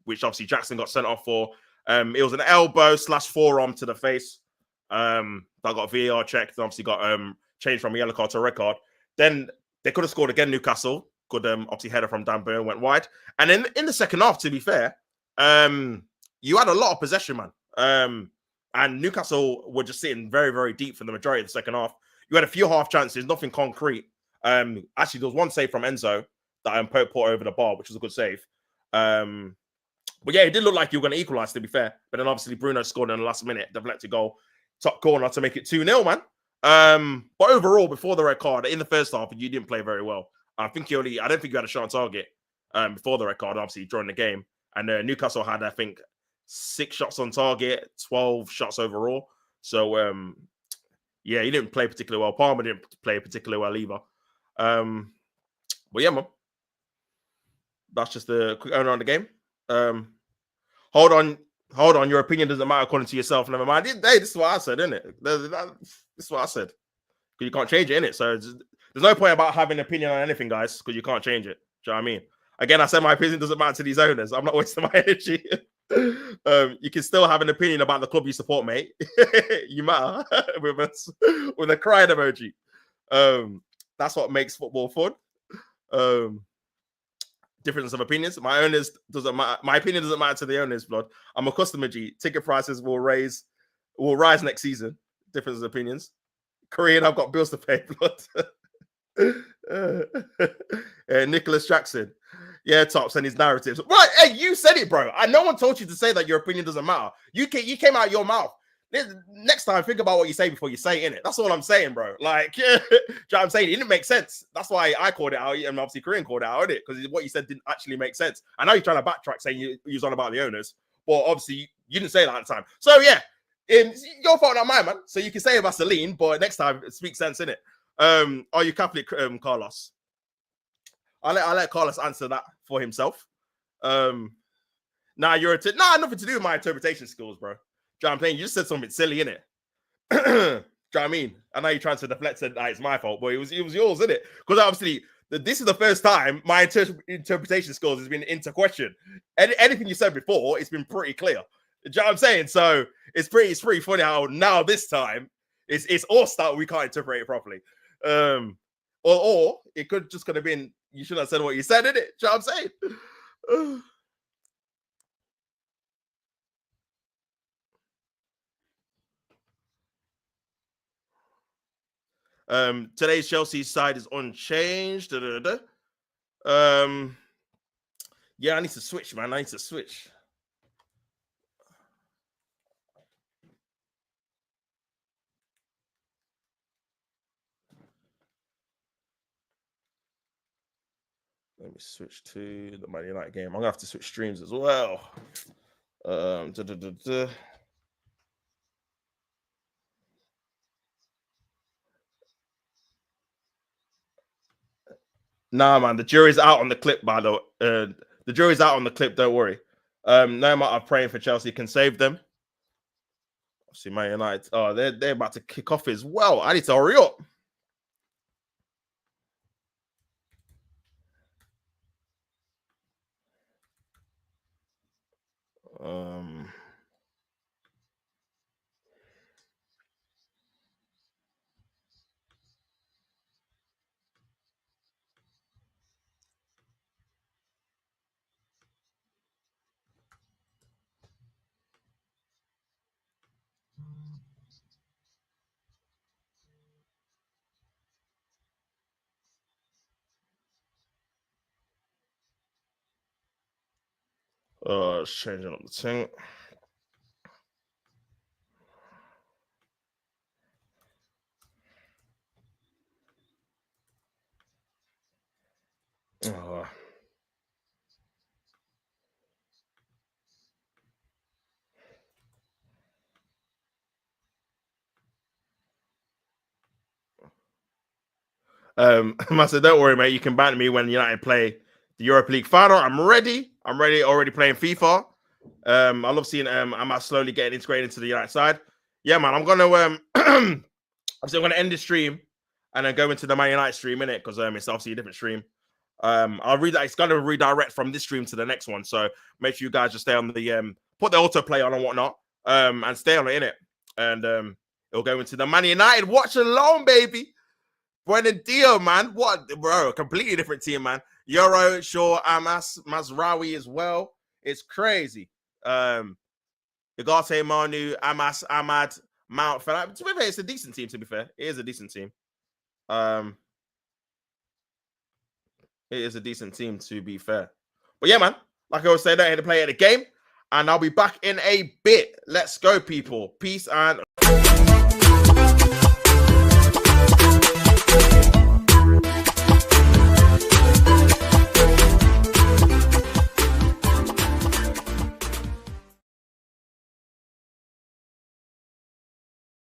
which obviously Jackson got sent off for. It was an elbow/forearm to the face. That got VAR checked and obviously got changed from a yellow card to a red card. Then they could have scored again, Newcastle. Good, obviously header from Dan Burn went wide. And then in the second half, to be fair, you had a lot of possession, man. And Newcastle were just sitting very, very deep for the majority of the second half. You had a few half chances, nothing concrete. Actually, there was one save from Enzo that Pope put over the bar, which was a good save. But yeah, it did look like you were going to equalise, to be fair. But then obviously Bruno scored in the last minute, deflected goal, top corner to make it 2-0, man. But overall, before the red card, in the first half, you didn't play very well. I don't think you had a shot on target before the red card, obviously, during the game. And Newcastle had, I think, 6 shots on target, 12 shots overall. So, yeah, he didn't play particularly well. Palmer didn't play particularly well either. But yeah, man. That's just a quick owner on the game. Hold on. Your opinion doesn't matter according to yourself. Never mind. Hey, this is what I said, isn't it? This is what I said. You can't change it, innit? So there's no point about having an opinion on anything, guys, because you can't change it. Do you know what I mean? Again, I said my opinion doesn't matter to these owners. I'm not wasting my energy. You can still have an opinion about the club you support, mate. You matter with a crying emoji. That's what makes football fun. Difference of opinions. My owners doesn't matter. My opinion doesn't matter to the owners, blood. I'm a customer G. Ticket prices will rise next season. Difference of opinions. Korean, I've got bills to pay, blood. Nicholas Jackson. Yeah, Tops and his narratives. Right, hey, you said it, bro. No one told you to say that your opinion doesn't matter. You came out of your mouth. Next time, think about what you say before you say it, innit? That's all I'm saying, bro. Like, do you know what I'm saying? It didn't make sense. That's why I called it out, and obviously Korean called it out, innit? Because what you said didn't actually make sense. I know you're trying to backtrack saying you was on about the owners, but obviously you didn't say that at the time. So, yeah, your fault, not mine, man. So you can say Vaseline, but next time, speak sense, innit? Are you Catholic, Carlos? I'll let Carlos answer that for himself. Nah, nothing to do with my interpretation skills, bro. Do you know what I'm saying? You just said something silly, innit? Do you know what I mean? I know you're trying to deflect it that it's my fault, but it was yours, isn't it? Because obviously, this is the first time my interpretation skills has been into question. Anything you said before, it's been pretty clear. Do you know what I'm saying? So it's pretty funny how now this time it's all start we can't interpret it properly. Or it could just could have been you should have said what you said, innit? Do you know what I'm saying? Today's Chelsea side is unchanged. Yeah, I need to switch, man. I need to switch. Let me switch to the Man United game. I'm gonna have to switch streams as well. Nah, man, the jury's out on the clip, by the way. The jury's out on the clip, don't worry. No amount of praying for Chelsea can save them. See, Man United, they're about to kick off as well. I need to hurry up. It's changing up the thing. I said, don't worry, mate. You can ban me when United play the Europa League final. I'm ready. Already playing FIFA. I love seeing I'm slowly getting integrated into the United side. Yeah, man. I'm gonna obviously I'm gonna end the stream and then go into the Man United stream, innit? Because it's obviously a different stream. I'll read that. It's gonna redirect from this stream to the next one. So make sure you guys just stay on the put the autoplay on and whatnot. And stay on it, innit? And it'll go into the Man United watch along, baby. Buenos Dio, man. What, bro? Completely different team, man. Euro, Shaw, Amas, Mazraoui as well. It's crazy. Ugarte, Manu, Amas, Ahmad, Mount. To be fair, it's a decent team. To be fair, it is a decent team. It is a decent team. To be fair, but yeah, man. Like I was saying, I had to play at the game, and I'll be back in a bit. Let's go, people. Peace and.